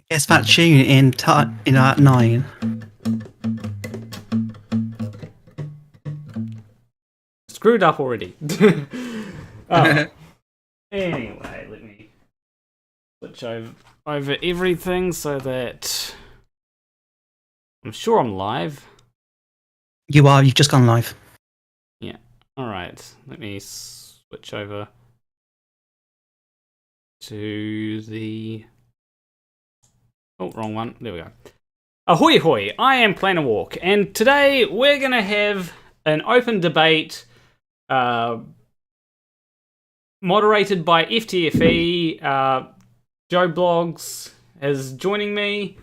It's that tune in Art 9. Screwed up already. Oh. Anyway, let me switch over everything so that I'm sure I'm live. You are. You've just gone live. Yeah. All right. Let me switch over to the... Oh, wrong one. There we go. Ahoy hoy, I am Plan a Walk, and today we're going to have an open debate moderated by FTFE. Joe Blogs is joining me.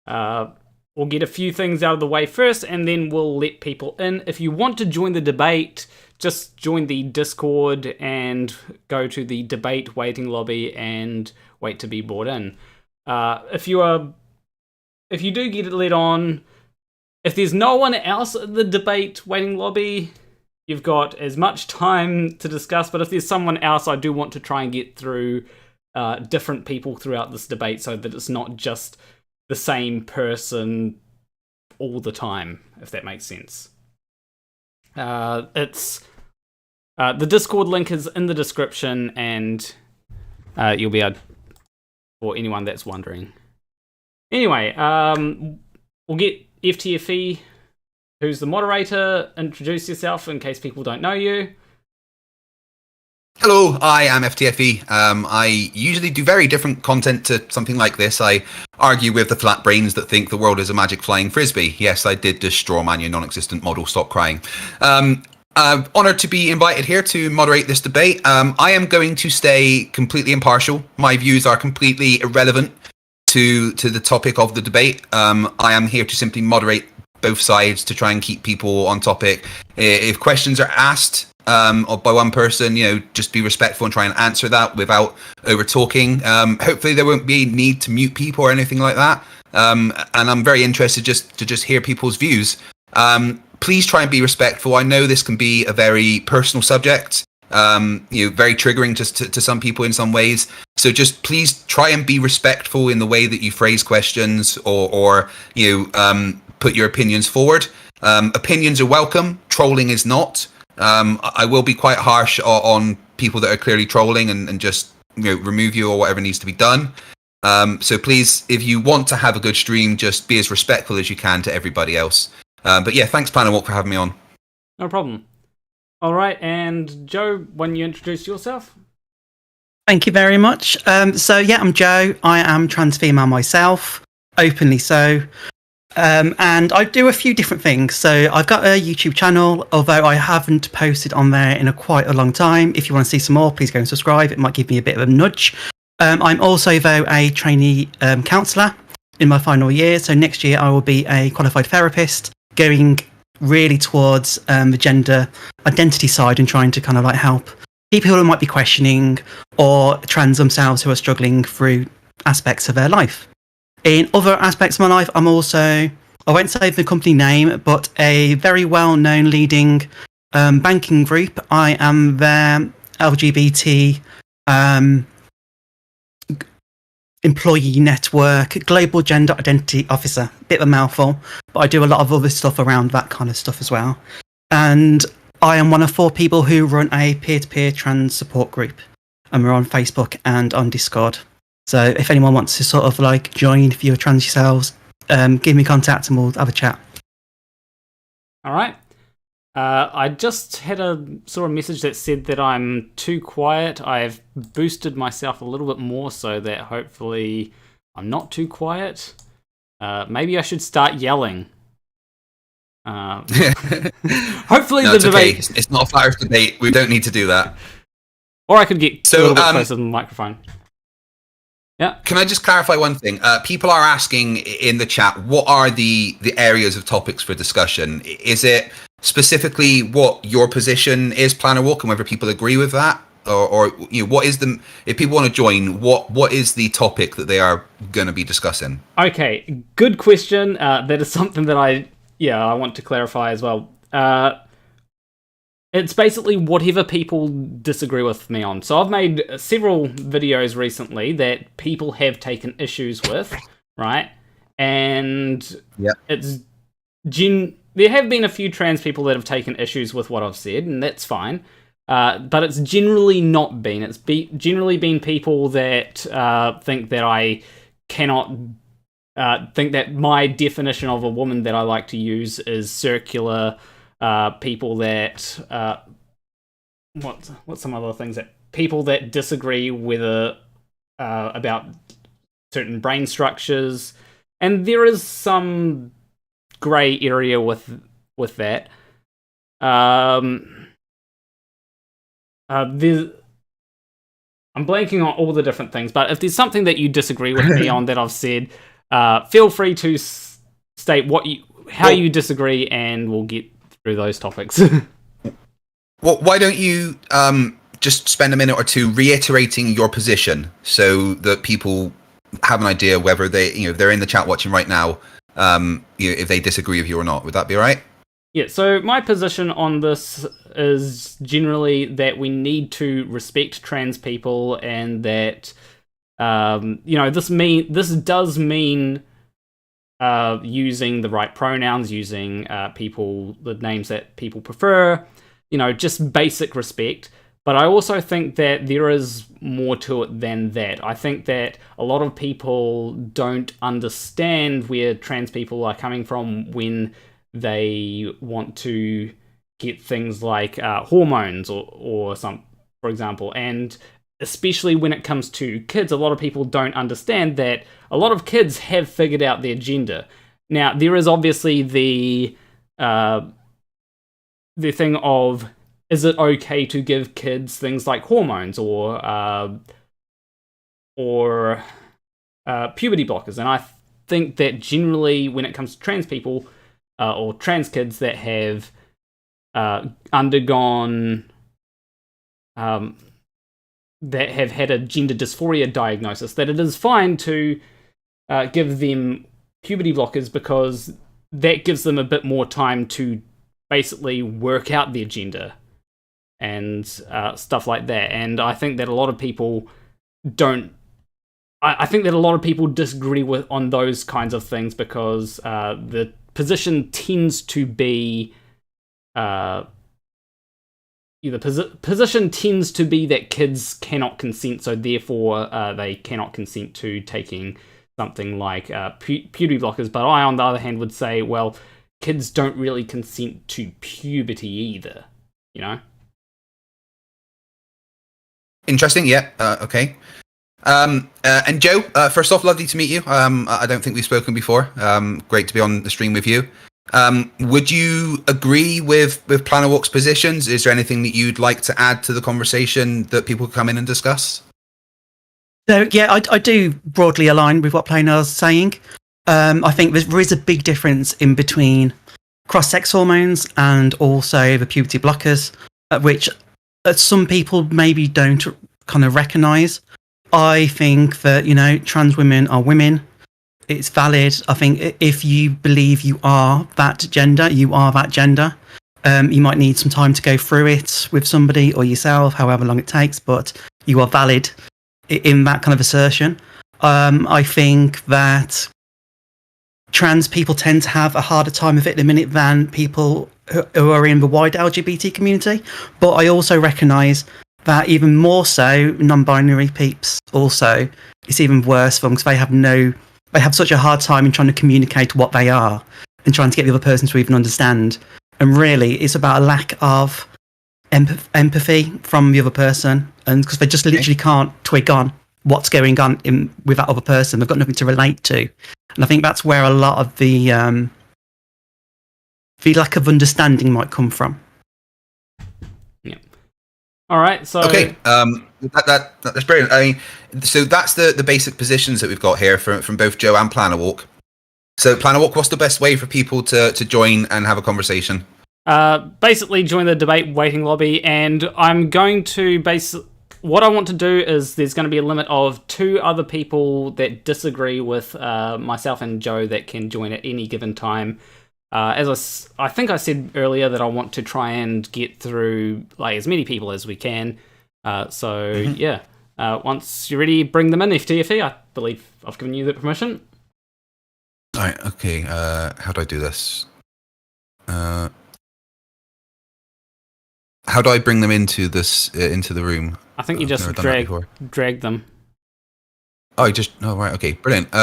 We'll get a few things out of the way first, and then we'll let people in. If you want to join the debate, just join the Discord and go to the debate waiting lobby and wait to be brought in. If you do get it let on, if there's no one else at the debate waiting lobby, you've got as much time to discuss. But if there's someone else, I do want to try and get through different people throughout this debate so that it's not just the same person all the time, if that makes sense. It's the Discord link is in the description, and you'll be able, for anyone that's wondering. Anyway, we'll get FTFE, who's the moderator. Introduce yourself in case people don't know you. Hello, I am FTFE. I usually do very different content to something like this. I argue with the flat brains that think the world is a magic flying frisbee. Yes, I did just straw man your non-existent model. Stop crying. Honoured to be invited here to moderate this debate. I am going to stay completely impartial. My views are completely irrelevant to the topic of the debate. I am here to simply moderate both sides to try and keep people on topic. If questions are asked or by one person, just be respectful and try and answer that without over talking. Hopefully there won't be a need to mute people or anything like that. And I'm very interested to hear people's views. Please try and be respectful. I know this can be a very personal subject, very triggering to some people in some ways. So just please try and be respectful in the way that you phrase questions or put your opinions forward. Opinions are welcome. Trolling is not. I will be quite harsh on people that are clearly trolling and just remove you or whatever needs to be done. So please, if you want to have a good stream, just be as respectful as you can to everybody else. But yeah, thanks Plan a Walk for having me on. No problem. All right, and Joe, when you introduce yourself. Thank you very much. So yeah, I'm Joe. I am trans female myself, openly so. And I do a few different things. So I've got a YouTube channel, although I haven't posted on there in quite a long time. If you want to see some more, please go and subscribe. It might give me a bit of a nudge. I'm also, though, a trainee counsellor in my final year. So next year I will be a qualified therapist, going really towards the gender identity side and trying to kind of like help people who might be questioning or trans themselves who are struggling through aspects of their life. In other aspects of my life, I'm also, I won't say the company name, but a very well-known leading banking group. I am their LGBT employee network global gender identity officer. Bit of a mouthful, but I do a lot of other stuff around that kind of stuff as well. And I am one of 4 people who run a peer-to-peer trans support group, and we're on Facebook and on Discord. So if anyone wants to sort of like join, if you're trans yourselves, give me contact and we'll have a chat. All right. I just had a sort of message that said that I'm too quiet. I've boosted myself a little bit more so that hopefully I'm not too quiet. Maybe I should start yelling. Hopefully No, the it's debate... okay. It's not a flat earth debate. We don't need to do that. Or I could get a little bit closer to the microphone. Yeah. Can I just clarify one thing? People are asking in the chat, what are the areas of topics for discussion? Is it specifically what your position is, Plan a Walk, and whether people agree with that? Or what is the, if people want to join, what is the topic that they are going to be discussing? Okay, good question. That is something that I want to clarify as well. it's basically whatever people disagree with me on. So I've made several videos recently that people have taken issues with, right? And it's there have been a few trans people that have taken issues with what I've said, and that's fine. But it's generally not been. It's generally been people that think that I cannot think that my definition of a woman that I like to use is circular. People that what's some other things that people that disagree whether about certain brain structures, and there is some grey area with that. I'm blanking on all the different things, but if there's something that you disagree with me on that I've said, feel free to state how you disagree, and we'll get through those topics. Well, why don't you just spend a minute or two reiterating your position so that people have an idea whether they're in the chat watching right now, if they disagree with you or not. Would that be all right? Yeah, so my position on this is generally that we need to respect trans people, and that this does mean using the right pronouns, using the names that people prefer, just basic respect. But I also think that there is more to it than that. I think that a lot of people don't understand where trans people are coming from when they want to get things like hormones or some, for example. And especially when it comes to kids, a lot of people don't understand that a lot of kids have figured out their gender. Now, there is obviously the thing of, is it okay to give kids things like hormones or puberty blockers? And I think that generally, when it comes to trans people or trans kids that have undergone that have had a gender dysphoria diagnosis, that it is fine to give them puberty blockers, because that gives them a bit more time to basically work out their gender and stuff like that. And I think that a lot of people I think that a lot of people disagree on those kinds of things, because the position tends to be position tends to be that kids cannot consent, so therefore they cannot consent to taking something like puberty blockers. But I, on the other hand, would say, well, kids don't really consent to puberty either, Interesting, yeah. Okay. And Joe, first off, lovely to meet you. I don't think we've spoken before. Great to be on the stream with you. Would you agree with Planner Walk's positions? Is there anything that you'd like to add to the conversation that people come in and discuss? So, yeah, I do broadly align with what Planner's saying. I think there is a big difference in between cross-sex hormones and also the puberty blockers, which some people maybe don't kind of recognise. I think that, trans women are women. It's valid. I think if you believe you are that gender, you are that gender. You might need some time to go through it with somebody or yourself, however long it takes, but you are valid in that kind of assertion. I think that trans people tend to have a harder time of it at the minute than people who are in the wider LGBT community. But I also recognise that even more so, non-binary peeps also, it's even worse for them, because they have such a hard time in trying to communicate what they are and trying to get the other person to even understand. And really, it's about a lack of empathy from the other person, and because they just literally can't twig on what's going on with that other person. They've got nothing to relate to. And I think that's where a lot of the lack of understanding might come from. Yeah. All right. So okay. That's brilliant. I mean, so that's the basic positions that we've got here from both Joe and Planner Walk. So Planner Walk, what's the best way for people to join and have a conversation? Basically join the debate waiting lobby, and I'm going to what I want to do is there's going to be a limit of 2 other people that disagree with myself and Joe that can join at any given time. I think I said earlier that I want to try and get through like as many people as we can. Yeah, once you're ready, bring them in, FTFE. I believe I've given you the permission. All right. Okay. How do I do this? How do I bring them into this into the room? I think you just drag them. Oh, right. Okay, brilliant.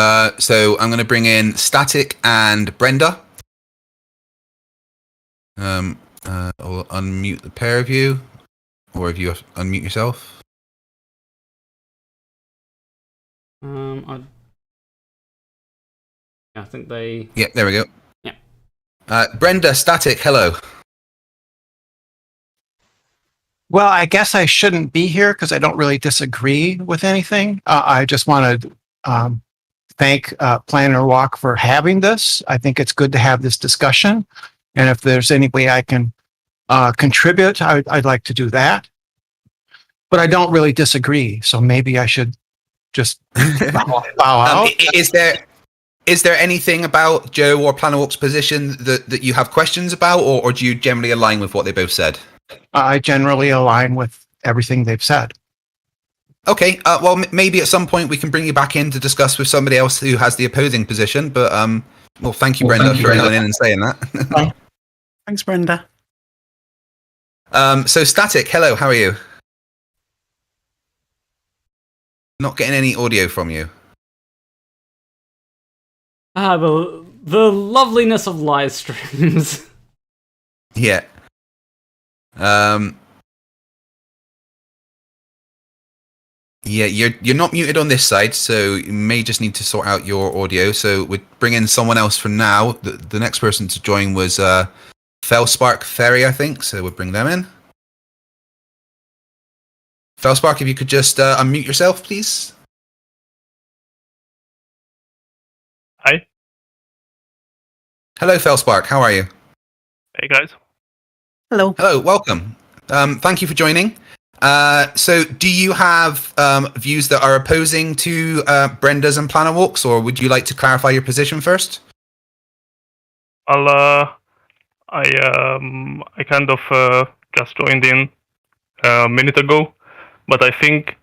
So I'm going to bring in Static and Brenda. I'll unmute the pair of you, or if you unmute yourself. I think they. Yeah, there we go. Yeah. Brenda, Static, hello. Well, I guess I shouldn't be here because I don't really disagree with anything. I just want to thank Planner Walk for having this. I think it's good to have this discussion. And if there's any way I can contribute, I'd like to do that. But I don't really disagree, so maybe I should just bow out. Is there anything about Joe or Planner Walk's position that you have questions about, or do you generally align with what they both said? I generally align with everything they've said. Okay, well, maybe at some point we can bring you back in to discuss with somebody else who has the opposing position. But well, thank you, Brenda, for coming in and saying that. Thanks, Brenda. So Static, hello, how are you? Not getting any audio from you. The loveliness of live streams. Yeah. Yeah, you're not muted on this side, so you may just need to sort out your audio. So we'd bring in someone else for now. The next person to join was Fellspark Ferry, I think. So we'll bring them in. Fellspark, if you could just unmute yourself, please. Hi. Hello, Fellspark. How are you? Hey, guys. Hello. Hello, welcome. Thank you for joining. So do you have views that are opposing to Brenda's and Planner Walk's, or would you like to clarify your position first? I kind of just joined in a minute ago, but I think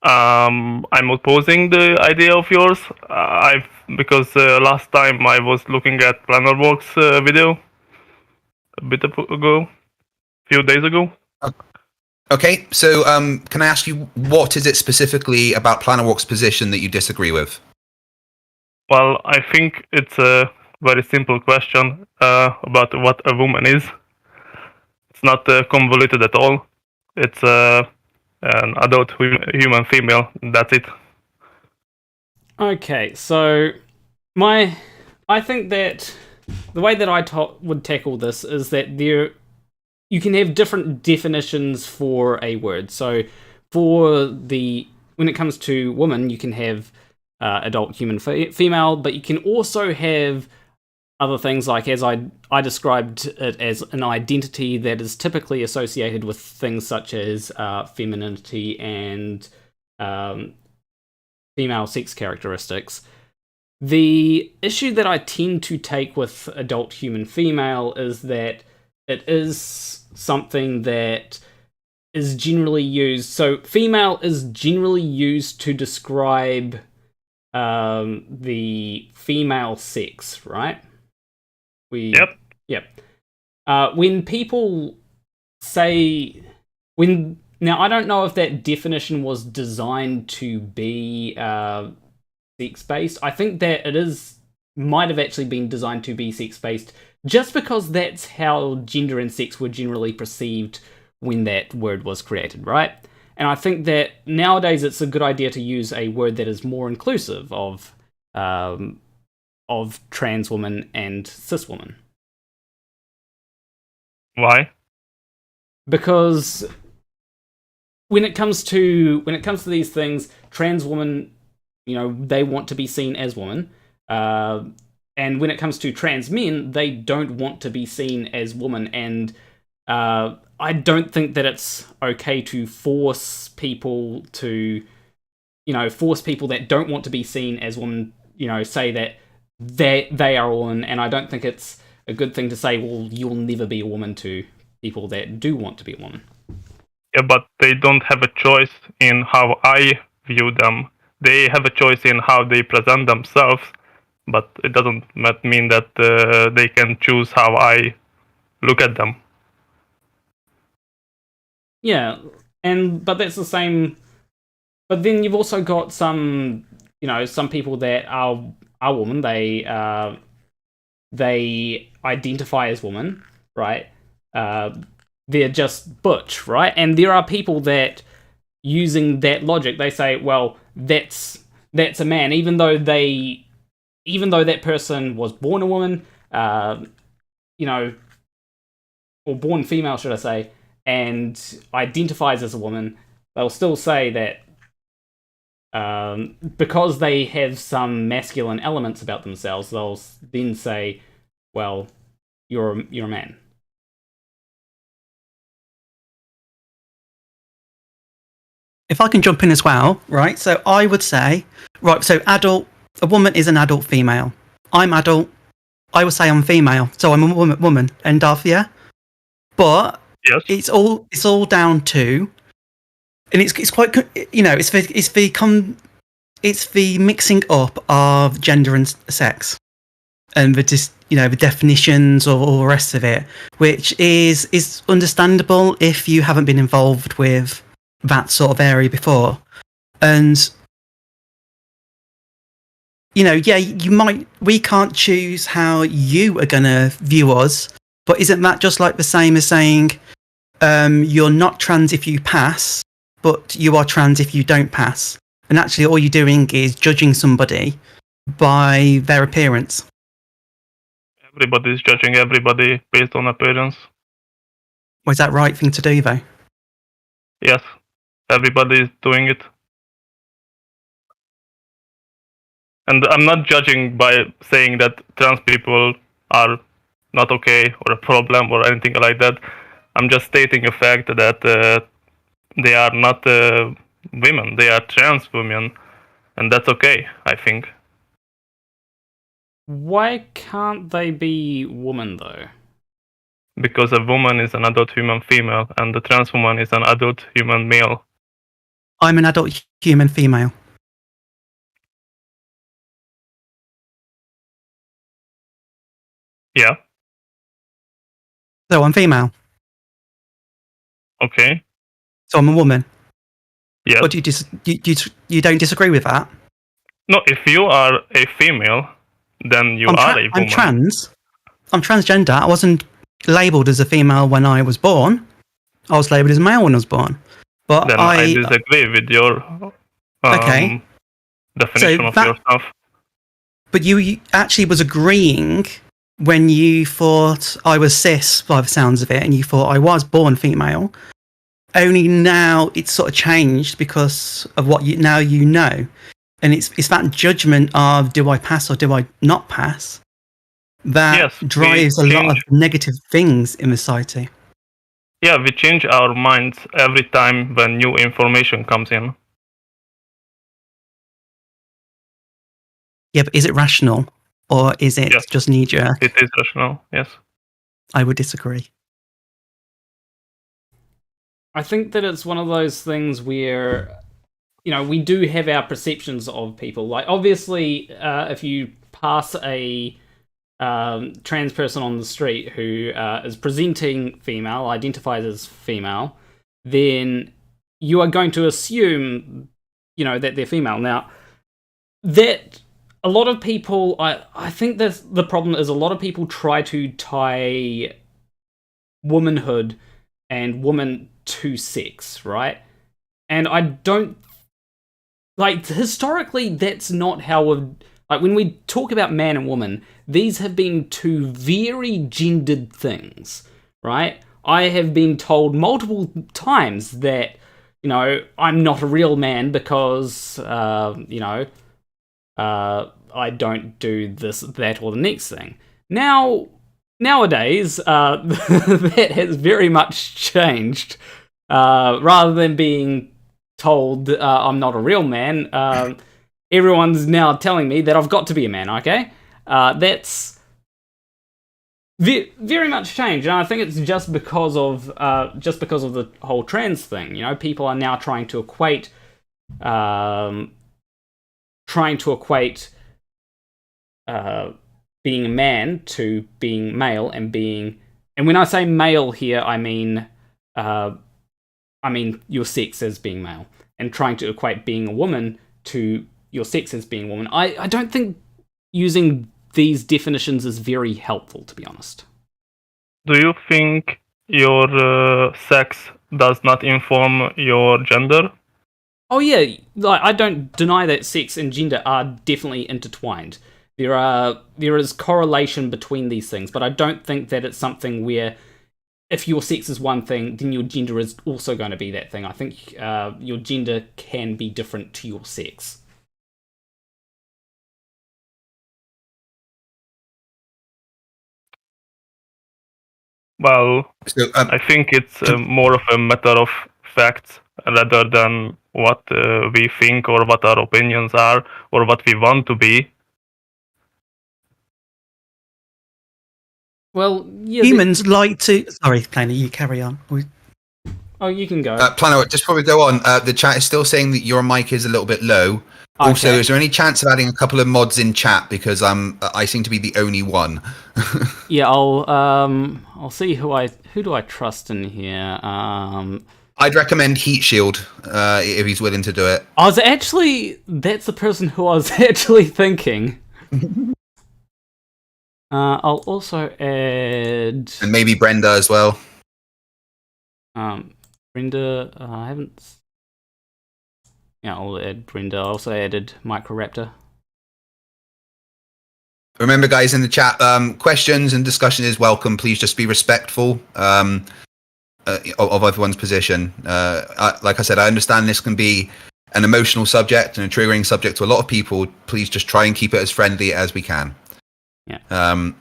I'm opposing the idea of yours. Because last time I was looking at Planner Walk's video a bit ago, a few days ago. Okay, so can I ask you, what is it specifically about Planner Walk's position that you disagree with? Well, I think it's a very simple question about what a woman is. It's not convoluted at all. It's an adult human female. That's it. Okay, so I think that the way that I would tackle this is that you can have different definitions for a word. So when it comes to woman, you can have adult human female, but you can also have other things like, as I described it, as an identity that is typically associated with things such as femininity and female sex characteristics. The issue that I tend to take with adult human female is that it is something that is generally used. So female is generally used to describe the female sex, right? Yep. When people say now I don't know if that definition was designed to be sex-based. I think that might have actually been designed to be sex-based just because that's how gender and sex were generally perceived when that word was created, right? And I think that nowadays it's a good idea to use a word that is more inclusive of trans women and cis women. Why? Because when it comes to these things, trans women, they want to be seen as women. And when it comes to trans men, they don't want to be seen as women. And I don't think that it's okay to force people that don't want to be seen as women, say that they are a woman, and I don't think it's a good thing to say, well, you'll never be a woman to people that do want to be a woman. Yeah, but they don't have a choice in how I view them. They have a choice in how they present themselves, but it doesn't mean that they can choose how I look at them. Yeah, but that's the same. But then you've also got some, some people that are women. They identify as women, right? They're just butch, right? And there are people that, using that logic, they say, well, that's a man, even though that person was born a woman, or born female, should I say, and identifies as a woman. They'll still say that because they have some masculine elements about themselves, they'll then say, well, you're a man. If I can jump in as well, right? So I would say, right, so a woman is an adult female. I'm adult. I would say I'm female, so I'm a woman. End of, yeah? But yes, it's all down to, and it's quite, it's the mixing up of gender and sex, and the definitions or all the rest of it, which is understandable if you haven't been involved with that sort of area before. And we can't choose how you are going to view us, but isn't that just like the same as saying you're not trans if you pass, but you are trans if you don't pass? And actually all you're doing is judging somebody by their appearance. Everybody's judging everybody based on appearance. Well, is that the right thing to do, though? Yes, everybody's doing it. And I'm not judging by saying that trans people are not okay or a problem or anything like that. I'm just stating a fact that they are not women. They are trans women, and that's okay, I think. Why can't they be woman, though? Because a woman is an adult human female, and the trans woman is an adult human male. I'm an adult human female. Yeah. So I'm female. Okay. So I'm a woman. Yes. But you don't disagree with that? No, if you are a female, then you are a woman. I'm trans. I'm transgender. I wasn't labelled as a female when I was born. I was labelled as male when I was born. But then I disagree with your definition of yourself. But you actually was agreeing when you thought I was cis, by the sounds of it, and you thought I was born female. Only now it's sort of changed because of what you know. And it's that judgment of do I pass or do I not pass that drives a lot of negative things in the society. Yeah, we change our minds every time when new information comes in. Yeah, but is it rational or is it just knee-jerk? It is rational, yes. I would disagree. I think that it's one of those things where, we do have our perceptions of people. Like, obviously, if you pass a trans person on the street who is presenting female, identifies as female, then you are going to assume, that they're female. Now, that a lot of people, I think that the problem is a lot of people try to tie womanhood and woman to sex, right? And I don't, historically, that's not how when we talk about man and woman, these have been two very gendered things, right? I have been told multiple times that, I'm not a real man because, I don't do this, that, or the next thing. Nowadays, that has very much changed. Rather than being told I'm not a real man, everyone's now telling me that I've got to be a man, okay? That's very much changed, and I think it's just because of the whole trans thing. You know, people are now trying to equate being a man to being male, and when I say male here, I mean your sex as being male, and trying to equate being a woman to your sex as being a woman. I don't think using these definitions is very helpful, to be honest. Do you think your sex does not inform your gender? Oh yeah, like, I don't deny that sex and gender are definitely intertwined. There is correlation between these things, but I don't think that it's something where if your sex is one thing, then your gender is also going to be that thing. I think your gender can be different to your sex. Well, So, I think it's more of a matter of facts rather than what we think or what our opinions are or what we want to be. Well, yeah, Humans like to... Sorry, Plainer, you carry on. Oh, you can go. Plano, just before we go on, the chat is still saying that your mic is a little bit low. Also, Okay. is there any chance of adding a couple of mods in chat, because I seem to be the only one? Yeah, I'll see who do I trust in here. I'd recommend Heat Shield if he's willing to do it. That's the person who I was actually thinking. I'll also add And maybe Brenda as well. Brenda. I haven't. Yeah, I'll add Brenda. I also added Microraptor. Remember, guys, in the chat, questions and discussion is welcome. Please just be respectful of everyone's position. Like I said, I understand this can be an emotional subject and a triggering subject to a lot of people. Please just try and keep it as friendly as we can. Yeah.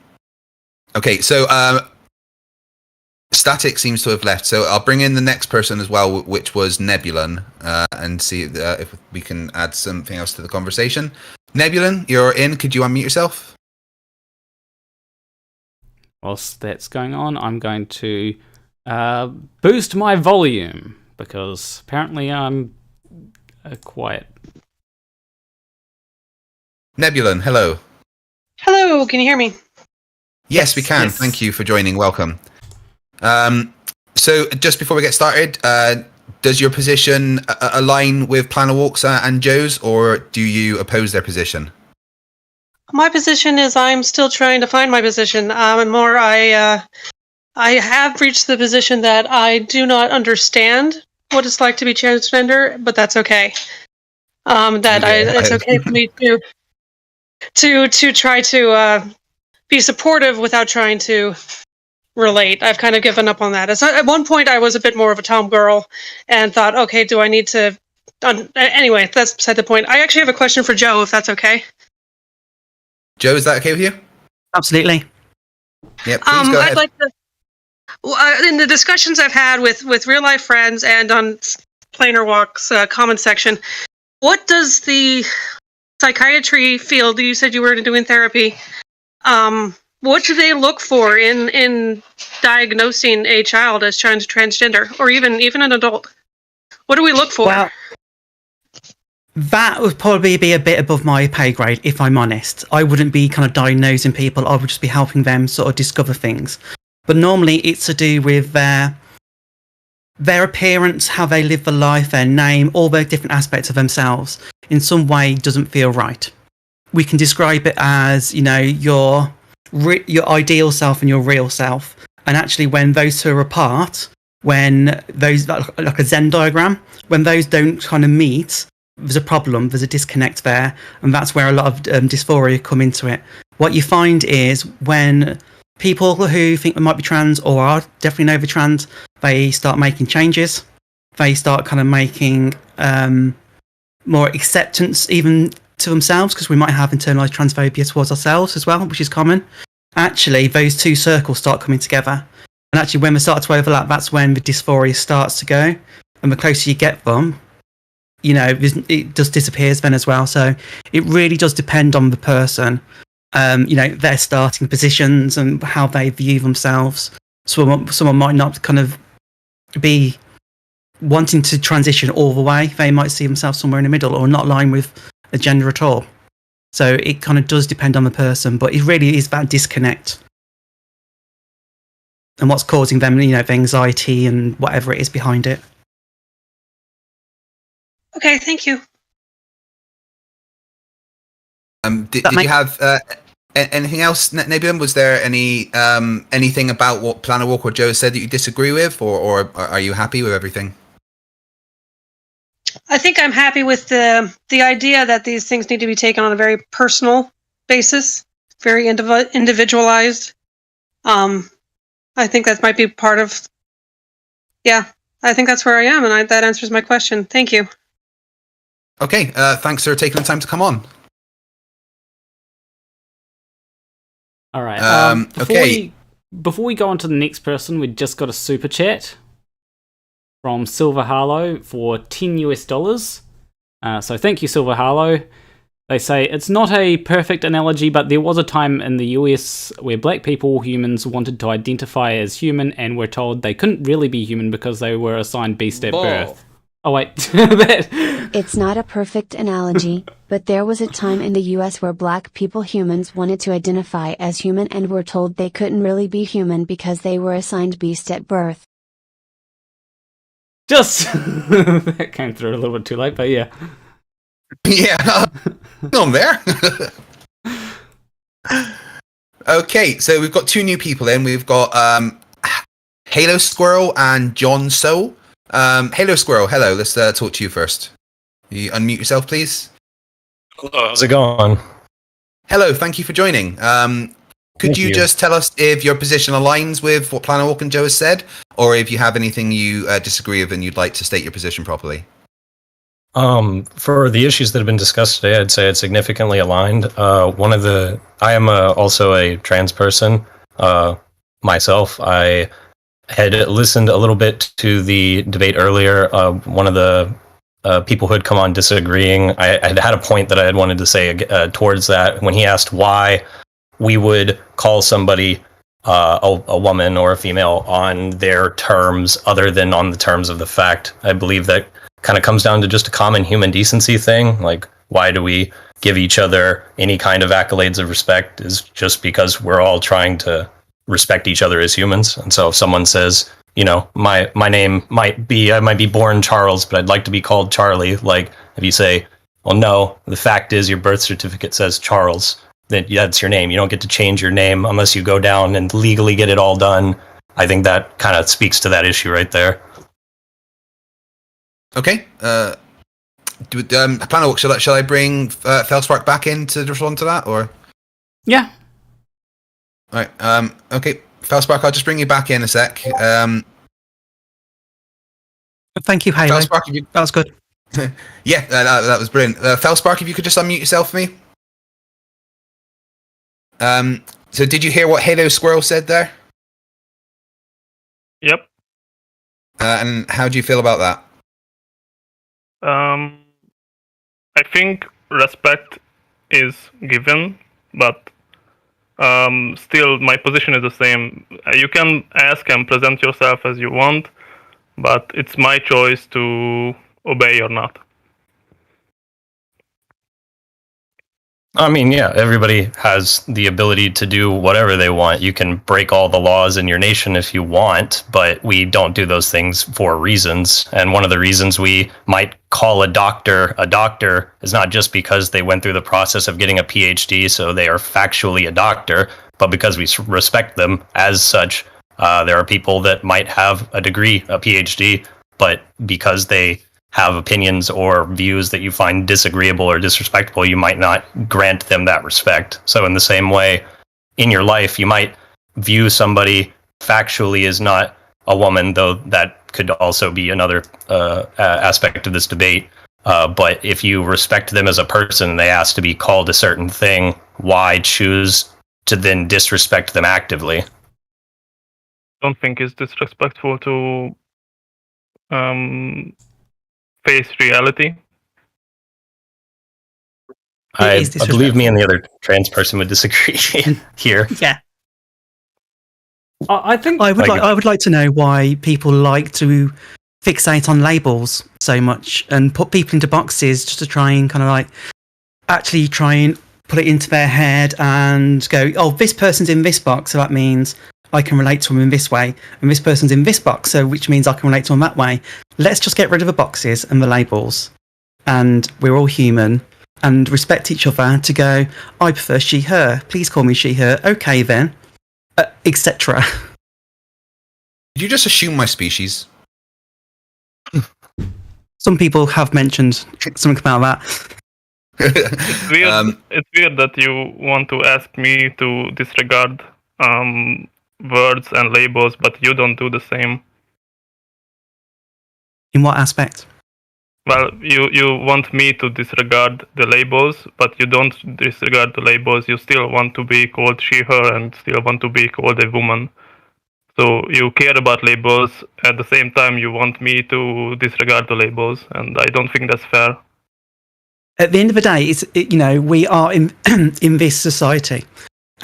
Okay, so Static seems to have left, so I'll bring in the next person as well, which was Nebulan, and see if we can add something else to the conversation. Nebulan, you're in. Could you unmute yourself? Whilst that's going on, I'm going to boost my volume, because apparently I'm quiet. Nebulan, hello. Hello, can you hear me? Yes, we can. Yes. Thank you for joining. Welcome. So just before we get started, does your position align with Planowalk's and Joe's, or do you oppose their position? My position is I'm still trying to find my position. I have reached the position that I do not understand what it's like to be transgender, but that's okay. It's okay for me to try to be supportive without trying to relate. I've kind of given up on that. At one point, I was a bit more of a tomgirl and thought, okay, do I need to... Anyway, that's beside the point. I actually have a question for Joe, if that's okay. Joe, is that okay with you? Absolutely. Yeah, please go ahead. I'd like to... in the discussions I've had with real-life friends and on Plainer Walk's comment section, what does the psychiatry field, you said you were doing therapy, what do they look for in diagnosing a child as transgender, or even an adult? What do we look for? Well, that would probably be a bit above my pay grade, if I'm honest. I wouldn't be kind of diagnosing people. I would just be helping them sort of discover things. But normally it's to do with their appearance, how they live their life, their name, all the different aspects of themselves in some way doesn't feel right. We can describe it as, your ideal self and your real self. And actually when those two are apart, when those, like a Venn diagram, when those don't kind of meet, there's a problem, there's a disconnect there. And that's where a lot of dysphoria come into it. What you find is when people who think they might be trans or are definitely know they're trans, they start making changes. They start kind of making more acceptance even to themselves, because we might have internalized transphobia towards ourselves as well, which is common. Actually, those two circles start coming together. And actually, when they start to overlap, that's when the dysphoria starts to go. And the closer you get them, it just disappears then as well. So it really does depend on the person. their starting positions and how they view themselves. Someone might not kind of be wanting to transition all the way. They might see themselves somewhere in the middle or not align with a gender at all. So it kind of does depend on the person, but it really is that disconnect and what's causing them, the anxiety and whatever it is behind it. Okay, thank you. Did you have anything else, Nebulum? Was there anything about what Planet Walk or Joe said that you disagree with, or are you happy with everything? I think I'm happy with the idea that these things need to be taken on a very personal basis, very individualized. I think that might be part of. Yeah, I think that's where I am, and that answers my question. Thank you. Okay, thanks for taking the time to come on. All right. Okay. Before we go on to the next person, we just got a super chat from Silver Harlow for $10. So thank you, Silver Harlow. They say, it's not a perfect analogy, but there was a time in the US where black people, humans, wanted to identify as human and were told they couldn't really be human because they were assigned beast at birth. Oh, wait. It's not a perfect analogy, but there was a time in the US where black people, humans, wanted to identify as human and were told they couldn't really be human because they were assigned beast at birth. Just that came through a little bit too late, but yeah. Yeah, on there. Okay, so we've got two new people in. We've got Halo Squirrel and John Soul. Halo Squirrel, hello. Let's talk to you first. You unmute yourself, please. Hello, how's it going? Hello, thank you for joining. Could you just tell us if your position aligns with what Planet Walk and Joe has said, or if you have anything you disagree with and you'd like to state your position properly? For the issues that have been discussed today, I'd say it's significantly aligned. I am also a trans person myself. I had listened a little bit to the debate earlier. One of the people who had come on disagreeing, I had a point that I had wanted to say towards that when he asked why we would call somebody a woman or a female on their terms other than on the terms of the fact. I believe that kind of comes down to just a common human decency thing. Like, why do we give each other any kind of accolades of respect is just because we're all trying to respect each other as humans. And so if someone says, my name I might be born Charles, but I'd like to be called Charlie. Like, if you say, well, no, the fact is your birth certificate says Charles, then that's your name. You don't get to change your name unless you go down and legally get it all done. I think that kind of speaks to that issue right there. Okay. Planet Walk, shall I bring Felspark back in to respond to that, or? Yeah. All right. Okay, Felspark, I'll just bring you back in a sec. Thank you, Halo. Felspark, that was good. Yeah, that was brilliant. Felspark, if you could just unmute yourself for me. So did you hear what Halo Squirrel said there? Yep. And how do you feel about that? I think respect is given, but still my position is the same. You can ask and present yourself as you want, but it's my choice to obey or not. I mean, yeah, everybody has the ability to do whatever they want. You can break all the laws in your nation if you want, but we don't do those things for reasons. And one of the reasons we might call a doctor is not just because they went through the process of getting a PhD, so they are factually a doctor, but because we respect them as such. There are people that might have a degree, a PhD, but because they have opinions or views that you find disagreeable or disrespectful, you might not grant them that respect. So in the same way, in your life, you might view somebody factually as not a woman, though that could also be another aspect of this debate. But if you respect them as a person and they ask to be called a certain thing, why choose to then disrespect them actively? I don't think it's disrespectful to face reality. I believe me and the other trans person would disagree here. Yeah. I think I would like to know why people like to fixate on labels so much and put people into boxes just to try and kind of like actually try and put it into their head and go, oh, this person's in this box, so that means I can relate to them in this way, and this person's in this box, so which means I can relate to them that way. Let's just get rid of the boxes and the labels, and we're all human, and respect each other to go, I prefer she, her, please call me she, her, okay then, etc. Did you just assume my species? Some people have mentioned something about that. It's weird. It's weird that you want to ask me to disregard words and labels, but you don't do the same. In what aspect? Well, you want me to disregard the labels, but you don't disregard the labels. You still want to be called she, her, and still want to be called a woman. So you care about labels, at the same time you want me to disregard the labels, and I don't think that's fair. At the end of the day, we are in in this society,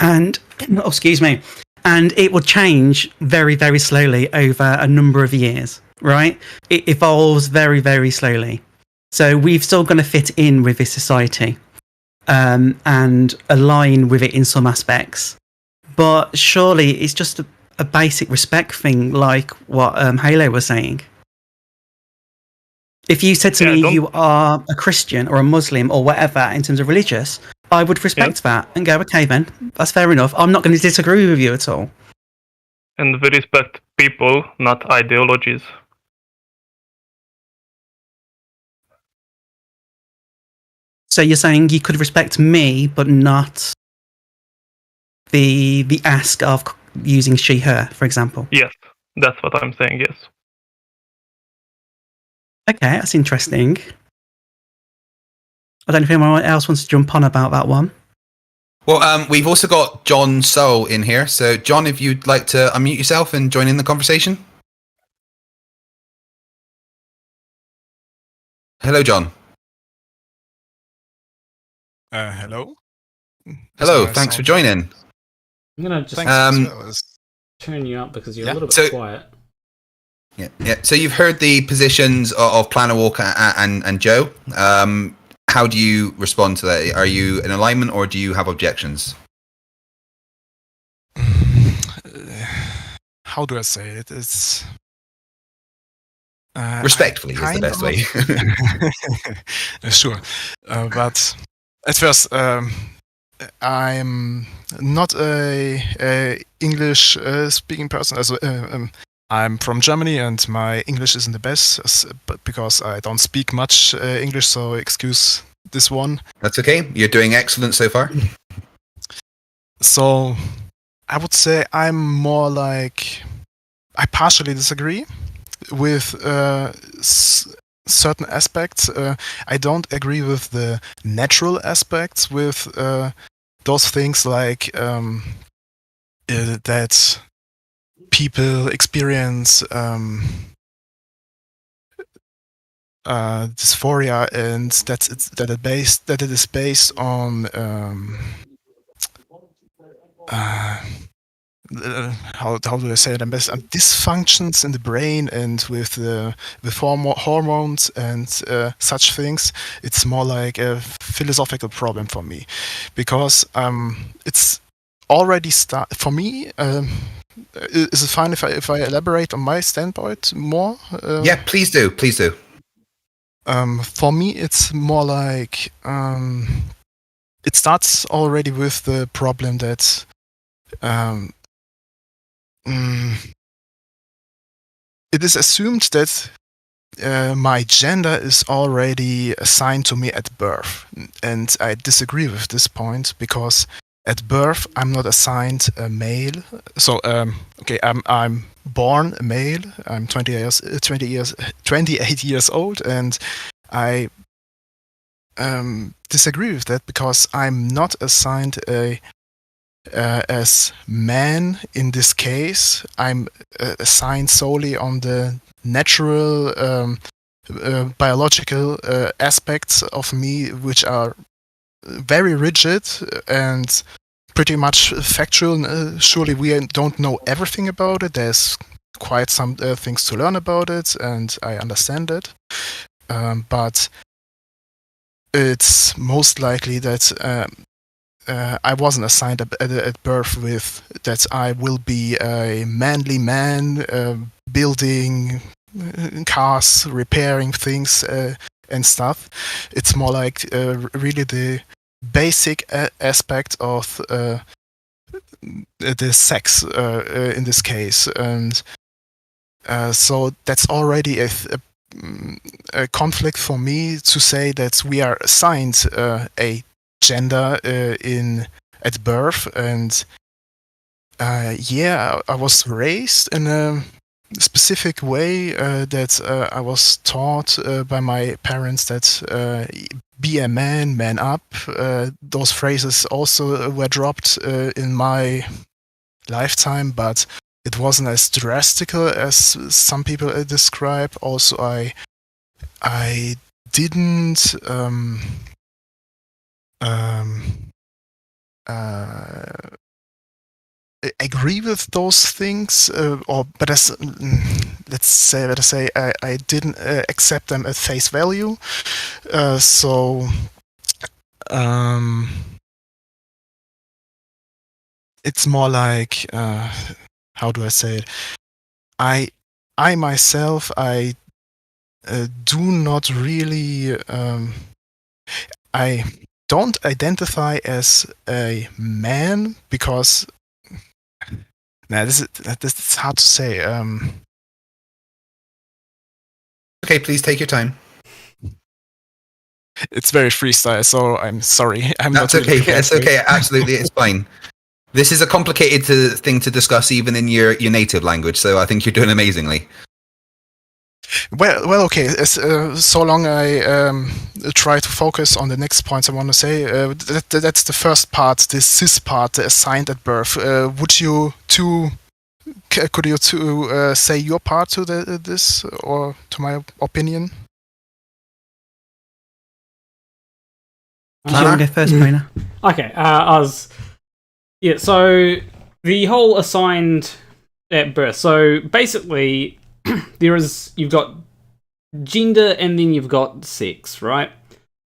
and excuse me, and it will change very, very slowly over a number of years, right? It evolves very, very slowly. So we've still going to fit in with this society and align with it in some aspects. But surely it's just a basic respect thing, like what Halo was saying. If you said to me you are a Christian or a Muslim or whatever in terms of religious, I would respect that and go, okay then, that's fair enough. I'm not going to disagree with you at all. And we respect people, not ideologies. So you're saying you could respect me, but not the ask of using she, her, for example? Yes, that's what I'm saying, yes. Okay, that's interesting. I don't know if anyone else wants to jump on about that one. Well, we've also got John Soul in here. So, John, if you'd like to unmute yourself and join in the conversation. Hello, John. Hello. Hello, thanks for joining. I'm going to just turn you up because you're a little bit quiet. Yeah. So you've heard the positions of Planner Walker and Joe. How do you respond to that? Are you in alignment or do you have objections? How do I say it? It's respectfully is the best way. Sure, but at first, I'm not a English speaking person. I'm from Germany, and my English isn't the best, but because I don't speak much English, so excuse this one. That's okay. You're doing excellent so far. So I would say I'm more like, I partially disagree with certain aspects. I don't agree with the natural aspects, with those things like that people experience dysphoria, and that it is based on how do I say it? Dysfunctions in the brain and with hormones and such things. It's more like a philosophical problem for me, because it's already for me. Is it fine if I elaborate on my standpoint more? Yeah, please do. Please do. For me, it's more like it starts already with the problem that it is assumed that my gender is already assigned to me at birth, and I disagree with this point, because at birth I'm not assigned a male. So I'm born a male. I'm 28 years old, and I disagree with that, because I'm not assigned as man in this case. I'm assigned solely on the natural biological aspects of me, which are very rigid and pretty much factual. Surely we don't know everything about it. There's quite some things to learn about it, and I understand it. But it's most likely that I wasn't assigned at birth with that I will be a manly man building cars, repairing things and stuff. It's more like really the basic aspect of the sex in this case, and so that's already a conflict for me to say that we are assigned a gender at birth, and I was raised in a specific way that I was taught by my parents that be a man, man up. Those phrases also were dropped in my lifetime, but it wasn't as drastic as some people describe. Also, I didn't agree with those things, but as let's say I didn't accept them at face value. So it's more like how do I say it? I myself do not really I don't identify as a man because this is hard to say. Okay, please take your time. It's very freestyle, so I'm sorry. That's okay. It's okay. Absolutely, it's fine. This is a complicated thing to discuss even in your native language, so I think you're doing amazingly. Well, okay. So long I try to focus on the next points I want to say. That's the first part, the cis part, the assigned at birth. Could you two say your part to this or to my opinion? Do you want to go first, Marina? Okay, so the whole assigned at birth. So basically, you've got gender and then you've got sex, right?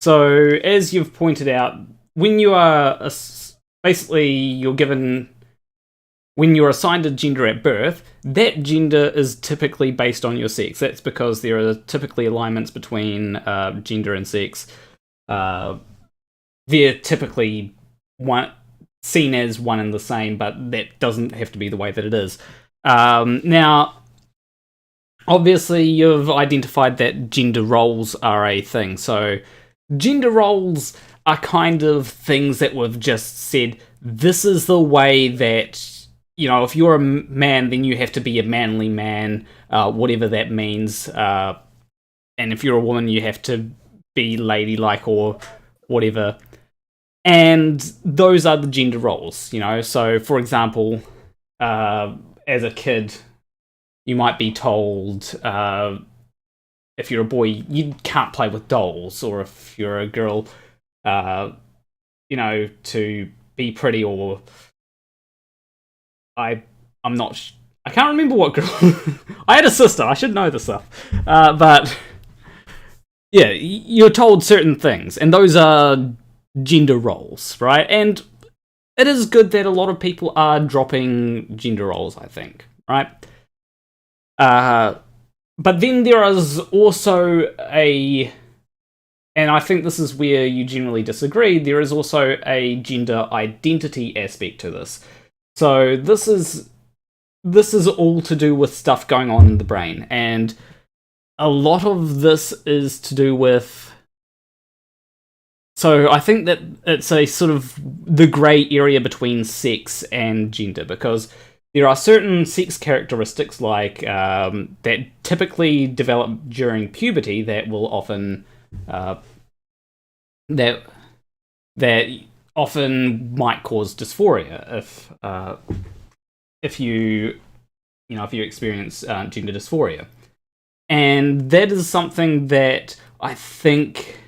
So as you've pointed out, when you are when you're assigned a gender at birth, that gender is typically based on your sex. That's because there are typically alignments between gender and sex. They're typically seen as one and the same, but that doesn't have to be the way that it is. Now, obviously, you've identified that gender roles are a thing. So, gender roles are kind of things that we've just said, this is the way that, if you're a man, then you have to be a manly man, whatever that means. And if you're a woman, you have to be ladylike or whatever. And those are the gender roles, So, for example, as a kid, you might be told, if you're a boy, you can't play with dolls, or if you're a girl, to be pretty, or I can't remember what girl. I had a sister. I should know this stuff, but yeah, you're told certain things, and those are gender roles, right? And it is good that a lot of people are dropping gender roles, I think, right? But then there is also and I think this is where you generally disagree, there is also a gender identity aspect to this. So this is all to do with stuff going on in the brain, and a lot of this is to do with... So I think that it's a sort of the grey area between sex and gender, because there are certain sex characteristics like that typically develop during puberty that will often that often might cause dysphoria if you experience gender dysphoria, and that is something that I think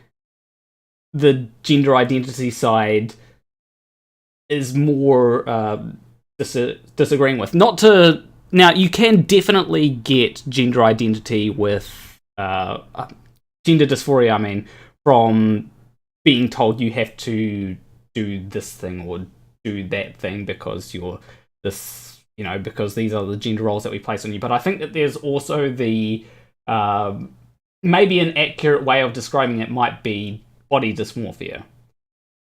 the gender identity side is more disagreeing with. Now, you can definitely get gender identity with gender dysphoria, I mean, from being told you have to do this thing or do that thing because you're this, because these are the gender roles that we place on you. But I think that there's also the maybe an accurate way of describing it might be body dysmorphia,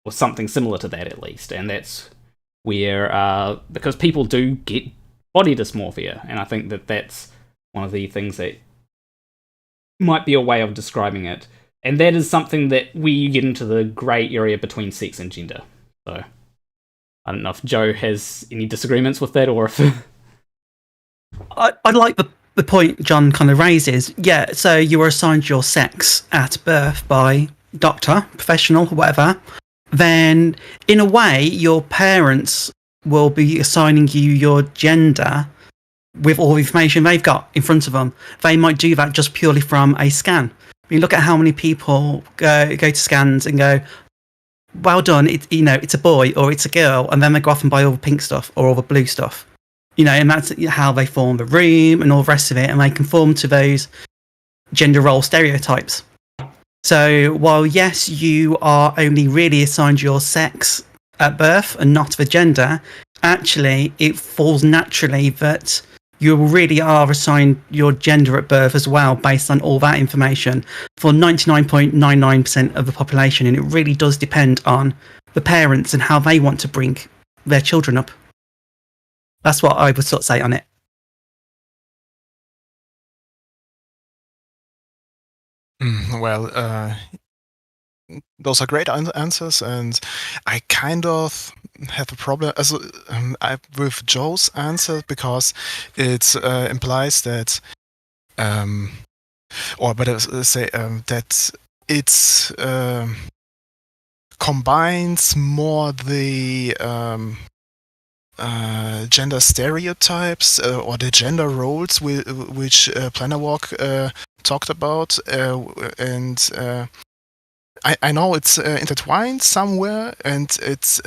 or something similar to that at least. And that's where, because people do get body dysmorphia, and I think that that's one of the things that might be a way of describing it. And that is something that we get into the grey area between sex and gender. So I don't know if Joe has any disagreements with that, or if... I like the point John kind of raises. Yeah, so you were assigned your sex at birth by doctor, professional, whatever. Then, in a way, your parents will be assigning you your gender with all the information they've got in front of them. They might do that just purely from a scan. I mean, look at how many people go to scans and go, well done, it's a boy or it's a girl, and then they go off and buy all the pink stuff or all the blue stuff. And that's how they form the room and all the rest of it, and they conform to those gender role stereotypes. So while, yes, you are only really assigned your sex at birth and not the gender, actually it falls naturally that you really are assigned your gender at birth as well, based on all that information for 99.99% of the population. And it really does depend on the parents and how they want to bring their children up. That's what I would sort of say on it. Well, those are great answers, and I kind of have a problem with Joe's answer, because it implies that, or better say, that it combines more the gender stereotypes or the gender roles which Planner Walk talked about, and I know it's intertwined somewhere, and it's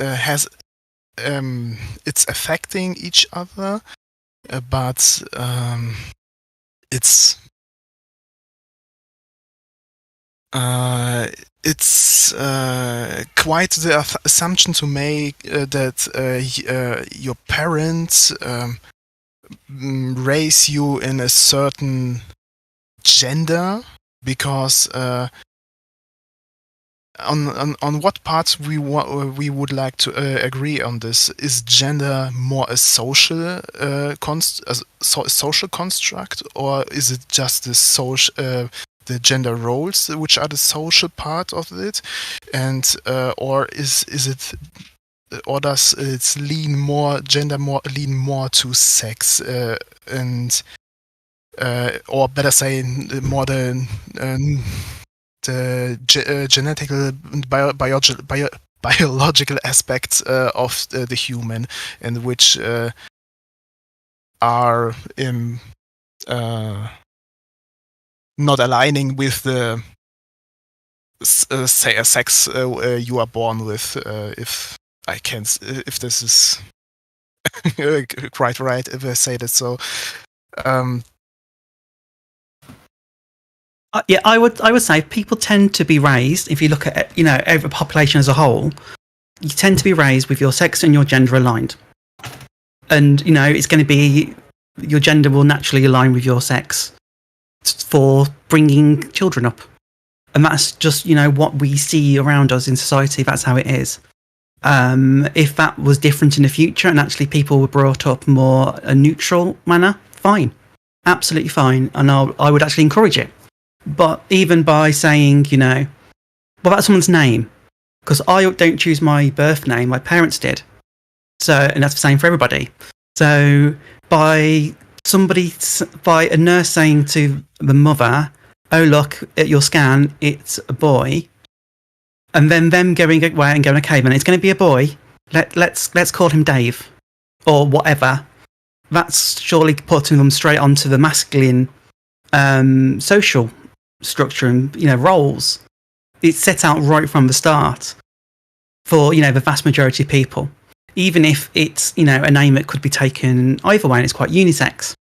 affecting each other, but it's quite the assumption to make that your parents raise you in a certain gender, because on what parts we would like to agree on this. Is gender more a social social construct, or is it just the gender roles which are the social part of it, and or is it, or does it lean more to sex, and or better say, more the genetical biological aspects of the human, and which are not aligning with the say a sex you are born with, if this is quite right if I say that. So yeah, I would say people tend to be raised, if you look at every population as a whole, you tend to be raised with your sex and your gender aligned, and it's going to be, your gender will naturally align with your sex for bringing children up, and that's just what we see around us in society. That's how it is. If that was different in the future, and actually people were brought up more a neutral manner, fine, absolutely fine, and I would actually encourage it. But even by saying, what about someone's name? Because I don't choose my birth name, my parents did. So, and that's the same for everybody. So by a nurse saying to the mother, oh, look, at your scan, it's a boy, and then them going away and going, okay, then it's going to be a boy, let's call him Dave, or whatever, that's surely putting them straight onto the masculine social structure and roles. it's set out right from the start for, the vast majority of people. Even if it's, a name that could be taken either way and it's quite unisex,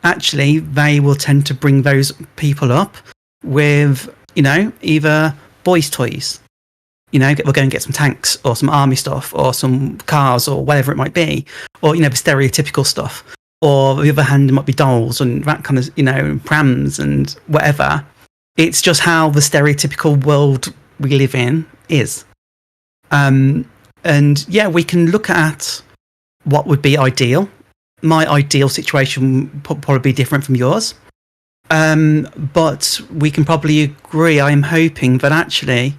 actually, they will tend to bring those people up with, either boys' toys. We'll go and get some tanks or some army stuff or some cars or whatever it might be, or, the stereotypical stuff. Or on the other hand, it might be dolls and that kind of, prams and whatever. It's just how the stereotypical world we live in is. And yeah, we can look at what would be ideal. My ideal situation would probably be different from yours. But we can probably agree, I'm hoping, that actually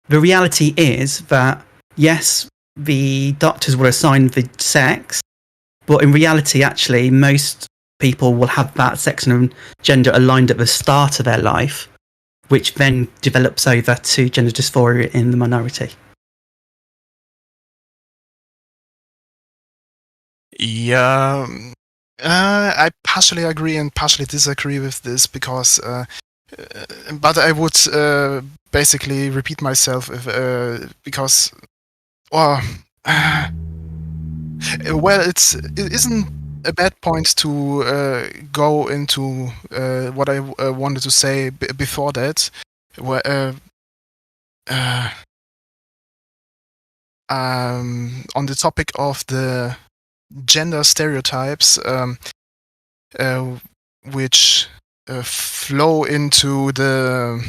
the reality is that, yes, the doctors will assign the sex, but in reality, actually, most people will have that sex and gender aligned at the start of their life, which then develops over to gender dysphoria in the minority. Yeah, I partially agree and partially disagree with this because, but I would basically repeat myself because, well, it isn't a bad point to go into what I wanted to say before that, where on the topic of the gender stereotypes, which flow into the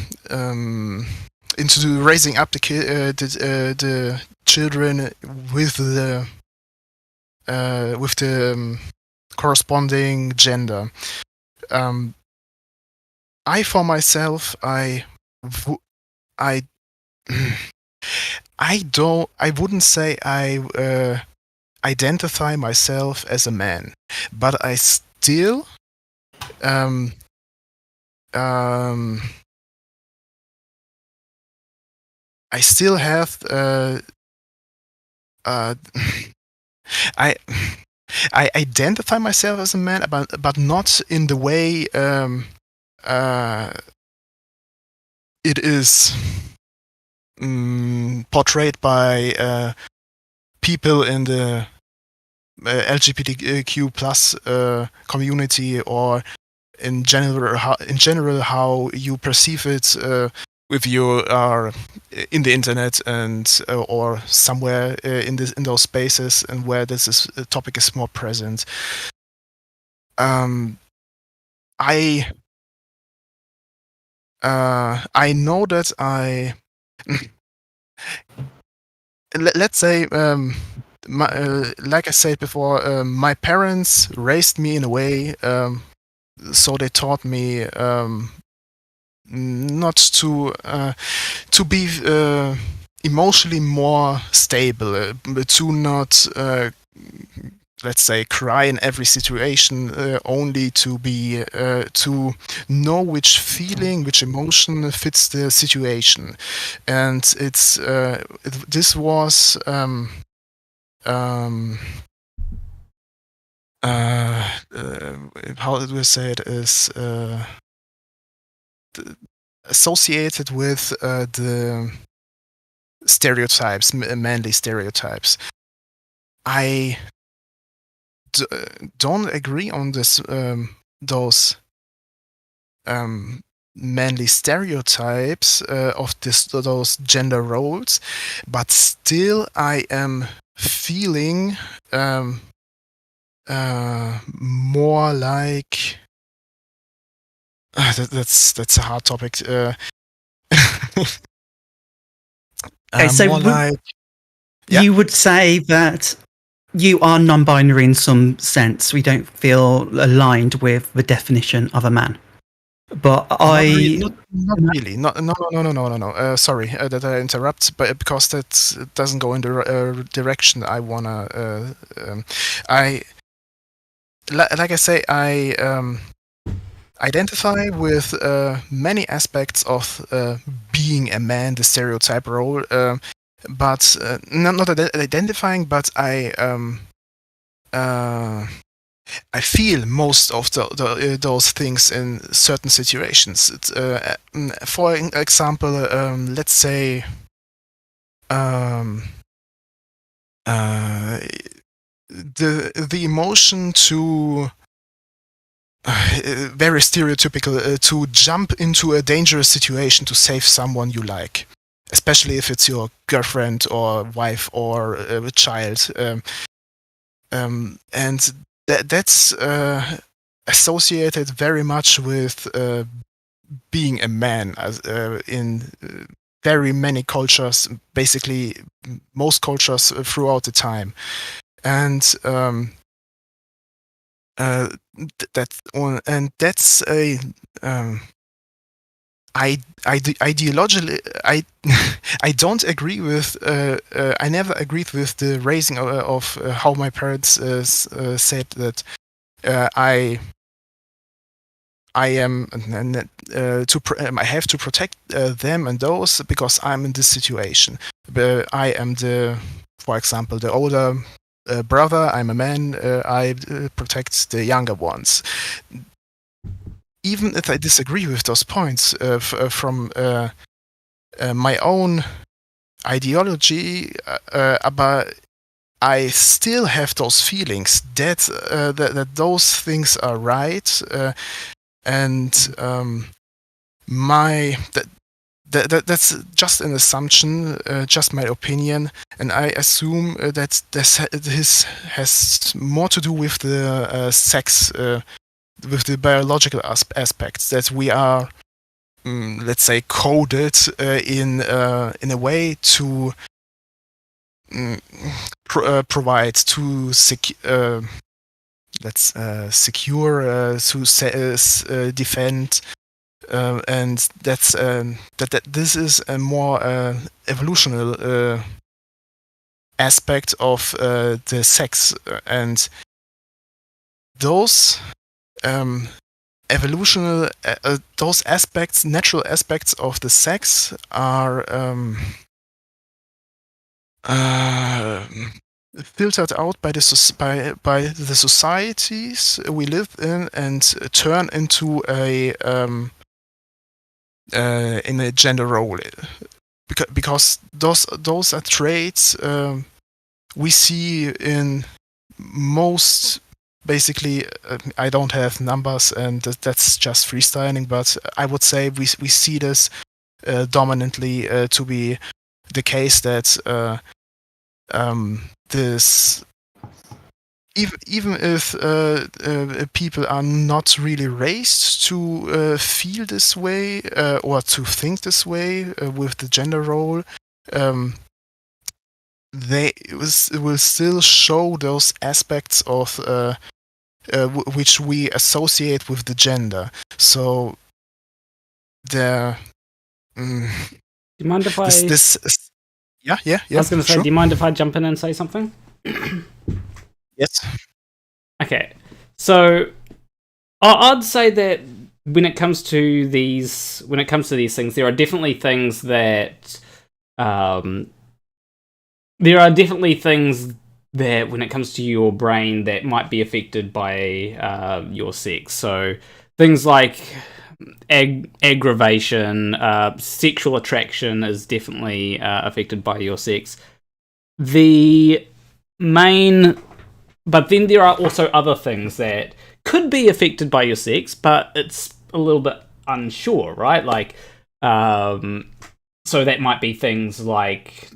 raising up the children with the corresponding gender. I for myself, I wouldn't say I identify myself as a man, but I still I still have I identify myself as a man, but not in the way it is portrayed by people in the LGBTQ plus community, or in general how you perceive it if you are in the internet and or somewhere in those spaces and where this topic is more present. I know that let's say, like I said before, my parents raised me in a way, so they taught me not to be emotionally more stable, to not let's say cry in every situation, only to be to know which feeling, which emotion fits the situation. And this was how do we say it, is associated with the stereotypes, manly stereotypes. I don't agree on this, those manly stereotypes of those gender roles, but still I am feeling more like that's a hard topic. Okay, so you would say that you are non-binary in some sense. We don't feel aligned with the definition of a man. But not really. No. Sorry that I interrupt, but because that doesn't go in the direction I wanna. Like I say, I identify with many aspects of being a man, the stereotype role, but not identifying, but I I feel most of those things in certain situations. For example, let's say the emotion to very stereotypical to jump into a dangerous situation to save someone you like, especially if it's your girlfriend or wife or a child, and that's associated very much with being a man, as in very many cultures, basically most cultures throughout the time, and that's a ideologically, I don't agree with. I never agreed with the raising of how my parents said that I am I have to protect them and those because I'm in this situation. I am for example, the older brother. I'm a man. I protect the younger ones. Even if I disagree with those points from my own ideology, but I still have those feelings that those things are right, and that's just an assumption, just my opinion, and I assume that this has more to do with the sex. With the biological aspects, that we are, let's say, coded in a way to provide, to secure, to defend, and that's that this is a more evolutionary aspect of the sex, and those evolutionary those aspects, natural aspects of the sex, are filtered out by the societies we live in and turn into in a gender role, because those are traits we see in most. Basically, I don't have numbers, and that's just freestyling, but I would say we see this dominantly to be the case, that this, even if people are not really raised to feel this way or to think this way with the gender role, they will still show those aspects of which we associate with the gender. So the do you mind if I? Yeah. I was going to say, sure. do you mind if I jump in and say something? Yes. Okay, so I'd say that when it comes to these things, there are definitely things that when it comes to your brain, that might be affected by your sex. So things like aggravation, sexual attraction is definitely affected by your sex. But then there are also other things that could be affected by your sex, but it's a little bit unsure, right? Like, so that might be things like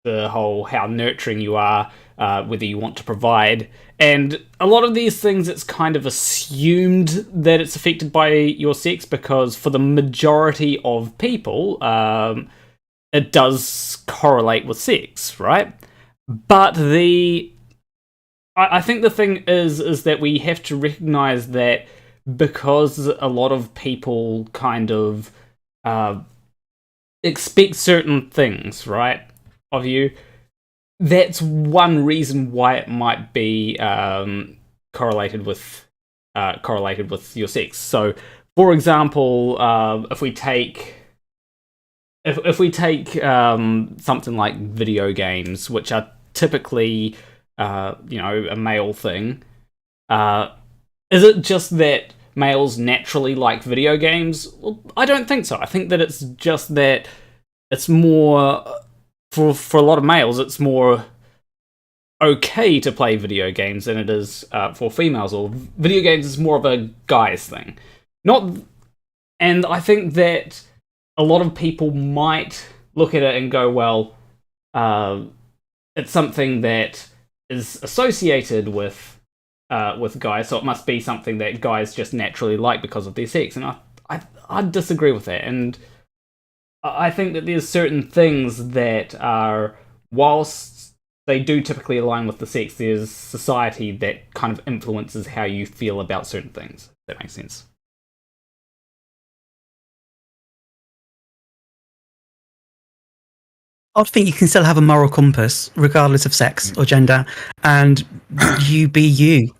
the whole how nurturing you are, whether you want to provide, and a lot of these things, it's kind of assumed that it's affected by your sex, because for the majority of people, it does correlate with sex, right? But I think the thing is that we have to recognize that because a lot of people kind of expect certain things, right, of you, that's one reason why it might be correlated with your sex. So, for example, if we take something like video games, which are typically a male thing, Is it just that males naturally like video games? Well, I don't think so. I think that it's just that it's more, for a lot of males, it's more okay to play video games than it is for females, or video games is more of a guy's thing. And I think that a lot of people might look at it and go, well, it's something that is associated with guys, so it must be something that guys just naturally like because of their sex. And I disagree with that. And I think that there's certain things that are, whilst they do typically align with the sex, there's society that kind of influences how you feel about certain things. If that makes sense. I think you can still have a moral compass, regardless of sex or gender, and you be you.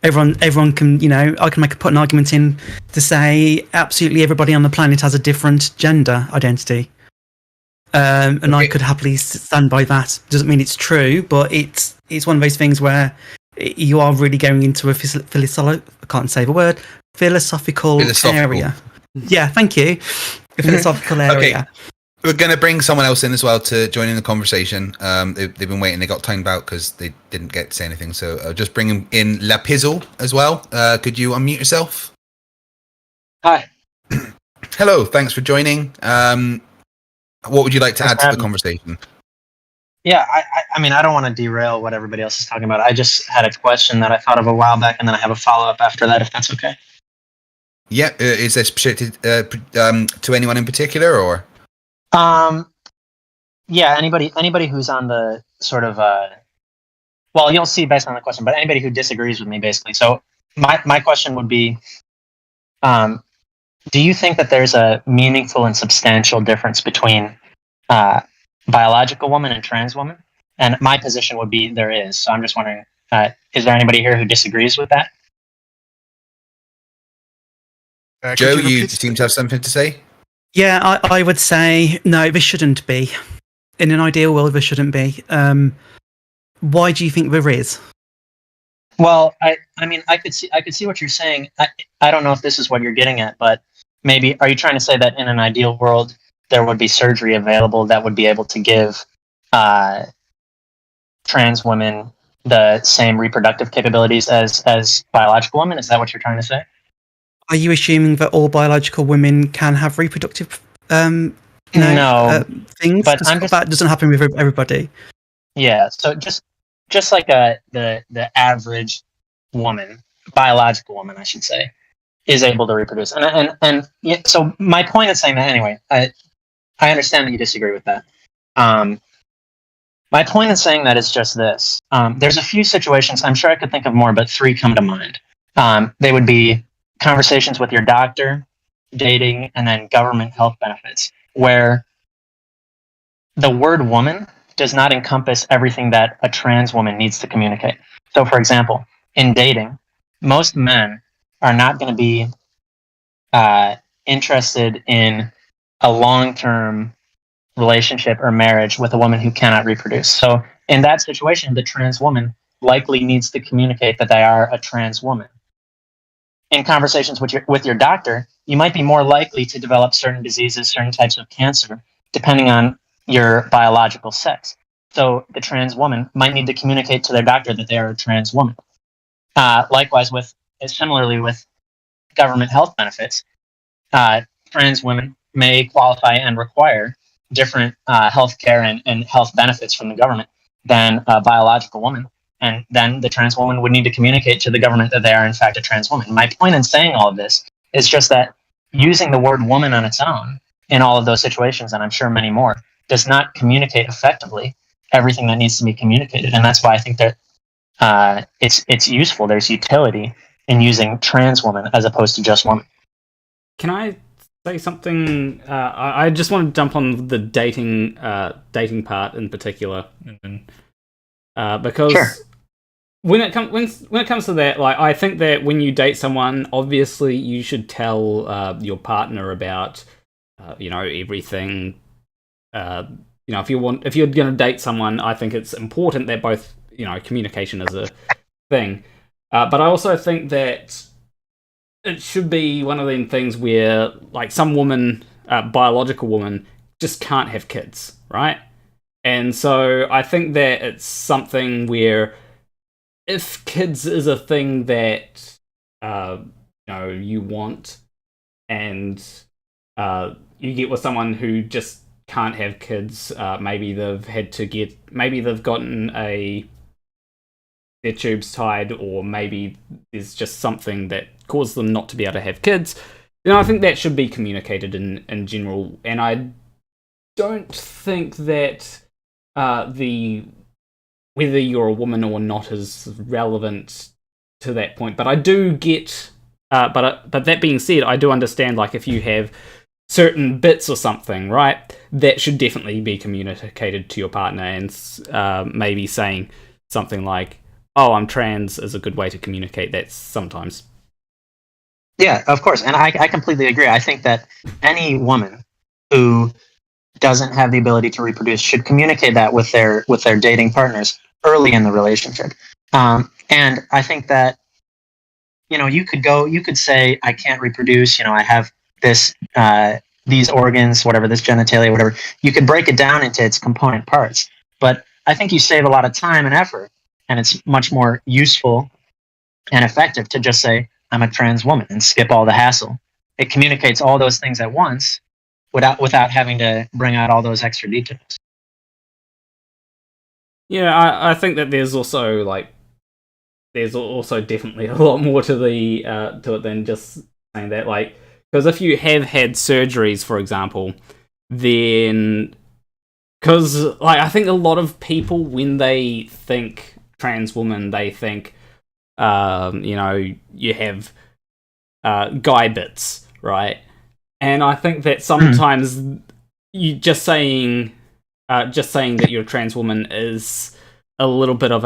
Everyone can, I can put an argument in to say absolutely everybody on the planet has a different gender identity. And I could happily stand by that. Doesn't mean it's true, but it's one of those things where you are really going into a philosophical area. Yeah, thank you. A philosophical area. Okay. We're going to bring someone else in as well to join in the conversation. They've been waiting. They got timed out because they didn't get to say anything. So I'll just bring in La Pizzle as well. Could you unmute yourself? Hi. Hello. Thanks for joining. What would you like to add to the conversation? Yeah, I mean, I don't want to derail what everybody else is talking about. I just had a question that I thought of a while back, and then I have a follow-up after that, if that's okay. Yeah. Is this to anyone in particular, or? Yeah, anybody who's on the sort of, well, you'll see based on the question, but anybody who disagrees with me, basically. So my question would be, do you think that there's a meaningful and substantial difference between biological woman and trans woman? And my position would be there is. So I'm just wondering, is there anybody here who disagrees with that? Joe, you seem to have something to say? Yeah, I would say no, there shouldn't be. In an ideal world, there shouldn't be. Why do you think there is? Well, I mean, I could see what you're saying. I don't know if this is what you're getting at, but maybe are you trying to say that in an ideal world there would be surgery available that would be able to give trans women the same reproductive capabilities as biological women? Is that what you're trying to say? Are you assuming that all biological women can have reproductive no things? But that doesn't happen with everybody. Yeah, so just like the average woman, biological woman, I should say, is able to reproduce. And yeah, so my point in saying that anyway, I understand that you disagree with that. My point in saying that is just this. There's a few situations, I'm sure I could think of more, but 3 come to mind. They would be conversations with your doctor, dating, and then government health benefits, where the word woman does not encompass everything that a trans woman needs to communicate. So, for example, in dating, most men are not going to be interested in a long-term relationship or marriage with a woman who cannot reproduce. So, in that situation, the trans woman likely needs to communicate that they are a trans woman. In conversations with your doctor, you might be more likely to develop certain diseases, certain types of cancer, depending on your biological sex. So the trans woman might need to communicate to their doctor that they are a trans woman. Likewise, similarly with government health benefits, trans women may qualify and require different health care and health benefits from the government than a biological woman. And then the trans woman would need to communicate to the government that they are, in fact, a trans woman. My point in saying all of this is just that using the word woman on its own in all of those situations, and I'm sure many more, does not communicate effectively everything that needs to be communicated. And that's why I think that it's useful. There's utility in using trans woman as opposed to just woman. Can I say something? I just want to jump on the dating part in particular, because sure. when it comes to that, like, I think that when you date someone, obviously you should tell your partner about everything. If you're going to date someone, I think it's important that both communication is a thing. But I also think that it should be one of them things where, like, some woman, biological woman, just can't have kids, right? And so I think that it's something where if kids is a thing that you want, and you get with someone who just can't have kids, maybe they've gotten their tubes tied, or maybe there's just something that caused them not to be able to have kids, then I think that should be communicated in general. And I don't think that whether you're a woman or not is relevant to that point. But I do get, but that being said, I do understand, like, if you have certain bits or something, right, that should definitely be communicated to your partner, and maybe saying something like, "Oh, I'm trans," is a good way to communicate that sometimes. Yeah, of course, and I completely agree. I think that any woman who doesn't have the ability to reproduce should communicate that with their dating partners early in the relationship. And I think that, you could say, I can't reproduce, I have these organs, whatever, this genitalia, whatever. You could break it down into its component parts. But I think you save a lot of time and effort, and it's much more useful and effective to just say, I'm a trans woman, and skip all the hassle. It communicates all those things at once without having to bring out all those extra details. Yeah, I think that there's also definitely a lot more to it than just saying that. Like, because if you have had surgeries, for example, then I think a lot of people, when they think trans woman, they think you have guy bits, right? And I think that sometimes you just saying that you're a trans woman is a little bit of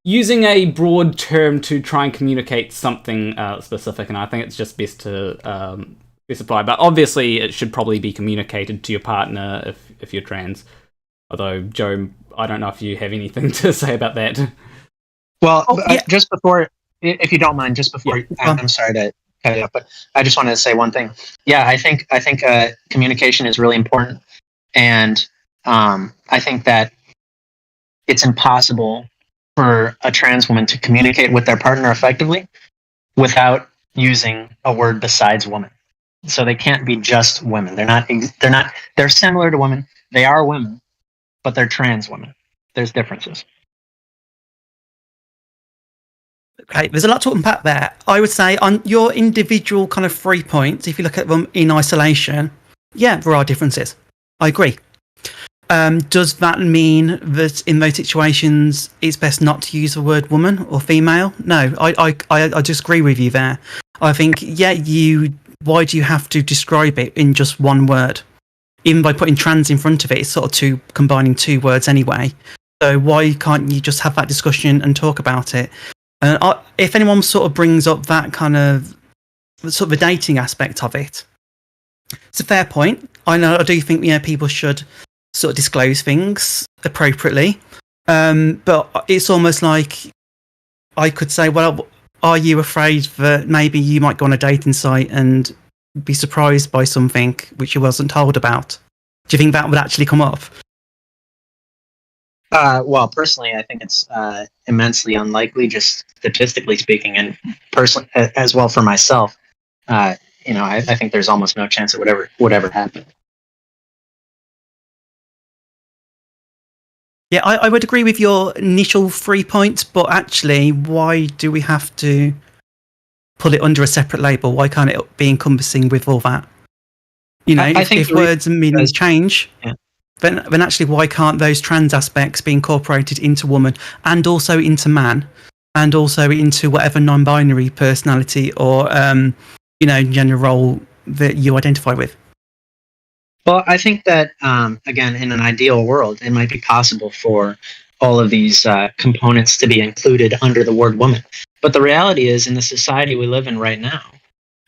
using a broad term to try and communicate something specific, and I think it's just best to specify. But obviously, it should probably be communicated to your partner if you're trans. Although, Joe, I don't know if you have anything to say about that. Well, just before, if you don't mind, I'm sorry to cut it up, but I just wanted to say one thing. Yeah, I think communication is really important, and I think that it's impossible for a trans woman to communicate with their partner effectively without using a word besides woman. So they can't be just women. They're similar to women. They are women, but they're trans women. There's differences. Okay, there's a lot to unpack there. I would say on your individual kind of 3 points, if you look at them in isolation, yeah, there are differences. I agree. Does that mean that in those situations it's best not to use the word woman or female? No, I disagree with you there. I think, why do you have to describe it in just one word? Even by putting trans in front of it, it's sort of combining two words anyway. So why can't you just have that discussion and talk about it? If anyone sort of brings up that kind of sort of the dating aspect of it, it's a fair point. I do think people should sort of disclose things appropriately, but it's almost like I could say, well, are you afraid that maybe you might go on a dating site and be surprised by something which you wasn't told about? Do you think that would actually come up? Well, personally, I think it's immensely unlikely, just statistically speaking, and personally as well for myself. I think there's almost no chance it would ever happen. Yeah, I would agree with your initial 3 points, but actually, why do we have to put it under a separate label? Why can't it be encompassing with all that? If words and meanings change, then actually, why can't those trans aspects be incorporated into woman and also into man and also into whatever non-binary personality or gender role that you identify with? Well, I think that, again, in an ideal world, it might be possible for all of these components to be included under the word woman. But the reality is, in the society we live in right now,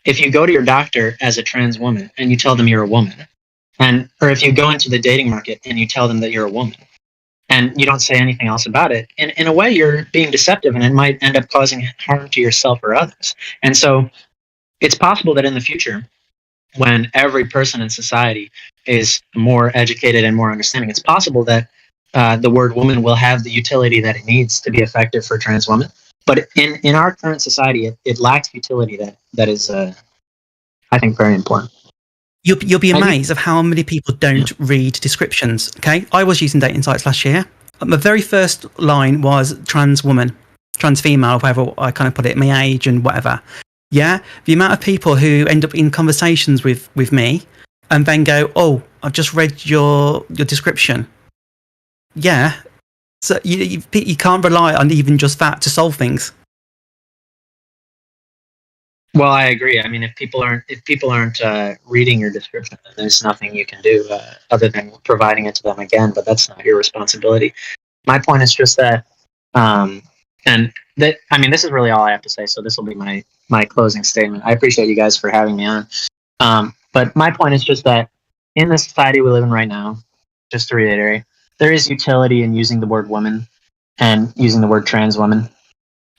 if you go to your doctor as a trans woman and you tell them you're a woman, or if you go into the dating market and you tell them that you're a woman, and you don't say anything else about it, in a way you're being deceptive, and it might end up causing harm to yourself or others. And so it's possible that in the future, when every person in society is more educated and more understanding, it's possible that the word woman will have the utility that it needs to be effective for trans women. But in our current society, it lacks utility that is, I think, very important. You'll be amazed of how many people don't read descriptions. Okay, I was using dating sites last year. My very first line was trans woman, trans female, whatever I kind of put it, my age and whatever. Yeah, the amount of people who end up in conversations with me and then go, "Oh, I've just read your description." Yeah, so you can't rely on even just that to solve things. Well, I agree. I mean, if people aren't reading your description, then there's nothing you can do other than providing it to them again. But that's not your responsibility. My point is just that, and that, I mean, this is really all I have to say. So this will be my closing statement. I appreciate you guys for having me on. But my point is just that in the society we live in right now, just to reiterate, there is utility in using the word woman and using the word trans woman.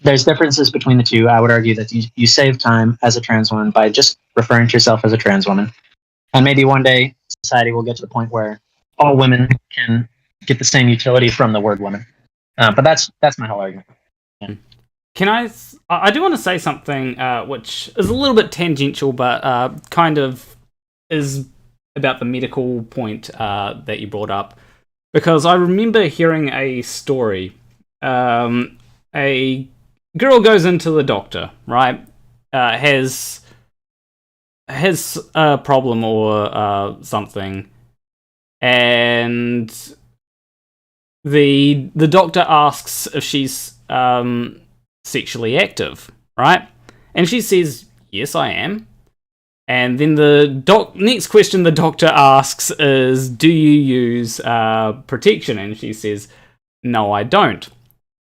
There's differences between the two. I would argue that you save time as a trans woman by just referring to yourself as a trans woman. And maybe one day society will get to the point where all women can get the same utility from the word woman. But that's my whole argument. Yeah. Can I do want to say something which is a little bit tangential, but kind of is about the medical point that you brought up. Because I remember hearing a story. A girl goes into the doctor, right? Has a problem or something, and the doctor asks if she's sexually active, right? And she says, "Yes, I am." And then the next question the doctor asks is, "Do you use protection?" And she says, "No, I don't."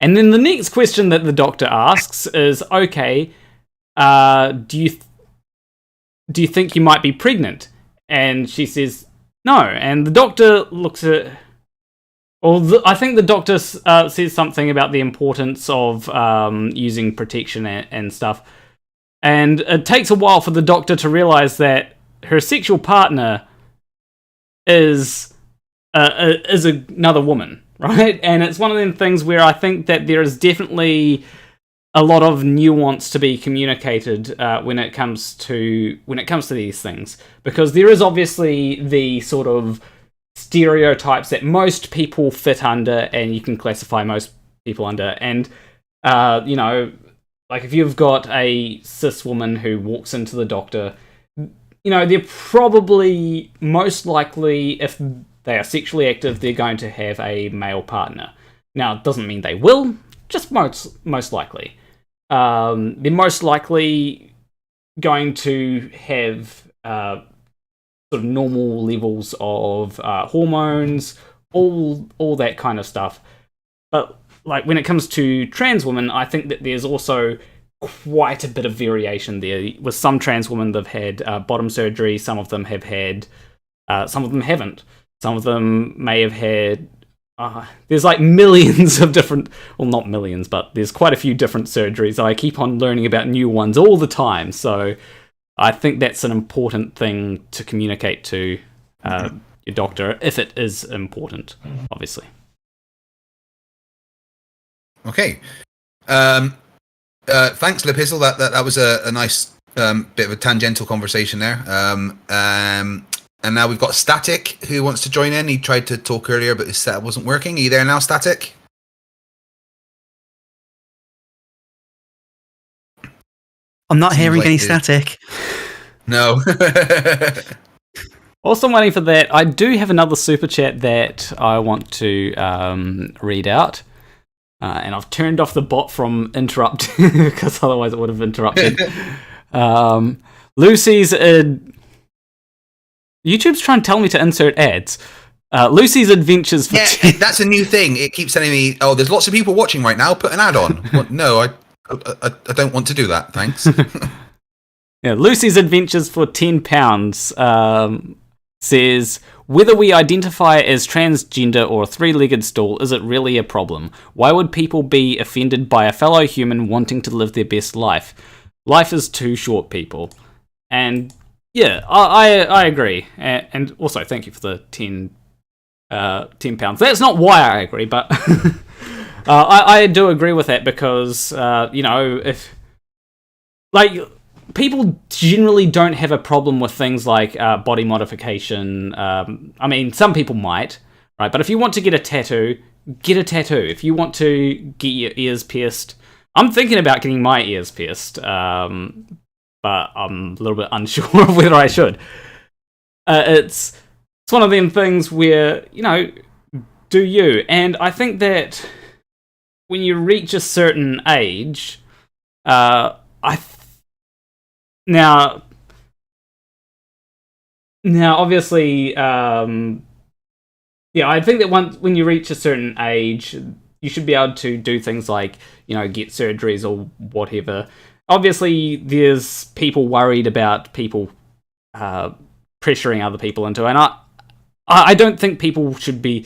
And then the next question that the doctor asks is, "Okay, do you think you might be pregnant?" And she says, "No." And the doctor looks at, I think the doctor says something about the importance of using protection and stuff. And it takes a while for the doctor to realize that her sexual partner is another woman, right? And it's one of them things where I think that there is definitely a lot of nuance to be communicated when it comes to these things, because there is obviously the sort of stereotypes that most people fit under, and you can classify most people under. And you know, like if you've got a cis woman who walks into the doctor, you know, they're probably most likely, if they are sexually active, they're going to have a male partner. Now, it doesn't mean they will, just most likely. They're most likely going to have sort of normal levels of hormones, all that kind of stuff. But like when it comes to trans women, I think that there's also quite a bit of variation there. With some trans women, they've had bottom surgery. Some of them have had, some of them haven't. Some of them may have had. There's like millions of different, well, not millions, but there's quite a few different surgeries. I keep on learning about new ones all the time. So I think that's an important thing to communicate to your doctor, if it is important, obviously. Okay. Thanks, Lipizzle. That was a nice bit of a tangential conversation there. And now we've got Static, who wants to join in. He tried to talk earlier, but his setup wasn't working. Are you there now, Static? I'm not hearing any static. No. Also waiting for that, I do have another super chat that I want to read out. And I've turned off the bot from interrupt, because otherwise it would have interrupted. Lucy's... YouTube's trying to tell me to insert ads. Lucy's Adventures for... Yeah, that's a new thing. It keeps telling me, oh, there's lots of people watching right now, put an ad on. What? No, I don't want to do that, thanks. Yeah, Lucy's Adventures for £10. says, whether we identify as transgender or a three-legged stool, is it really a problem? Why would people be offended by a fellow human wanting to live their best life? Life is too short, people. And yeah, I agree. And also, thank you for the £10. That's not why I agree, but I do agree with that because, if... people generally don't have a problem with things like body modification. I mean, some people might, right? But if you want to get a tattoo, get a tattoo. If you want to get your ears pierced, I'm thinking about getting my ears pierced, but I'm a little bit unsure of whether I should. It's one of them things where, do you? And I think that when you reach a certain age, Now, obviously, I think that when you reach a certain age, you should be able to do things like, get surgeries or whatever. Obviously, there's people worried about people pressuring other people into it, and I don't think people should be,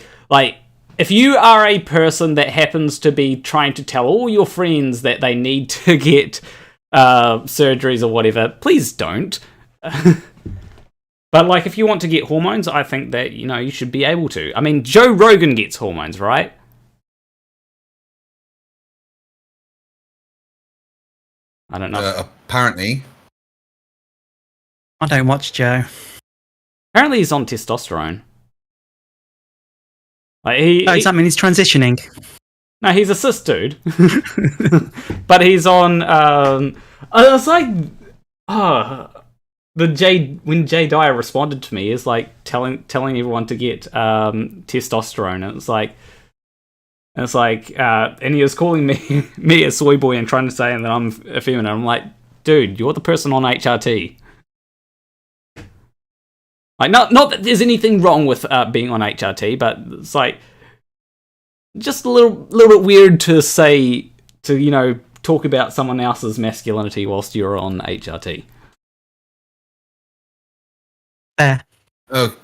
if you are a person that happens to be trying to tell all your friends that they need to get surgeries or whatever, please don't. But if you want to get hormones, I think that you should be able to. I mean, Joe Rogan gets hormones, right? I don't know. Apparently, I don't watch Joe. Apparently, he's on testosterone. Does that mean he's transitioning? No, he's a cis dude. But he's on, it's when Jay Dyer responded to me, is telling everyone to get testosterone. And and he was calling me a soy boy and trying to say that I'm effeminate. I'm like, dude, you're the person on HRT. Not that there's anything wrong with being on HRT, but it's just a little bit weird to say, to talk about someone else's masculinity whilst you're on HRT. Oh,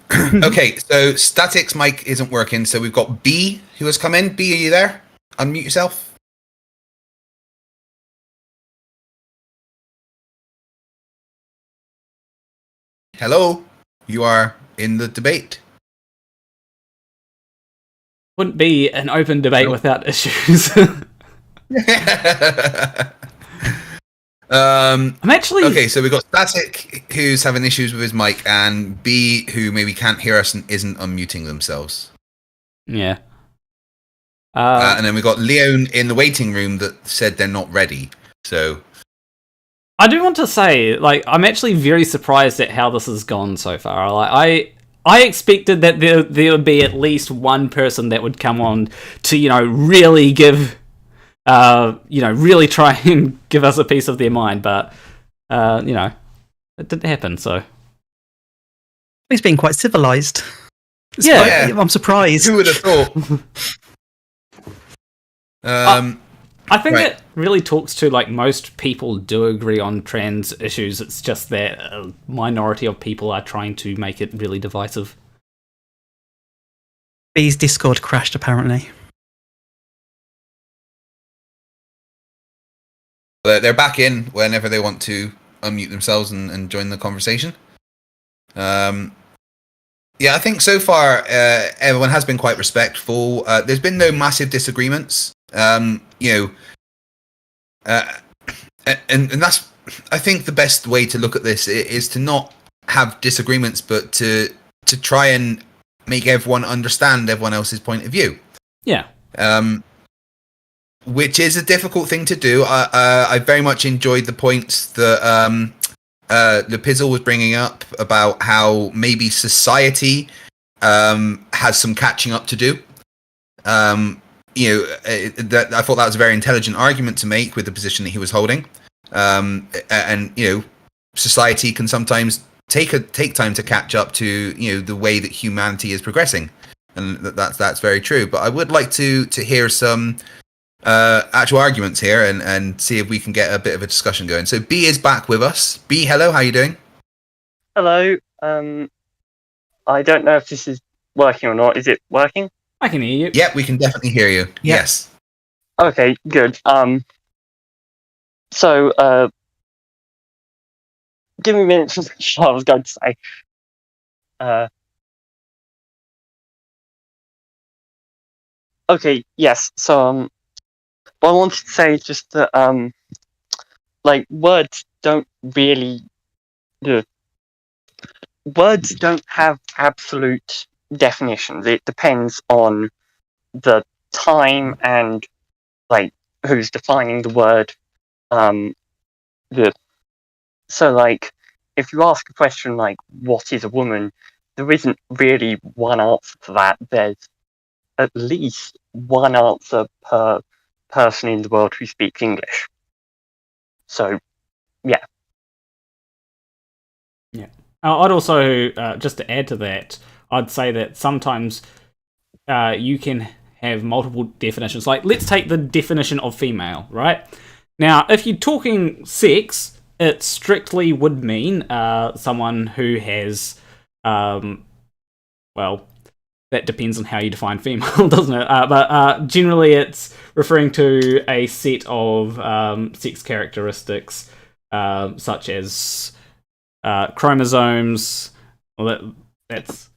okay, so Static's mic isn't working, so we've got B who has come in. B, are you there? Unmute yourself. Hello, you are in the debate. Wouldn't be an open debate without issues. I'm actually... Okay, so we've got Static, who's having issues with his mic, and B, who maybe can't hear us and isn't unmuting themselves. Yeah. And then we've got Leon in the waiting room that said they're not ready. So I do want to say, I'm actually very surprised at how this has gone so far. I expected that there would be at least one person that would come on to, really give... really try and give us a piece of their mind, but, it didn't happen, so... He's been quite civilized. Yeah. I'm surprised. Who would have thought? I think that really talks to, most people do agree on trans issues. It's just that a minority of people are trying to make it really divisive. B's Discord crashed, apparently. They're back in whenever they want to unmute themselves and join the conversation. I think so far everyone has been quite respectful. There's been no massive disagreements. And that's, I think, the best way to look at this is to not have disagreements, but to try and make everyone understand everyone else's point of view. Yeah. Which is a difficult thing to do. I very much enjoyed the points that Lepizzle was bringing up about how maybe society has some catching up to do. That I thought that was a very intelligent argument to make with the position that he was holding. Society can sometimes take time to catch up to the way that humanity is progressing, and that's very true. But I would like to hear some actual arguments here and see if we can get a bit of a discussion going. So B is back with us. B, hello, how are you doing? Hello. I don't know if this is working or not. Is it working? I can hear you. Yep, we can definitely hear you. Yes. Okay, good. So, give me a minute to what I was going to say. Okay, yes. So, what I wanted to say is just that, like, words don't have absolute definitions. It depends on the time and, like, who's defining the word. So, like, if you ask a question like, what is a woman? There isn't really one answer to that. There's at least one answer per person in the world who speaks English. So, yeah. Yeah. I'd also, just to add to that, I'd say that sometimes you can have multiple definitions. Like, let's take the definition of female, right? Now, if you're talking sex, it strictly would mean someone who has, well, that depends on how you define female, doesn't it? But generally, it's referring to a set of sex characteristics, such as chromosomes. Well, that's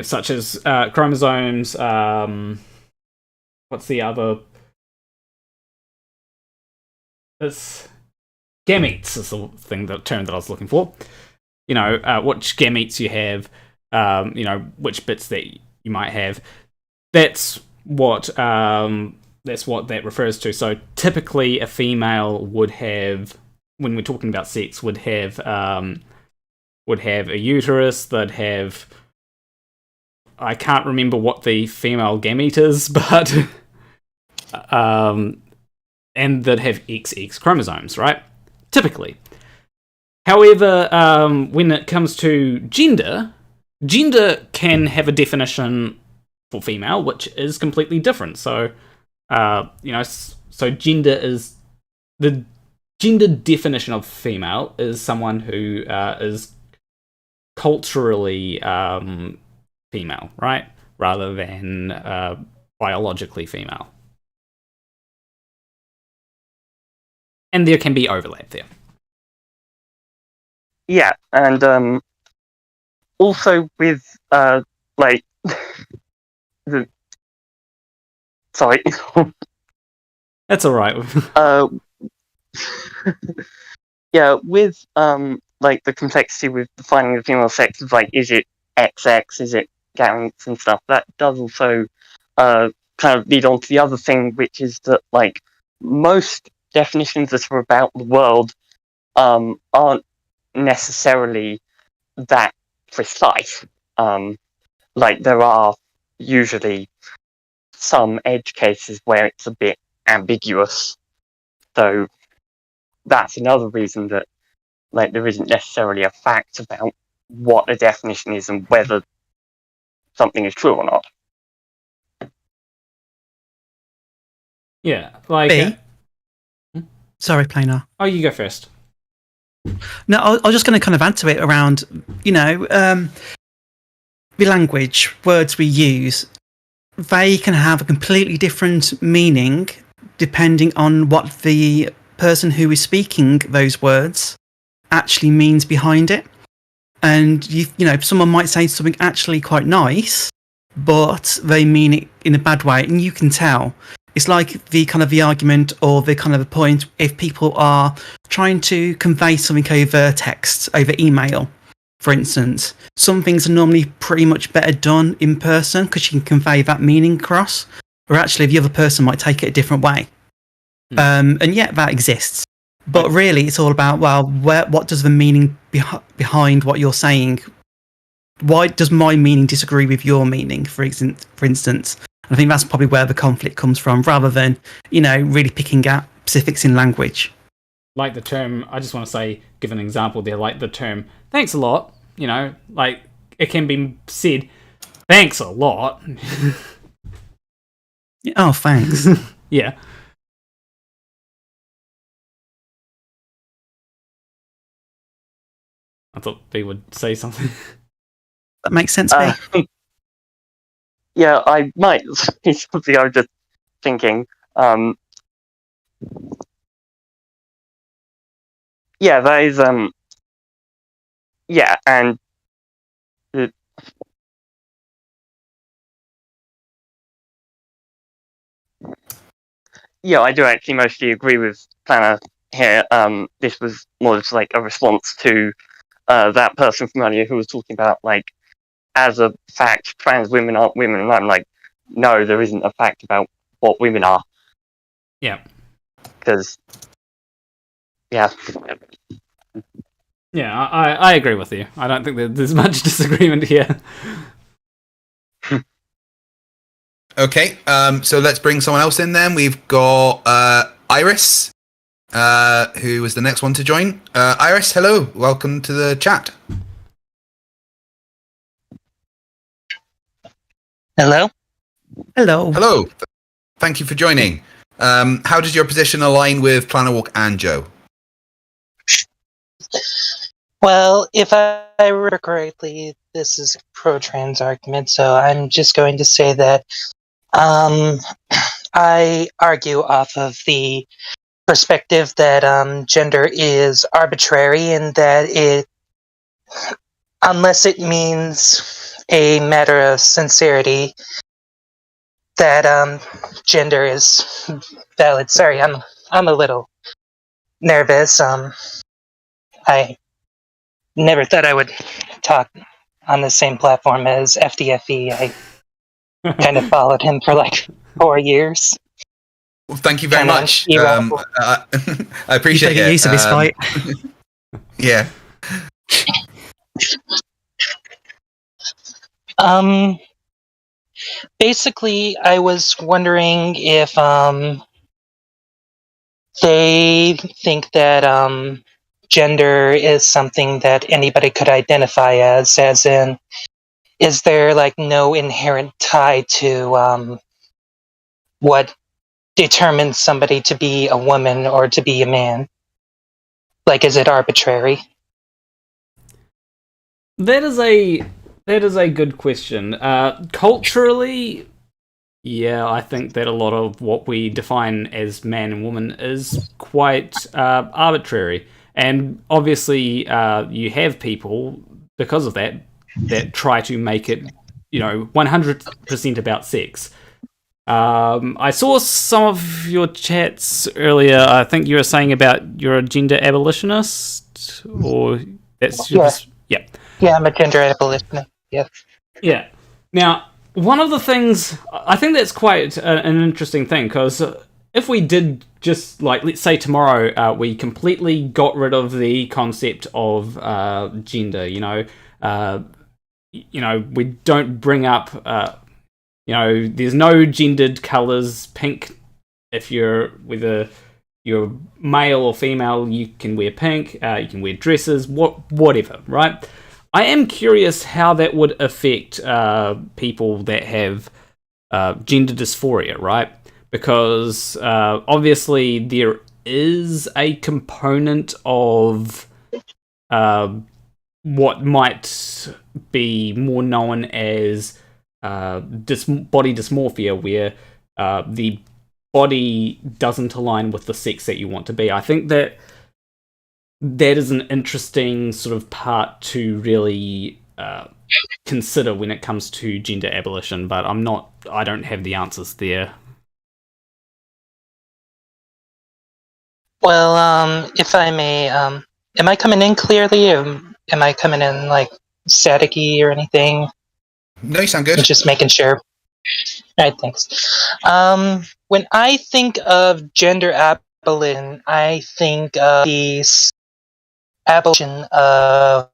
such as chromosomes. What's the other? It's gametes is the term that I was looking for. You know, which gametes you have. You know, which bits that you might have. That's what that refers to. So typically, a female would have, when we're talking about sex, would have a uterus. They'd have, I can't remember what the female gamete is, but and they'd have XX chromosomes, right? Typically. However, when it comes to gender can have a definition for female, which is completely different. So, you know, so the gender definition of female is someone who is culturally female, right? Rather than biologically female. And there can be overlap there. Yeah, and also with like the sorry. That's all right. Yeah, with like the complexity with defining the female sex, is like, is it XX, is it gametes and stuff? That does also kind of lead on to the other thing, which is that like most definitions that are about the world aren't necessarily that precise. Like there are usually some edge cases where it's a bit ambiguous. So that's another reason that like there isn't necessarily a fact about what a definition is and whether something is true or not. Yeah, like sorry, Planar. Oh, you go first. No, I was just going to kind of add to it around, you know, the language, words we use, they can have a completely different meaning depending on what the person who is speaking those words actually means behind it. And, you know, someone might say something actually quite nice, but they mean it in a bad way, and you can tell. It's like the kind of the argument or the kind of the point if people are trying to convey something over text, over email, for instance. Some things are normally pretty much better done in person because you can convey that meaning across, or actually the other person might take it a different way. And yet that exists. But really, it's all about, well, what does the meaning behind what you're saying? Why does my meaning disagree with your meaning, for instance? I think that's probably where the conflict comes from, rather than, you know, really picking out specifics in language. Like the term, I just want to say, give an example there, like the term, thanks a lot, you know, like, it can be said, thanks a lot. Oh, thanks. Yeah. I thought they would say something. That makes sense, B? Yeah, I might. It's something I was just thinking. Yeah, that is. Yeah, and. Yeah, I do actually mostly agree with Planner here. This was more just like a response to that person from earlier who was talking about, like, as a fact, trans women aren't women, and I'm like, no, there isn't a fact about what women are. Yeah. Because, yeah. Yeah, I agree with you. I don't think that there's much disagreement here. Okay, so let's bring someone else in then. We've got Iris, who was the next one to join. Iris, hello. Welcome to the chat. Hello? Hello. Hello. Thank you for joining. How does your position align with Planner Walk and Joe? Well, if I remember correctly, this is a pro-trans argument, so I'm just going to say that I argue off of the perspective that gender is arbitrary and that it, unless it means a matter of sincerity, that gender is valid. Sorry, I'm a little nervous. I never thought I would talk on the same platform as FTFE. I kind of followed him for like 4 years. Well, thank you very much. I appreciate it. Use of his fight. Yeah. Basically, I was wondering if they think that gender is something that anybody could identify as in, is there like no inherent tie to what determines somebody to be a woman or to be a man? Like, is it arbitrary? That is a good question. Culturally, yeah, I think that a lot of what we define as man and woman is quite arbitrary. And obviously, you have people, because of that, that try to make it, 100% about sex. I saw some of your chats earlier. I think you were saying about you're a gender abolitionist, or that's yeah. Yeah, I'm a gender abolitionist. Yeah. Yeah. Now, one of the things I think that's quite an interesting thing, because if we did just like, let's say tomorrow, we completely got rid of the concept of gender. We don't bring up. There's no gendered colours. Pink, if you're whether you're male or female, you can wear pink. You can wear dresses, whatever, right? I am curious how that would affect people that have gender dysphoria, right? Because obviously there is a component of what might be more known as body dysmorphia, where the body doesn't align with the sex that you want to be. I think that is an interesting sort of part to really consider when it comes to gender abolition, but I don't have the answers there. Well, if I may, am I coming in clearly, or am I coming in like staticky or anything? No, you sound good. Just making sure. All right, thanks. When I think of gender abolition, I think of the abolition of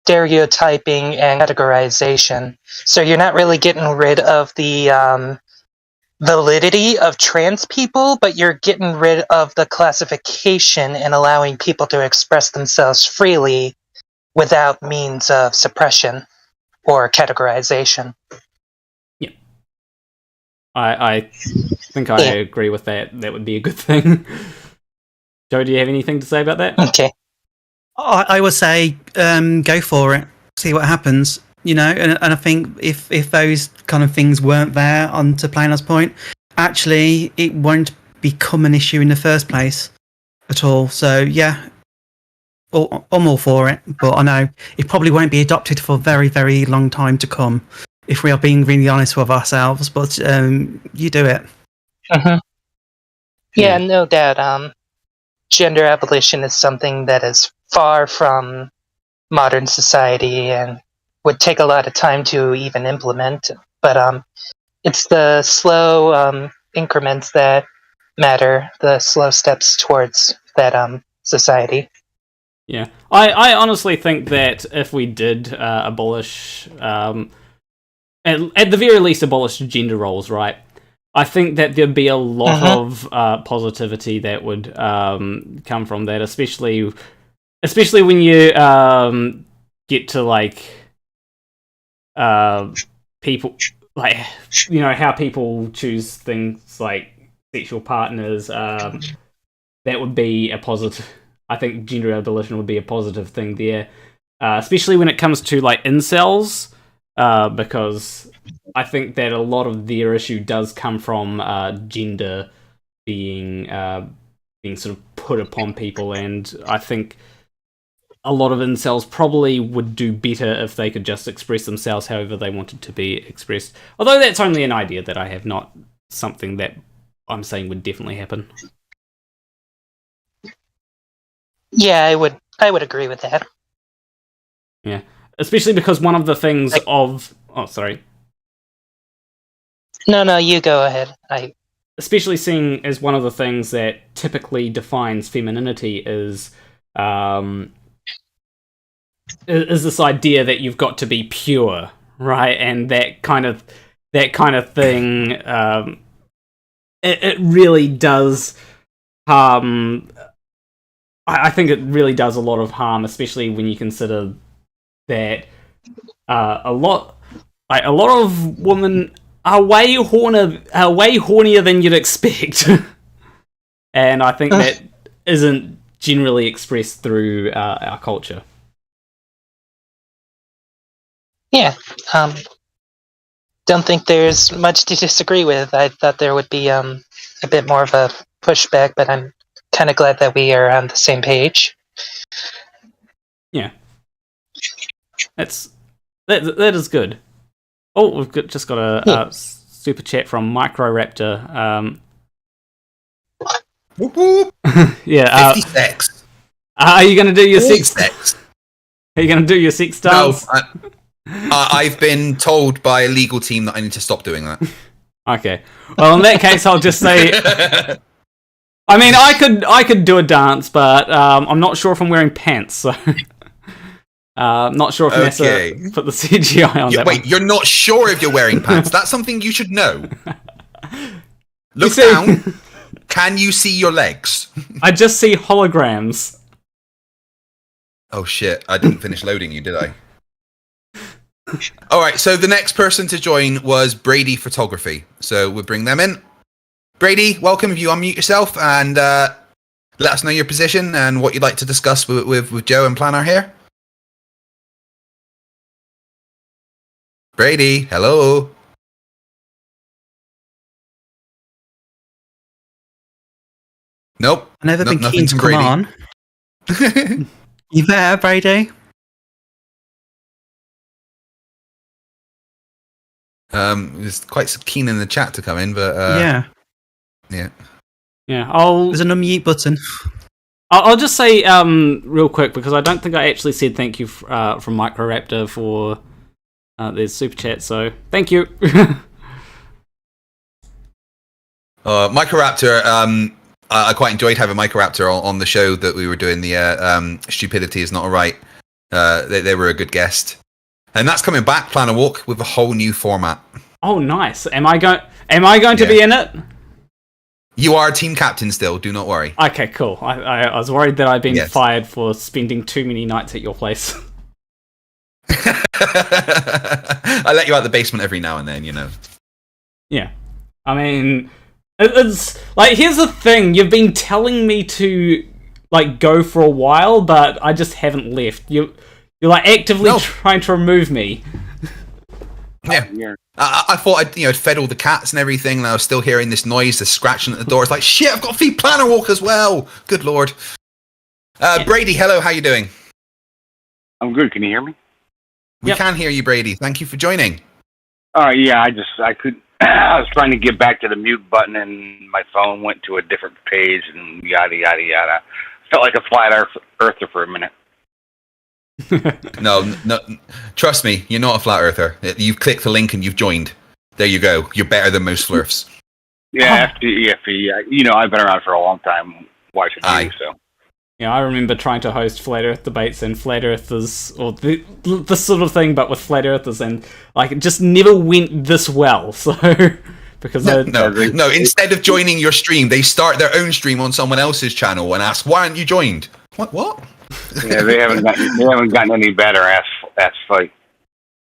stereotyping and categorization. So you're not really getting rid of the validity of trans people, but you're getting rid of the classification and allowing people to express themselves freely without means of suppression or categorization. Yeah. I think I agree with that. That would be a good thing. Joe, do you have anything to say about that? Okay. I would say go for it. See what happens. and I think if those kind of things weren't there, on to Planar's point, actually it won't become an issue in the first place at all. So yeah, I'm all for it, but I know it probably won't be adopted for a very, very long time to come, if we are being really honest with ourselves. But you do it. Yeah, no doubt. Gender abolition is something that is far from modern society and would take a lot of time to even implement. But it's the slow increments that matter, the slow steps towards that society. Yeah, I honestly think that if we did abolish, at the very least, abolish gender roles, right? I think that there'd be a lot of positivity that would come from that, especially when you get to like people, like how people choose things like sexual partners. That would be a positive. I think gender abolition would be a positive thing there, especially when it comes to like incels, because I think that a lot of their issue does come from gender being sort of put upon people, and I think a lot of incels probably would do better if they could just express themselves however they wanted to be expressed. Although that's only an idea that I have, not something that I'm saying would definitely happen. Yeah, I would agree with that. Yeah, especially because one of the things of... Oh, sorry. No, you go ahead. Especially seeing as one of the things that typically defines femininity is this idea that you've got to be pure, right? And that kind of thing, it really does I think it really does a lot of harm, especially when you consider that a lot of women are way hornier than you'd expect, and I think that isn't generally expressed through our culture. Yeah, don't think there's much to disagree with. I thought there would be a bit more of a pushback, but I'm kind of glad that we are on the same page. Yeah, that is good. Oh, we've just got a super chat from Microraptor. Whoop whoop. Yeah, 50 sex. Are you going to do your sex? Are you going to do your sex dance? No, I've been told by a legal team that I need to stop doing that. Okay. Well, in that case, I'll just say. I mean, I could do a dance, but I'm not sure if I'm wearing pants. So, not sure if NASA put the CGI on that. Wait, you're not sure if you're wearing pants? That's something you should know. Look down. Can you see your legs? I just see holograms. Oh shit! I didn't finish loading you, did I? All right. So the next person to join was Brady Photography. So we'll bring them in. Brady, welcome. If you unmute yourself and let us know your position and what you'd like to discuss with Joe and Planner here. Brady, hello. Nope. I've never been keen to come on. You there, Brady? He's quite keen in the chat to come in, but yeah. There's an unmute button. I'll just say real quick, because I don't think I actually said thank you from Microraptor for their super chat. So thank you. Microraptor. I quite enjoyed having Microraptor on the show that we were doing. The Stupidity Is Not Alright. They were a good guest, and that's coming back. Plan a Walk with a whole new format. Oh, nice. Am I going to be in it? You are team captain still. Do not worry. Okay, cool. I was worried that I'd been fired for spending too many nights at your place. I let you out the basement every now and then, you know. Yeah, I mean. It's like, here's the thing, you've been telling me to like go for a while, but I just haven't left. You're like actively trying to remove me. Yeah. I thought I'd fed all the cats and everything, and I was still hearing this noise, the scratching at the door. It's like, shit, I've got to feed Planner Walk as well. Good lord. Brady, hello, how you doing? I'm good. Can you hear me? We can hear you, Brady. Thank you for joining. Yeah, I could. I was trying to get back to the mute button, and my phone went to a different page, and yada yada yada. Felt like a flat earther for a minute. No, trust me, you're not a flat earther. You've clicked the link and you've joined. There you go. You're better than most flurfs. Yeah, FTFE. I've been around for a long time watching you, so. Yeah, I remember trying to host Flat Earth debates and Flat Earthers, or this sort of thing, but with Flat Earthers, and it just never went this well. So, because no. Instead of joining your stream, they start their own stream on someone else's channel and ask, "Why aren't you joined?" What? Yeah, they haven't gotten any better. Ass fight.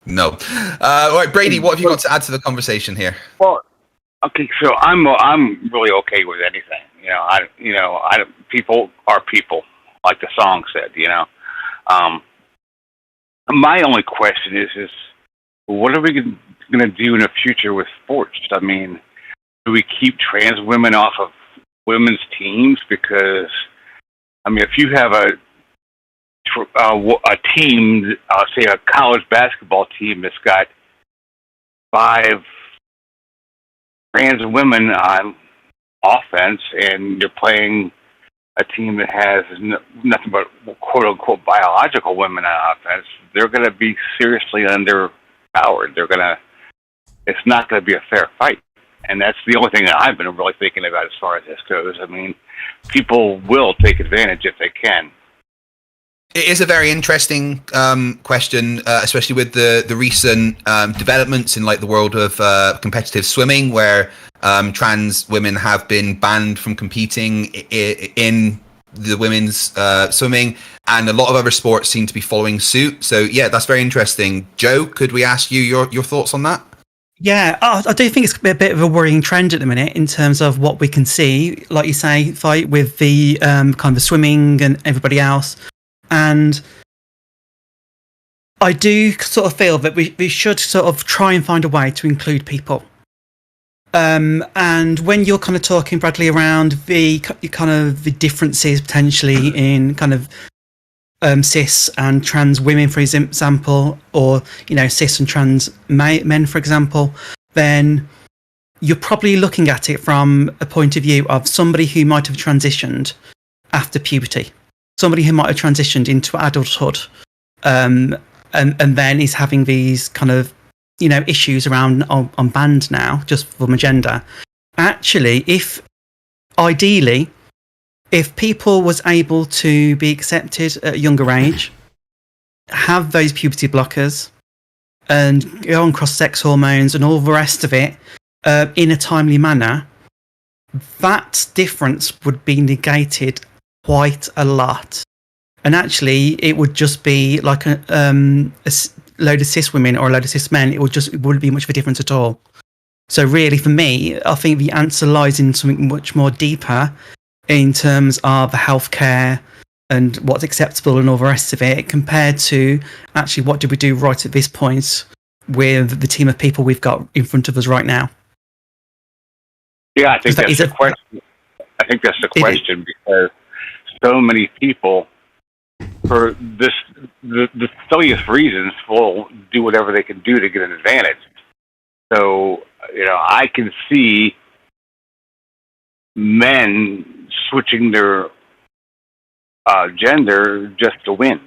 No. All right, Brady, what have you got to add to the conversation here? Well, okay, so I'm really okay with anything. People are people, like the song said. My only question is what are we going to do in the future with sports? I mean, do we keep trans women off of women's teams? Because if you have a team, say a college basketball team that's got 5 trans women on offense, and you're playing a team that has nothing but quote-unquote biological women on offense, they're going to be seriously underpowered. It's not going to be a fair fight. And that's the only thing that I've been really thinking about as far as this goes. I mean, people will take advantage if they can. It is a very interesting question, especially with the recent developments in the world of competitive swimming, where trans women have been banned from competing in the women's swimming, and a lot of other sports seem to be following suit. So yeah, that's very interesting. Joe, could we ask you your thoughts on that? Yeah, I do think it's a bit of a worrying trend at the minute in terms of what we can see, like you say, fight with the kind of swimming and everybody else. And I do sort of feel that we should sort of try and find a way to include people. And when you're kind of talking, Bradley, around the differences potentially in kind of cis and trans women, for example, or cis and trans men, for example, then you're probably looking at it from a point of view of somebody who might have transitioned after puberty. Somebody who might have transitioned into adulthood, and then is having these kind of issues around on band now just for my gender. Actually, if people was able to be accepted at a younger age, have those puberty blockers, and go on cross-sex hormones and all the rest of it in a timely manner, that difference would be negated quite a lot. And actually, it would just be like a load of cis women or a load of cis men. It wouldn't be much of a difference at all. So really, for me, I think the answer lies in something much more deeper in terms of the healthcare and what's acceptable and all the rest of it, compared to actually what do we do right at this point with the team of people we've got in front of us right now. Yeah, I think that's the question. I think that's the question, because so many people, for the silliest reasons, will do whatever they can do to get an advantage. So, I can see men switching their gender just to win.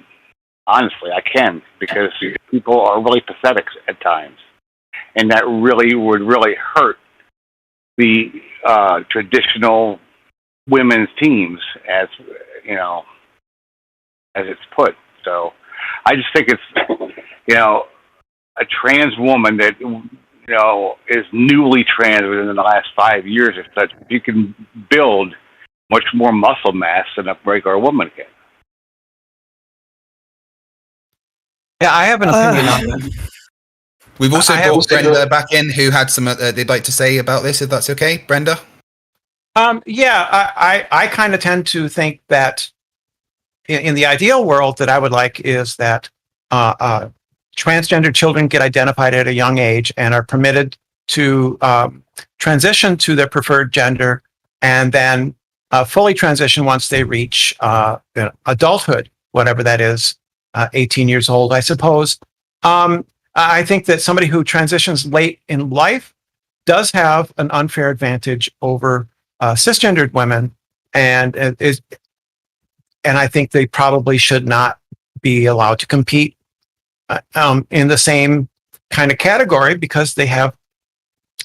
Honestly, I can, because people are really pathetic at times. And that would really hurt the traditional women's teams, as it's put. So I just think it's, a trans woman that, is newly trans within the last 5 years or such, you can build much more muscle mass than a regular woman can. Yeah, I have an opinion on that. We've also brought Brenda back in, who had some they'd like to say about this, if that's okay. Brenda? I kind of tend to think that in the ideal world that I would like is that transgender children get identified at a young age and are permitted to transition to their preferred gender, and then fully transition once they reach adulthood, whatever that is, 18 years old, I suppose. I think that somebody who transitions late in life does have an unfair advantage over cisgendered women, and I think they probably should not be allowed to compete in the same kind of category, because they have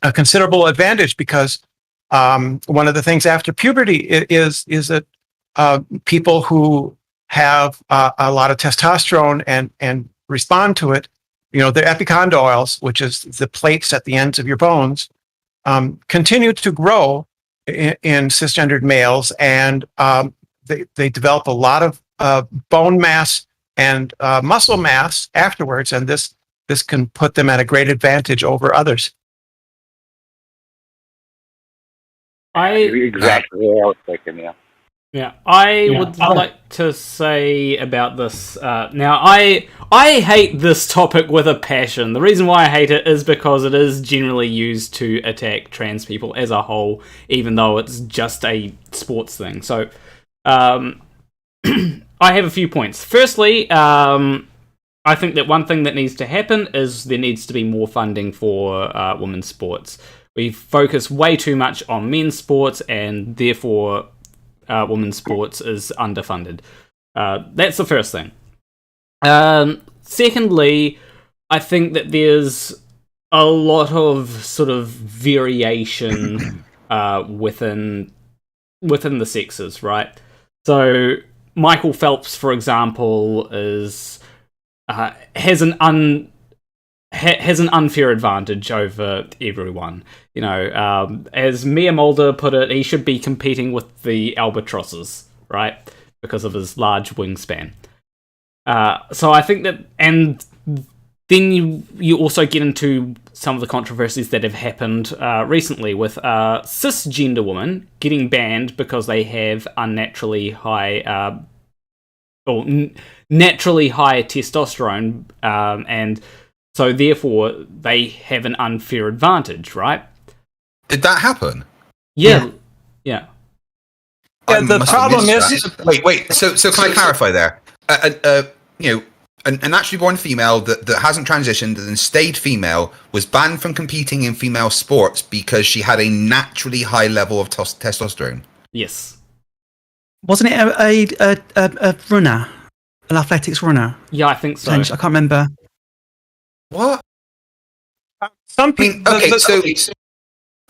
a considerable advantage. Because one of the things after puberty is that people who have a lot of testosterone and respond to it, their epicondyles, which is the plates at the ends of your bones, continue to grow in cisgendered males, and they develop a lot of bone mass and muscle mass afterwards, and this can put them at a great advantage over others. Exactly what I was thinking, yeah. Yeah, I would like to say about this. Now, I hate this topic with a passion. The reason why I hate it is because it is generally used to attack trans people as a whole, even though it's just a sports thing. So, I have a few points. Firstly, I think that one thing that needs to happen is there needs to be more funding for women's sports. We focus way too much on men's sports, and therefore women's sports is underfunded. That's the first thing. Secondly, I think that there's a lot of sort of variation within the sexes, right? So Michael Phelps, for example, has an unfair advantage over everyone. As Mia Mulder put it, he should be competing with the albatrosses, right? Because of his large wingspan. So I think that, and then you also get into some of the controversies that have happened recently with cisgender women getting banned because they have unnaturally high naturally high testosterone, and so therefore they have an unfair advantage, right? Did that happen? Yeah. The problem is... Wait. So can I clarify there? A naturally born female that hasn't transitioned and stayed female was banned from competing in female sports because she had a naturally high level of testosterone. Yes. Wasn't it a runner? An athletics runner? Yeah, I think so. I can't remember. What? Some people... no,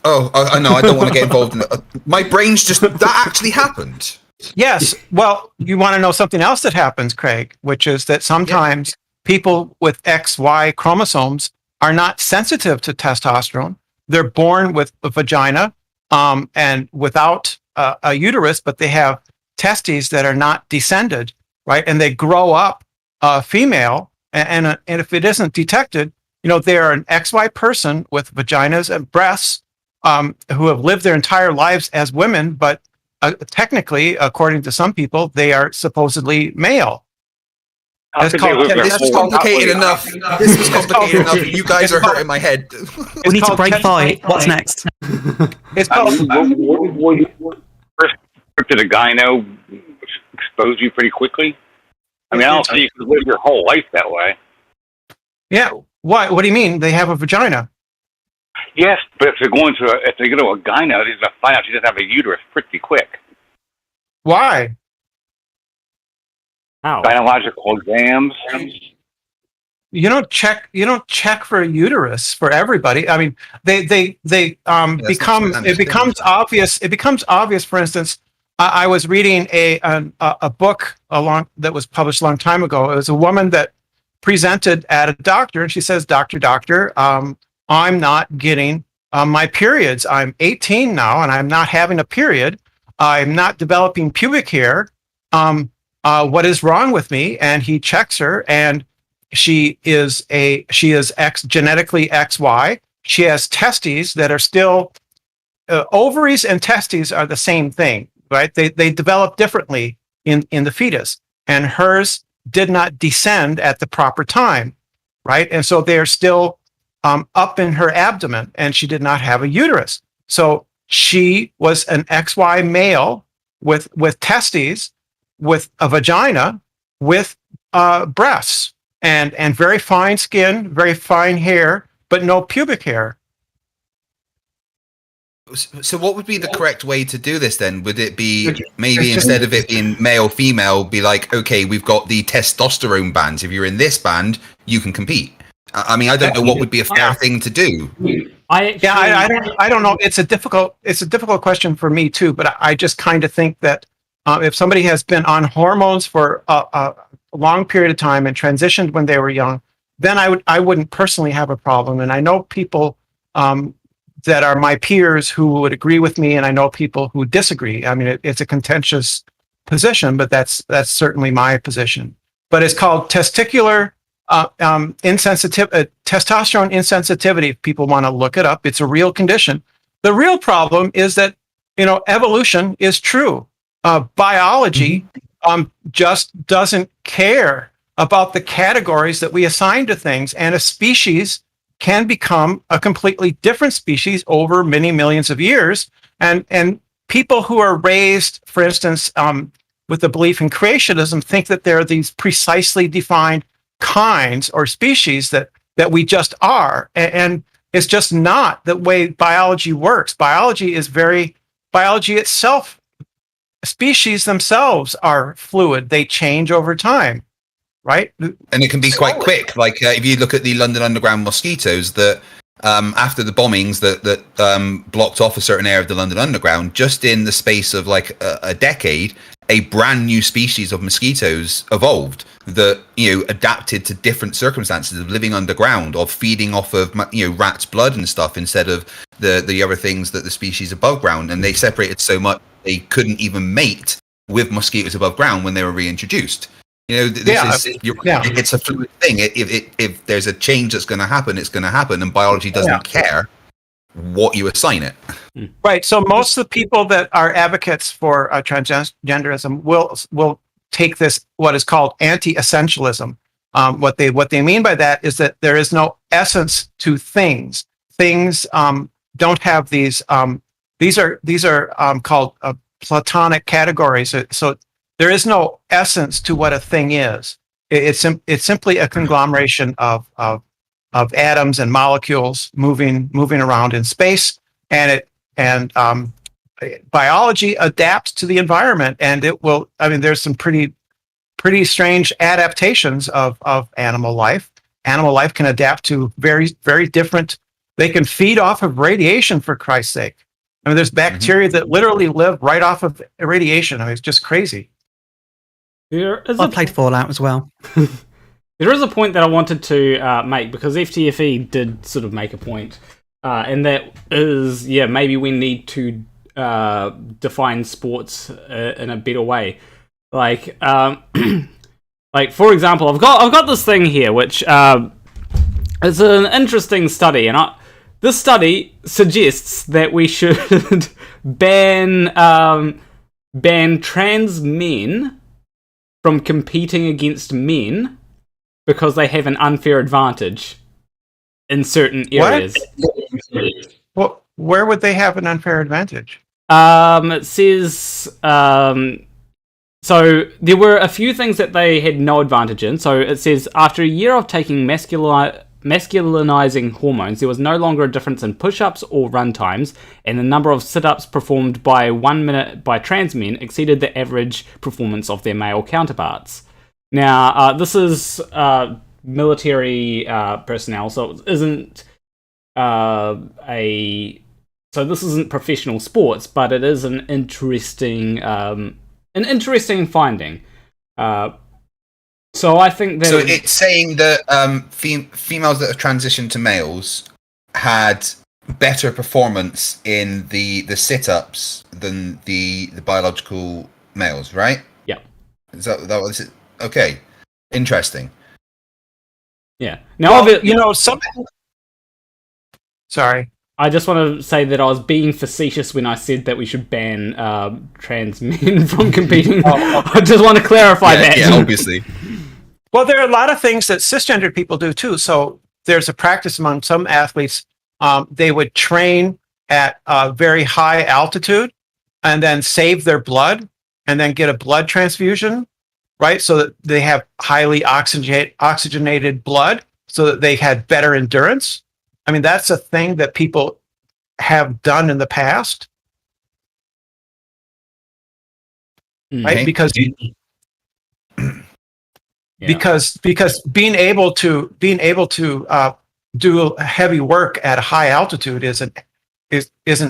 I don't want to get involved in it. My brain's just... That actually happened. Yes. Well, you want to know something else that happens, Craig, which is that sometimes people with XY chromosomes are not sensitive to testosterone. They're born with a vagina and without a uterus, but they have testes that are not descended, right? And they grow up female, and if it isn't detected, they're an XY person with vaginas and breasts who have lived their entire lives as women, but technically, according to some people, they are supposedly male. This was complicated enough. This was complicated enough. You guys are hurting my head. We need to break fight. What's next? It's called... First to the gyno expose you pretty quickly. I mean, I don't see you could live your whole life that way. Yeah. What do you mean? They have a vagina? Yes, but if they go to a gyno, they're going to find out she doesn't have a uterus pretty quick. Why? How? Gynecological exams. You don't check for a uterus for everybody. I mean, it becomes obvious. It becomes obvious. For instance, I was reading a book that was published a long time ago. It was a woman that presented at a doctor, and she says, Doctor, I'm not getting my periods. I'm 18 now, and I'm not having a period. I'm not developing pubic hair. What is wrong with me? And he checks her, and she is genetically XY. She has testes that are still ovaries, and testes are the same thing, right? They develop differently in the fetus, and hers did not descend at the proper time. right? And so they're still up in her abdomen, and she did not have a uterus. So she was an XY male with testes, with a vagina, with breasts, and very fine skin, very fine hair, but no pubic hair. So what would be the correct way to do this then? Would it be maybe instead of it being male, female, be like, okay, we've got the testosterone bands. If you're in this band, you can compete. I mean, I don't know what would be a fair thing to do. I don't know. It's a difficult question for me too. But I just kind of think that if somebody has been on hormones for a long period of time and transitioned when they were young, then I wouldn't personally have a problem. And I know people that are my peers who would agree with me, and I know people who disagree. I mean, it's a contentious position, but that's certainly my position. But it's called testosterone insensitivity. If people want to look it up, it's a real condition. The real problem is that evolution is true. Biology just doesn't care about the categories that we assign to things, and a species can become a completely different species over many millions of years. And people who are raised, for instance, with the belief in creationism, think that there are these precisely defined kinds or species that we just are. And it's just not the way biology works. Biology itself, species themselves are fluid. They change over time. Right, and it can be quite quick. Like if you look at the London Underground mosquitoes, that after the bombings that blocked off a certain area of the London Underground, just in the space of like a decade, a brand new species of mosquitoes evolved that adapted to different circumstances of living underground, of feeding off of rats' blood and stuff instead of the other things that the species above ground, and they separated so much they couldn't even mate with mosquitoes above ground when they were reintroduced. It's a fluid thing. If there's a change that's going to happen, it's going to happen, and biology doesn't care what you assign it. Right. So most of the people that are advocates for transgenderism will take this, what is called anti-essentialism. What they mean by that is that there is no essence to things. Things don't have these. These are called Platonic categories. So there is no essence to what a thing is. It's simply a conglomeration of atoms and molecules moving around in space, and biology adapts to the environment, and it will. I mean, there's some pretty strange adaptations of animal life. Animal life can adapt to very, very different. They can feed off of radiation, for Christ's sake. I mean, there's bacteria that literally live right off of radiation. I mean, it's just crazy. I played Fallout as well. There is a point that I wanted to make, because FTFE did sort of make a point, and that is, maybe we need to define sports in a better way. Like, like for example, I've got this thing here, which is an interesting study, and this study suggests that we should ban trans men from competing against men because they have an unfair advantage in certain areas. Well, where would they have an unfair advantage? It says so there were a few things that they had no advantage in. So it says after a year of taking masculinizing hormones, there was no longer a difference in push-ups or run times, and the number of sit-ups performed by 1 minute by trans men exceeded the average performance of their male counterparts. Now, this is military personnel, so it isn't so this isn't professional sports, but it is an interesting finding. So I think that... So it's saying that females that have transitioned to males had better performance in the sit-ups than the biological males, right? Yeah. Is that what this is? Okay. Interesting. Yeah. Now, something... Sorry. I just want to say that I was being facetious when I said that we should ban trans men from competing. I just want to clarify that. Yeah, obviously. Well, there are a lot of things that cisgendered people do too. So there's a practice among some athletes. They would train at a very high altitude and then save their blood and then get a blood transfusion, right? So that they have highly oxygenated blood so that they had better endurance. I mean, that's a thing that people have done in the past, right? Because because being able to do heavy work at a high altitude is an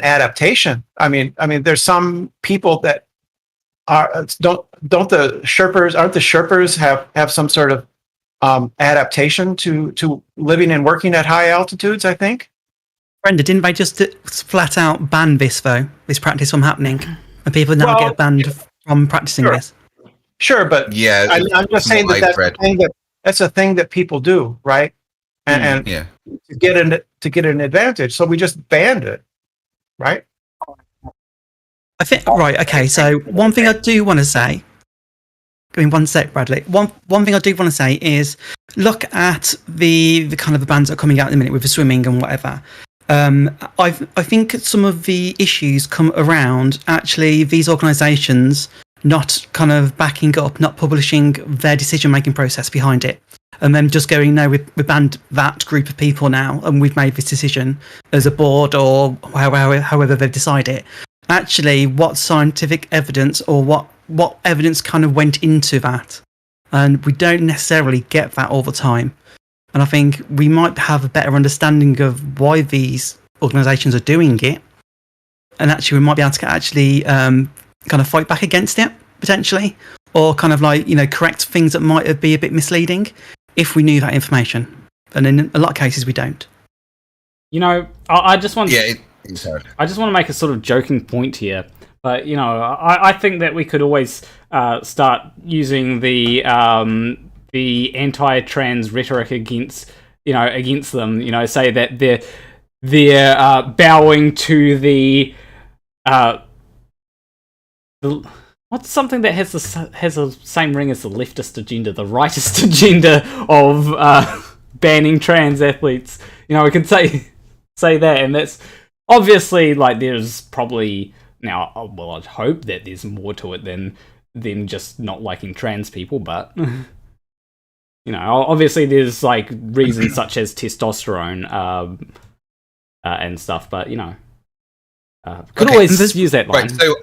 adaptation. I mean, there's some people that aren't the Sherpers have some sort of adaptation to living and working at high altitudes, I think. Brenda, didn't they just flat out ban this though? This practice from happening, and people now get banned from practicing this. Sure, but yeah, I'm just saying that's a thing that people do, right? And yeah, to get an advantage, so we just banned it, right? I think right. Okay, so one thing I do want to say. Give me one sec, Bradley. One thing I do want to say is look at the kind of the bans that are coming out in a minute with the swimming and whatever. I think some of the issues come around actually these organisations not kind of backing up, not publishing their decision-making process behind it, and then just going, no, we've banned that group of people now, and we've made this decision as a board or however they've decided. Actually, what scientific evidence or what evidence kind of went into that? And we don't necessarily get that all the time. And I think we might have a better understanding of why these organisations are doing it, and actually we might be able to actually kind of fight back against it potentially, or kind of like, you know, correct things that might be a bit misleading if we knew that information. And in a lot of cases we don't. You know, I just want it's hard. I just want to make a sort of joking point here, but you know, I think that we could always start using the anti-trans rhetoric against them. You know, say that they're bowing to the what's something that has the same ring as the leftist agenda, the rightist agenda of banning trans athletes. You know, we could say that, and that's obviously like there's probably now. Well, I'd hope that there's more to it than just not liking trans people, but you know, obviously there's like reasons such as testosterone and stuff. But you know, could always use that line. Right, so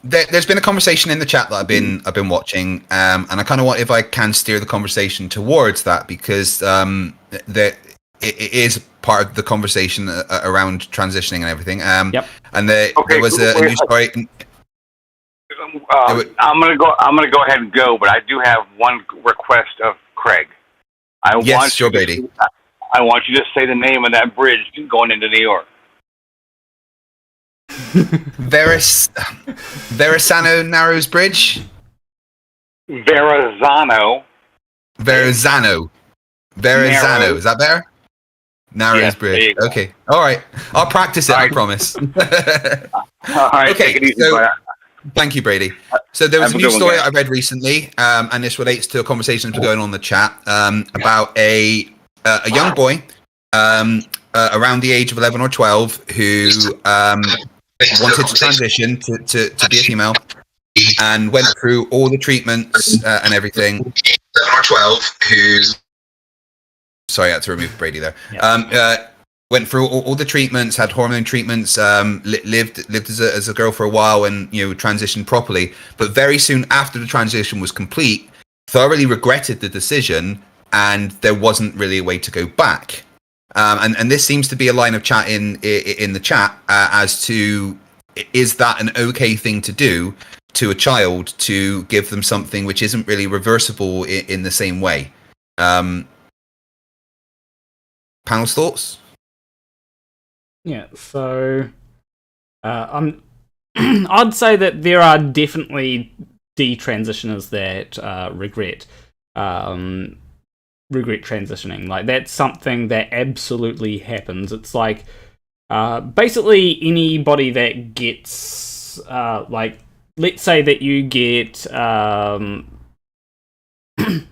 there's been a conversation in the chat that I've been watching, and I kind of want, if I can, steer the conversation towards that, because it is part of the conversation around transitioning and everything. Yep. And there was a news story. I'm gonna go ahead and go, but I do have one request of Craig. I want you to say the name of that bridge going into New York. Verrazano Narrows Bridge. Verrazano. Is that better? Narrows Bridge. Okay. All right. I'll practice it. I promise. All right. Okay. Take it easy, thank you, Brady. So there was a news story I read recently, and this relates to a conversation that's been going on in the chat about a young boy around the age of 11 or 12 who wanted to transition to be a female and went through all the treatments and everything. 11 or 12 who's... Sorry, I had to remove Brady there. Yeah. Went through all the treatments, had hormone treatments, lived as a girl for a while, and transitioned properly. But very soon after the transition was complete, thoroughly regretted the decision, and there wasn't really a way to go back. And this seems to be a line of chat in the chat as to, is that an okay thing to do to a child, to give them something which isn't really reversible in the same way? Panel's thoughts? Yeah, so I'd say that there are definitely detransitioners that regret transitioning. Like, that's something that absolutely happens. It's like basically anybody that gets like, let's say that you get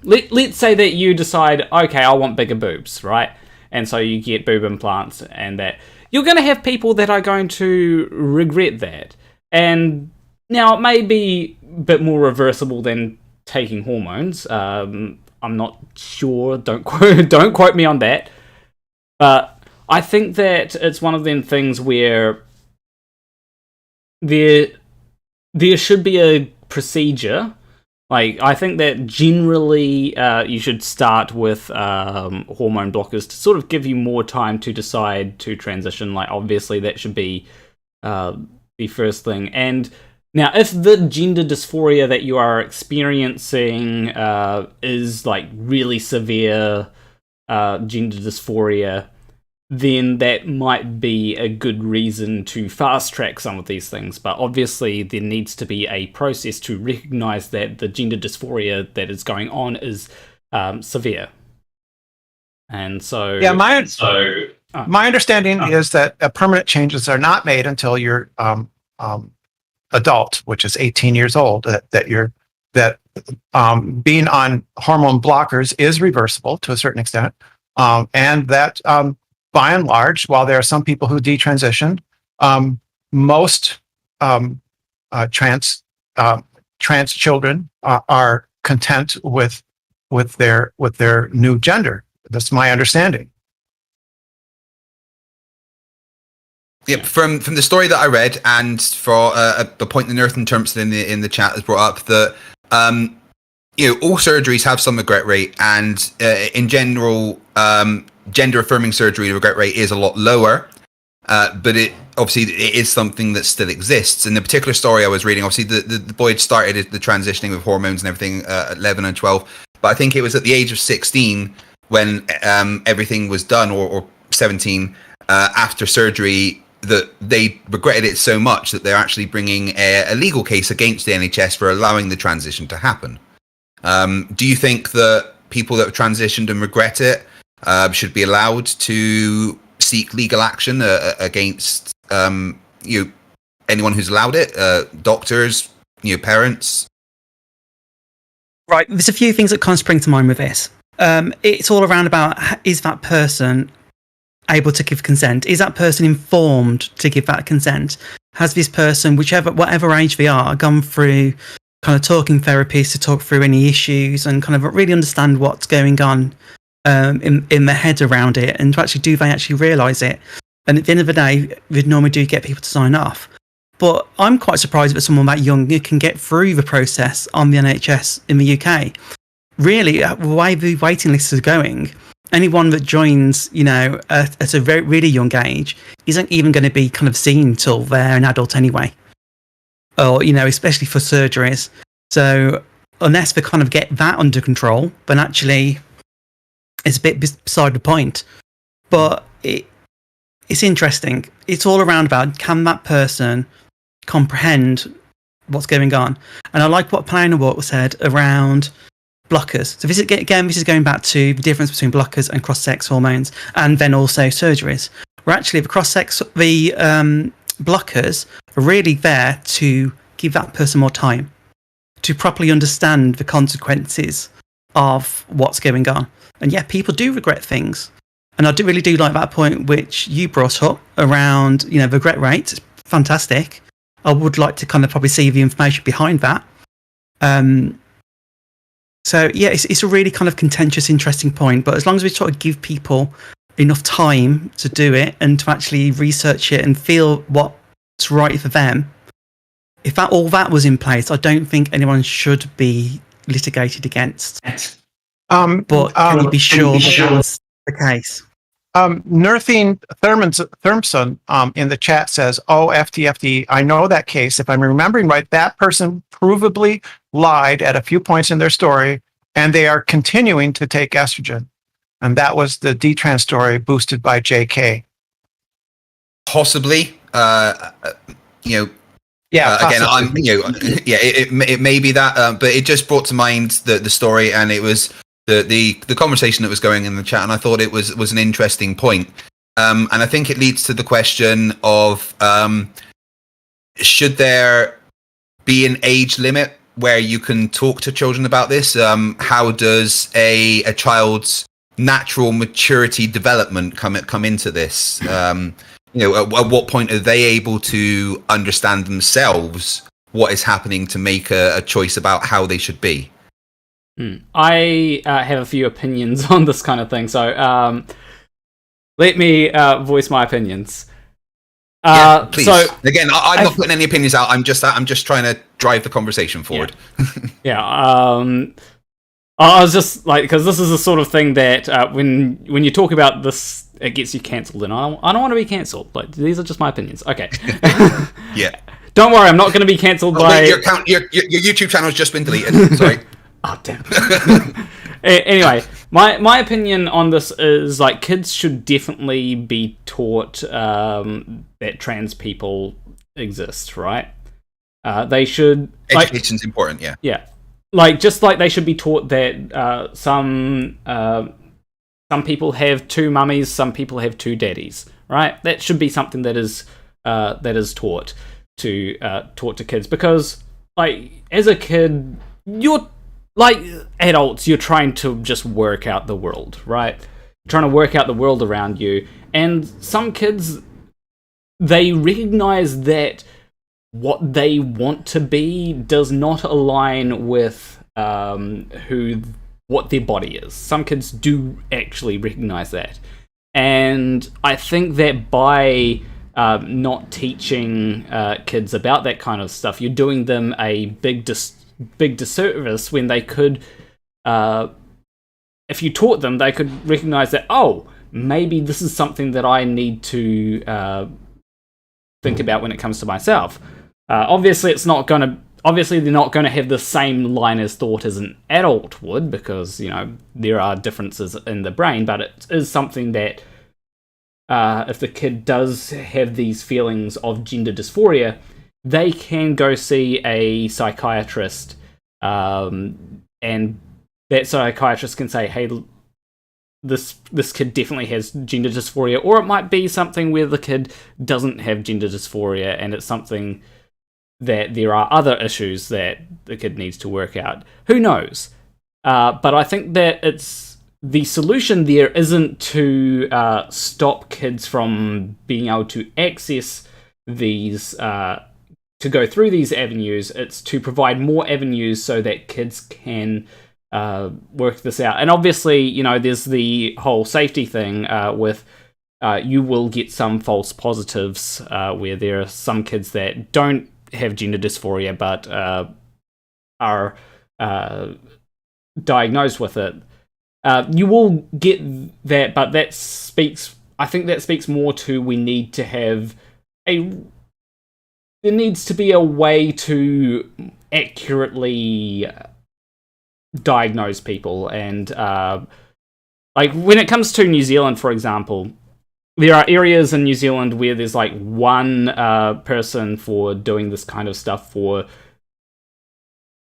let's say that you decide, okay, I want bigger boobs, right? And so you get boob implants, and that you're going to have people that are going to regret that. And now it may be a bit more reversible than taking hormones. I'm not sure. Don't quote me on that. But I think that it's one of them things where there should be a procedure. Like, I think that generally you should start with hormone blockers to sort of give you more time to decide to transition. Like, obviously that should be the first thing. And now, if the gender dysphoria that you are experiencing is like really severe gender dysphoria, then that might be a good reason to fast track some of these things. But obviously there needs to be a process to recognize that the gender dysphoria that is going on is severe. And so... Yeah, my understanding is that permanent changes are not made until you're adult, which is 18 years old, that being on hormone blockers is reversible to a certain extent, and that by and large, while there are some people who detransition, most trans children are content with their new gender. That's my understanding. Yep, from the story that I read, and for the point that Nurthen Thurmpson in the chat has brought up, that all surgeries have some regret rate, and in general, gender affirming surgery, the regret rate is a lot lower. But it is something that still exists. In the particular story I was reading, obviously the boy had started the transitioning with hormones and everything at 11 and 12, but I think it was at the age of 16 when everything was done, or 17 after surgery, that they regretted it so much that they're actually bringing a legal case against the NHS for allowing the transition to happen. Do you think that people that have transitioned and regret it should be allowed to seek legal action against anyone who's allowed it? Doctors, parents? Right, there's a few things that kind of spring to mind with this. It's all around about, is that person able to give consent? Is that person informed to give that consent? Has this person, whatever age they are, gone through kind of talking therapists to talk through any issues and kind of really understand what's going on in their head around it, and to actually, do they actually realise it? And at the end of the day, we normally do get people to sign off. But I'm quite surprised that someone that young can get through the process on the NHS in the UK. Really, the way the waiting lists are going, anyone that joins, at a very really young age isn't even going to be kind of seen till they're an adult anyway. Or, especially for surgeries. So unless they kind of get that under control, then actually it's a bit beside the point. But it's interesting. It's all around about, can that person comprehend what's going on? And I like what Plain and Walk said around blockers. So this is going back to the difference between blockers and cross-sex hormones, and then also surgeries. Where actually the blockers are really there to give that person more time to properly understand the consequences of what's going on. And yeah, people do regret things. And I really do like that point which you brought up around, the regret rate. It's fantastic. I would like to kind of probably see the information behind that. So yeah, it's a really kind of contentious, interesting point. But as long as we try to give people enough time to do it and to actually research it and feel what's right for them, if all that was in place, I don't think anyone should be litigated against. But can you be sure that's the case? Nurthen Thurmpson in the chat says, "Oh, FTFE, I know that case. If I'm remembering right, that person provably lied at a few points in their story, and they are continuing to take estrogen." And that was the D-trans story boosted by JK. Possibly. Yeah, again, it may be that, but it just brought to mind the story, and it was the conversation that was going in the chat, and I thought it was an interesting point. And I think it leads to the question of should there be an age limit where you can talk to children about this? How does a child's natural maturity development come into this? At what point are they able to understand themselves what is happening to make a choice about how they should be? I have a few opinions on this kind of thing, so let me voice my opinions. Please. So, again, I'm not putting any opinions out. I'm just trying to drive the conversation forward. Yeah. I was just like, because this is the sort of thing that when you talk about this, it gets you cancelled, and I don't want to be cancelled. Like, these are just my opinions. Okay. Yeah. Don't worry, I'm not going to be cancelled by your YouTube channel has just been deleted. Sorry. Oh damn. Anyway, my opinion on this is like kids should definitely be taught that trans people exist, right? They should. Education's important, yeah. Yeah. Just like they should be taught that some people have two mummies, some people have two daddies, right? That should be something that is taught to kids, because like as a kid, you're like adults, you're trying to just work out the world, right? You're trying to work out the world around you, and some kids, they recognize that what they want to be does not align with what their body is. Some kids do actually recognize that, and I think that by not teaching kids about that kind of stuff, you're doing them a big disservice when they could, if you taught them, they could recognize that, oh, maybe this is something that I need to think about when it comes to myself. Obviously, they're not going to have the same line of thought as an adult would, because, there are differences in the brain, but it is something that if the kid does have these feelings of gender dysphoria, they can go see a psychiatrist, and that psychiatrist can say, hey, this kid definitely has gender dysphoria, or it might be something where the kid doesn't have gender dysphoria, and it's something that there are other issues that the kid needs to work out. Who knows? But I think that the solution there isn't to stop kids from being able to access these, to go through these avenues. It's to provide more avenues so that kids can work this out. And obviously, there's the whole safety thing with you will get some false positives where there are some kids that don't have gender dysphoria but are diagnosed with it. You will get that, but I think that speaks more to there needs to be a way to accurately diagnose people, and like when it comes to New Zealand, for example, there are areas in New Zealand where there's like one person for doing this kind of stuff for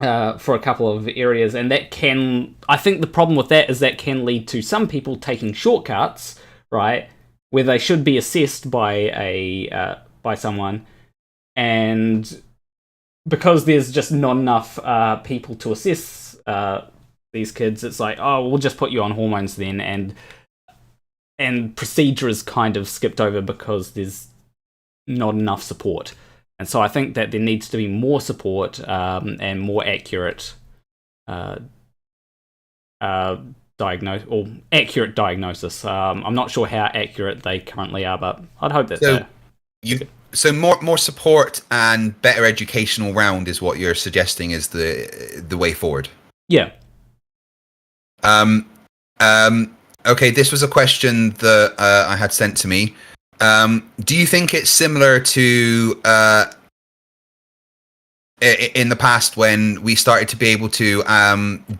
a couple of areas, and I think the problem with that is that can lead to some people taking shortcuts, right, where they should be assessed by someone, and because there's just not enough people to assess these kids, it's like, oh, we'll just put you on hormones then, and procedure is kind of skipped over because there's not enough support. And so I think that there needs to be more support and more accurate accurate diagnosis. I'm not sure how accurate they currently are, but I'd hope that So more support and better educational round is what you're suggesting is the way forward. Yeah. Okay, this was a question that I had sent to me. Do you think it's similar to in the past when we started to be able to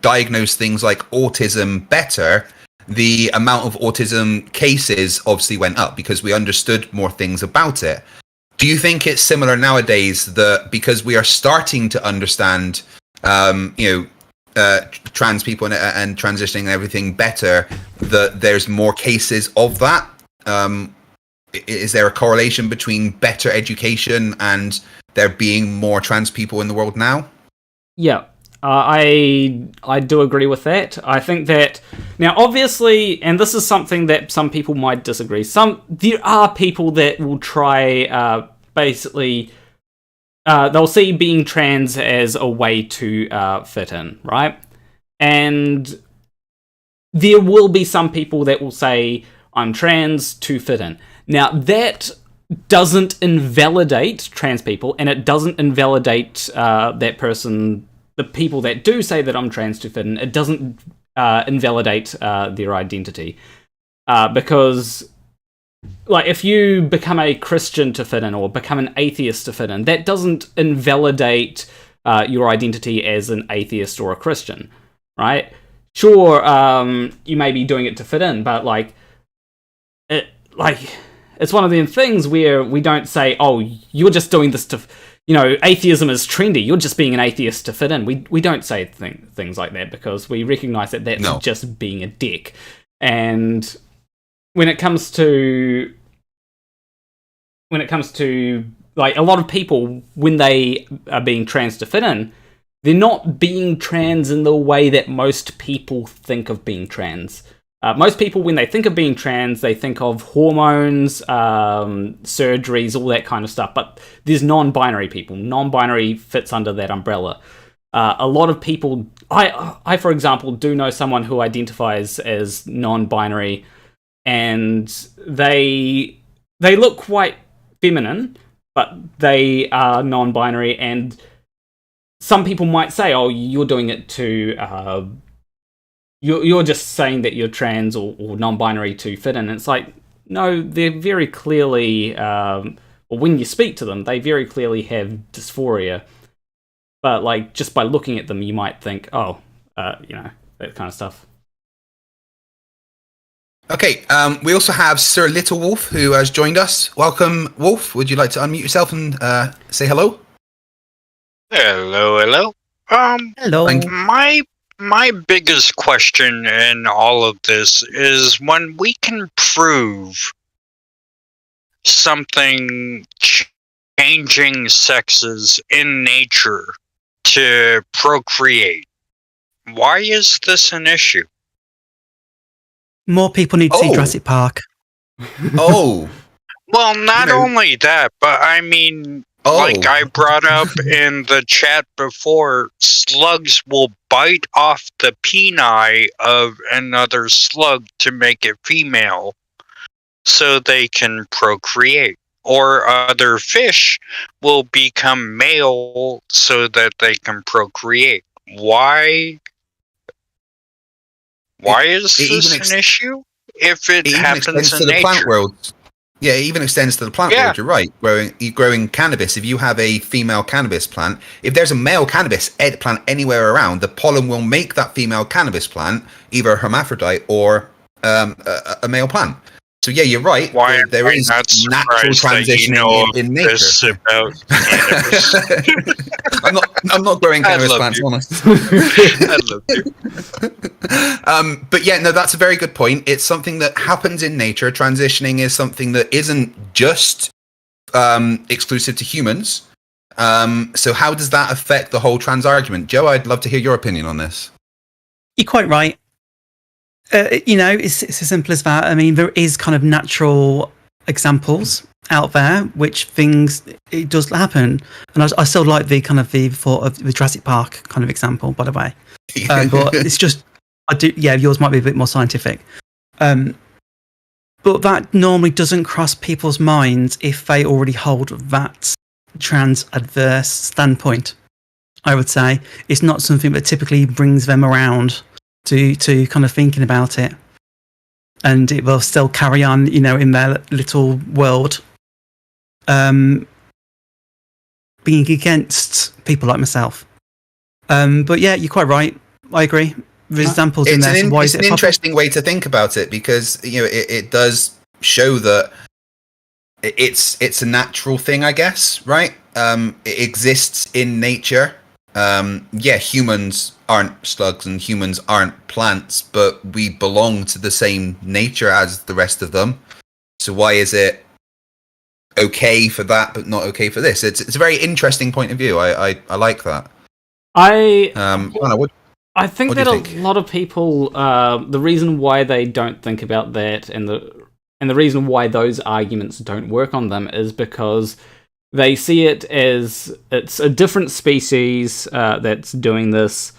diagnose things like autism better? The amount of autism cases obviously went up because we understood more things about it. Do you think it's similar nowadays that because we are starting to understand, trans people and transitioning and everything better, that there's more cases of that? Is there a correlation between better education and there being more trans people in the world now? Yeah, I do agree with that. I think that now, obviously, and this is something that some people might disagree. There are people that will try basically. They'll see being trans as a way to fit in, right? And there will be some people that will say, I'm trans to fit in. Now, that doesn't invalidate trans people, and it doesn't invalidate that person, the people that do say that I'm trans to fit in. It doesn't invalidate their identity. Because, like, if you become a Christian to fit in, or become an atheist to fit in, that doesn't invalidate your identity as an atheist or a Christian, right? Sure, you may be doing it to fit in, but it's one of them things where we don't say, oh, you're just doing this to, atheism is trendy, you're just being an atheist to fit in. We don't say things like that, because we recognize that that's just being a dick. And when it comes to like, a lot of people, when they are being trans to fit in, they're not being trans in the way that most people think of being trans. Most people, when they think of being trans, they think of hormones, surgeries, all that kind of stuff. But there's non-binary people. Non-binary fits under that umbrella. A lot of people... I, for example, do know someone who identifies as non-binary, and they look quite feminine, but they are non-binary, and some people might say, oh, you're doing it to... You're just saying that you're trans or non-binary to fit in. It's like, no, they're very clearly, or when you speak to them, they very clearly have dysphoria. But, like, just by looking at them, you might think, oh, that kind of stuff. Okay, we also have Sir Little Wolf, who has joined us. Welcome, Wolf. Would you like to unmute yourself and say hello? Hello. Hello. My biggest question in all of this is, when we can prove something changing sexes in nature to procreate, why is this an issue? More people need to see Jurassic Park. Oh. Well, not only that, but I mean, like I brought up in the chat before, slugs will bite off the peni of another slug to make it female so they can procreate. Or other fish will become male so that they can procreate. Why is this an issue if it happens in nature? Plant world. Yeah, it even extends to the plant world, you're right. Growing cannabis, if you have a female cannabis plant, if there's a male cannabis plant anywhere around, the pollen will make that female cannabis plant either a hermaphrodite or a male plant. So yeah, you're right. Why there is natural transitioning in nature. I'm not growing cannabis plants, honest. I'd love to. But yeah, no, that's a very good point. It's something that happens in nature. Transitioning is something that isn't just exclusive to humans. So how does that affect the whole trans argument? Joe, I'd love to hear your opinion on this. You're quite right. It's as simple as that. I mean, there is kind of natural examples out there, which it does happen. And I still like the thought of the Jurassic Park kind of example, by the way. But it's just, yours might be a bit more scientific. But that normally doesn't cross people's minds if they already hold that trans adverse standpoint, I would say. It's not something that typically brings them around to kind of thinking about it, and it will still carry on, in their little world, being against people like myself. But yeah, you're quite right. I agree. There's examples in there. It's an interesting way to think about it, because it does show that it's a natural thing, I guess, right? It exists in nature. Humans aren't slugs and humans aren't plants, but we belong to the same nature as the rest of them. So why is it okay for that but not okay for this? It's a very interesting point of view. I like that. I think that a lot of people, the reason why they don't think about that, and the reason why those arguments don't work on them, is because they see it as it's a different species that's doing this.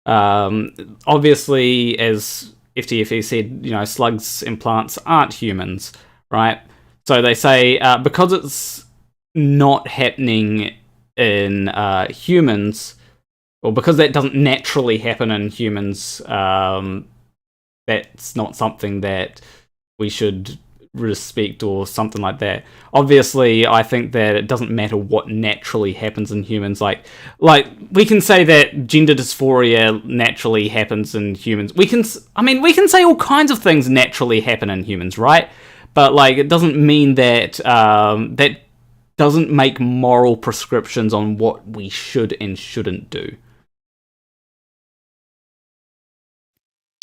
Obviously, as FTFE said, slugs and plants aren't humans, right? So they say because it's not happening in humans, or because that doesn't naturally happen in humans, that's not something that we should respect or something like that. Obviously, I think that it doesn't matter what naturally happens in humans. Like we can say that gender dysphoria naturally happens in humans. We can say all kinds of things naturally happen in humans, right? But it doesn't mean that that doesn't make moral prescriptions on what we should and shouldn't do.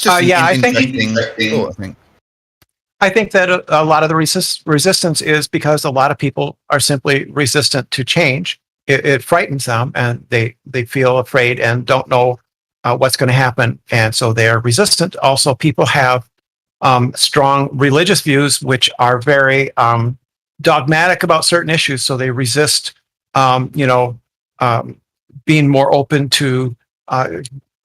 I think that a lot of the resistance is because a lot of people are simply resistant to change. It frightens them, and they feel afraid and don't know what's going to happen, and so they are resistant. Also, people have strong religious views which are very dogmatic about certain issues, so they resist being more open to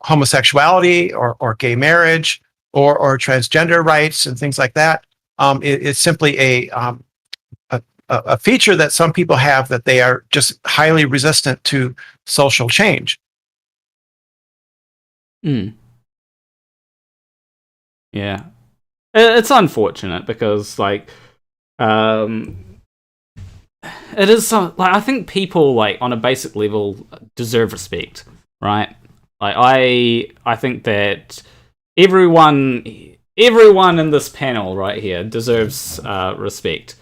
homosexuality or gay marriage or transgender rights and things like that. It's simply a feature that some people have, that they are just highly resistant to social change. Yeah, it's unfortunate because it is I think people on a basic level deserve respect, right? I think that everyone in this panel right here deserves respect,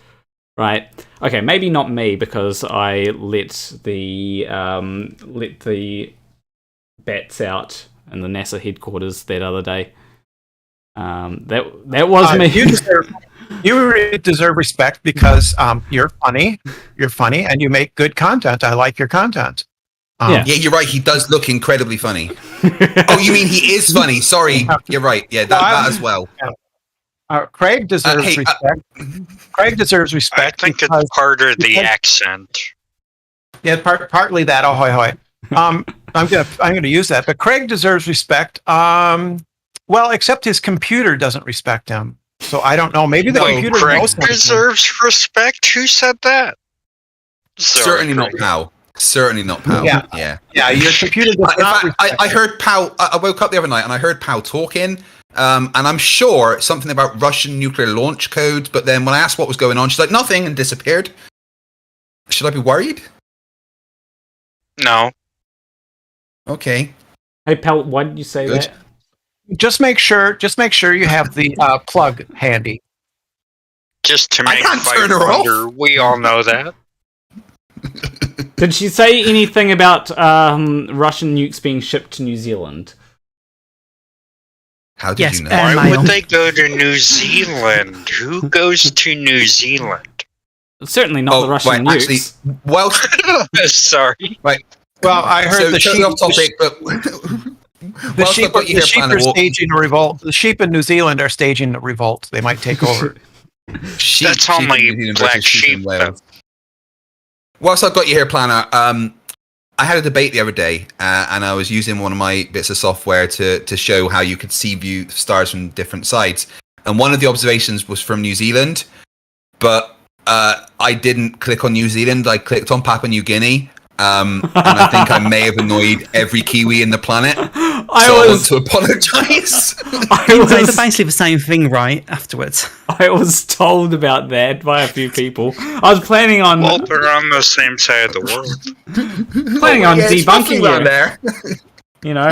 right? Okay, maybe not me, because I let the bats out in the NASA headquarters that other day. That was me. You deserve respect because you're funny, and you make good content. I like your content. Yeah, you're right. He does look incredibly funny. Oh, you mean he is funny? Sorry, you're right. Yeah, that as well. Craig deserves respect. Craig deserves respect. I think it's part of the accent. Yeah, partly that. Oh, hoy, hoy. I'm gonna use that. But Craig deserves respect. Well, except his computer doesn't respect him. So I don't know. Maybe the computer Craig knows something. deserves respect. Who said that? Certainly not Pow. Certainly not Pow. Yeah. Your computer does not. I heard Pow. I woke up the other night and I heard Pow talking, and I'm sure something about Russian nuclear launch codes. But then when I asked what was going on, she's like nothing and disappeared. Should I be worried? No. Okay. Hey Pal, why did you say that? Just make sure you have the plug handy. Just to make life wonder, we all know that. Did she say anything about Russian nukes being shipped to New Zealand? How did you know? Why would they go to New Zealand? Who goes to New Zealand? Certainly not the Russian nukes. Actually, well, sorry. Right. Well, I heard the sheep. Off topic, but the sheep are staging a revolt. The sheep in New Zealand are staging a revolt. They might take over. That's only black sheep. Whilst I've got you here, Planner, I had a debate the other day, and I was using one of my bits of software to show how you could view stars from different sides. And one of the observations was from New Zealand, but I didn't click on New Zealand. I clicked on Papua New Guinea. And I think I may have annoyed every Kiwi in the planet. I want to apologise. It's basically the same thing, right? Afterwards, I was told about that by a few people. I was planning on. Well, they're on the same side of the world. Planning on debunking you. There. You know.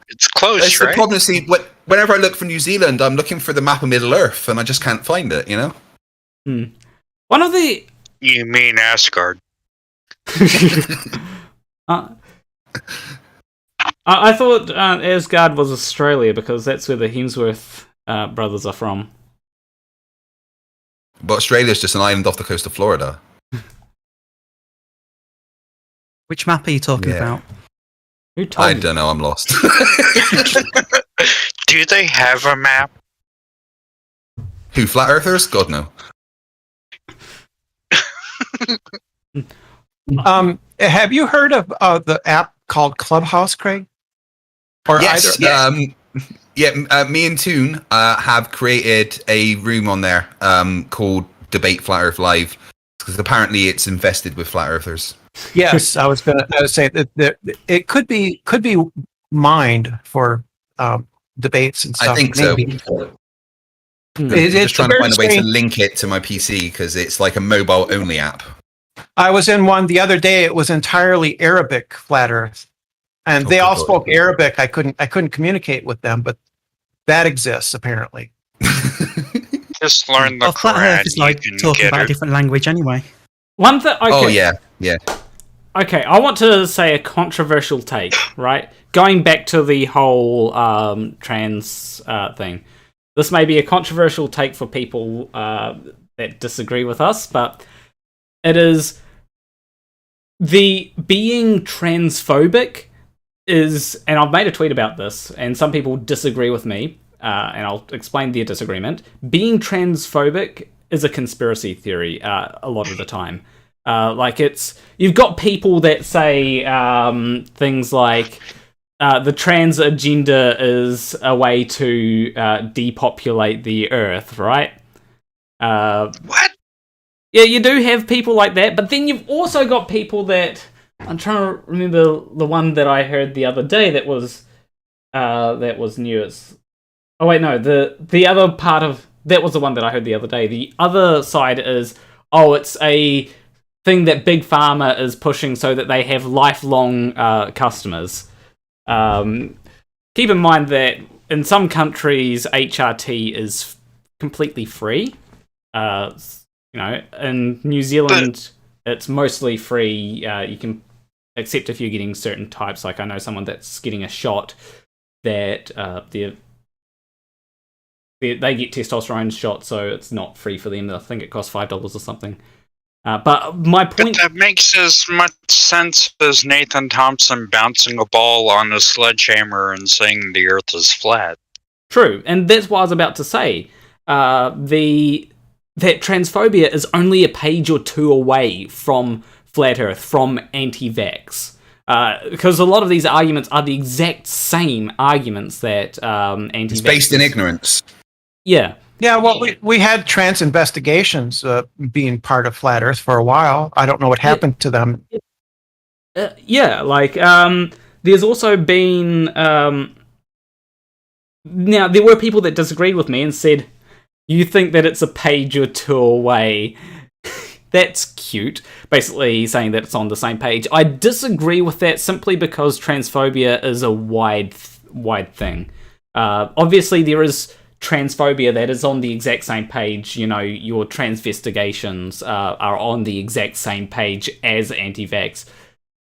It's close, That's right? the problem. See, whenever I look for New Zealand, I'm looking for the map of Middle Earth, and I just can't find it. You know. One of the. You mean Asgard? I thought Asgard was Australia because that's where the Hemsworth brothers are from. But Australia's just an island off the coast of Florida. Which map are you talking about? Who told I you? don't know. I'm lost. Do they have a map? Who, flat earthers? God no. Have you heard of the app called Clubhouse, Craig? Or Yes. either? Me and Toon have created a room on there called Debate Flat Earth Live, because apparently it's infested with flat earthers. Yes, I was say that it could be mined for debates and stuff. I think so. maybe. I'm It's just trying to very find a way to strange. link it to my PC because it's like a mobile only app. I was in one the other day. It was entirely Arabic flat Earth, and they all spoke Arabic. I couldn't communicate with them, but that exists apparently. Just learn the Well, flat Quran. Earth is like you can talking get about a it. different language anyway. One thing. Okay. Oh yeah. Okay, I want to say a controversial take, right? Going back to the whole trans thing. This may be a controversial take for people that disagree with us, but it is the being transphobic is, and I've made a tweet about this, and some people disagree with me, and I'll explain their disagreement. Being transphobic is a conspiracy theory a lot of the time. You've got people that say things like the trans agenda is a way to depopulate the earth, right? What? Yeah, you do have people like that, but then you've also got people that, I'm trying to remember the one that I heard the other day that was new. Oh wait, no, the other part of that was the one that I heard the other day. The other side is, it's a thing that Big Pharma is pushing so that they have lifelong customers. Keep in mind that in some countries HRT is completely free. In New Zealand it's mostly free. You can, except if you're getting certain types. Like I know someone that's getting a shot that they get testosterone shot, so it's not free for them. I think it costs $5 or something. But my point... But that makes as much sense as Nurthen Thurmpson bouncing a ball on a sledgehammer and saying the earth is flat. True, and that's what I was about to say. That transphobia is only a page or two away from flat earth, from anti-vax. Because a lot of these arguments are the exact same arguments that anti-vax... It's based in ignorance. Yeah. Yeah, well, we had trans investigations being part of Flat Earth for a while. I don't know what happened to them. There's also been... now, there were people that disagreed with me and said, you think that it's a page or two away. That's cute. Basically saying that it's on the same page. I disagree with that simply because transphobia is a wide thing. Obviously, there is transphobia that is on the exact same page. You know, your transvestigations are on the exact same page as anti-vax,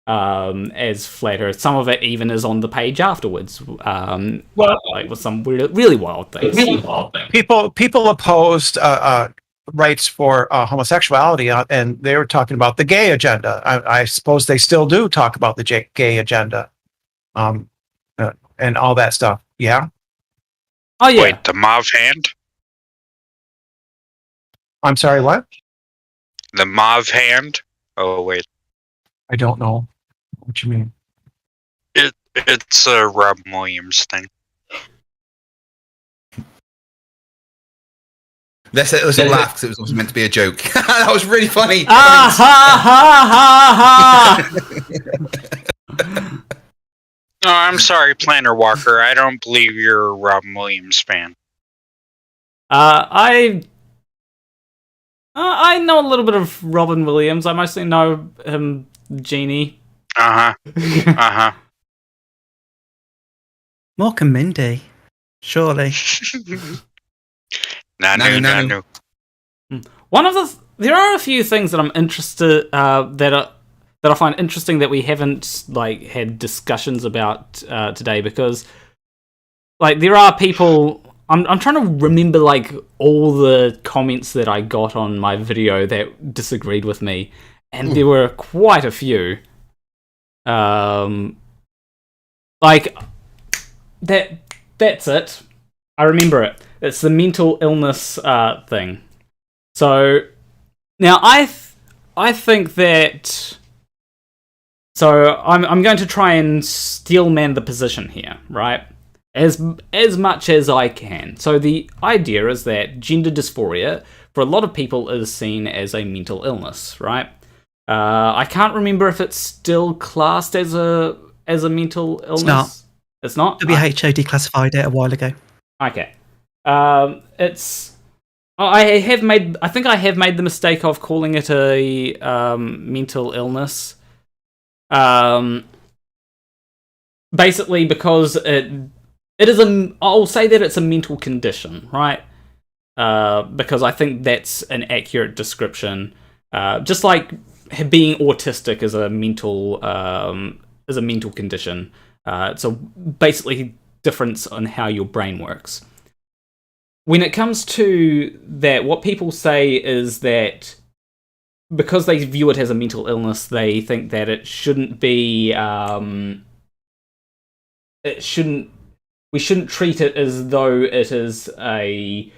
as flat earth. Some of it even is on the page afterwards. With some really wild things. People opposed rights for homosexuality, and they were talking about the gay agenda. I suppose they still do talk about the gay agenda, and all that stuff. Yeah. Oh yeah. Wait, the Mauve Hand? I'm sorry, what? The Mauve Hand? Oh wait. I don't know what you mean. It's a Rob Williams thing. Let's laugh because it was also meant to be a joke. That was really funny. Ha ha ha! No, I'm sorry, Planner Walker. I don't believe you're a Robin Williams fan. I know a little bit of Robin Williams. I mostly know him, Genie. More can Mindy, surely. No. There are a few things that I'm interested that I find interesting that we haven't had discussions about today, because there are people. I'm trying to remember all the comments that I got on my video that disagreed with me, and there were quite a few. Like that's it. I remember it. It's the mental illness thing. So now I think that. So I'm going to try and steelman the position here, right? As much as I can. So the idea is that gender dysphoria for a lot of people is seen as a mental illness, right? I can't remember if it's still classed as a mental illness. It's not. WHO declassified it a while ago. Okay. I think I have made the mistake of calling it a mental illness. Basically because it is I'll say that it's a mental condition, right? Because I think that's an accurate description. Just like being autistic is a mental condition. So basically difference on how your brain works. When it comes to that, what people say is that because they view it as a mental illness, they think that it shouldn't be. We shouldn't treat it as though it is a.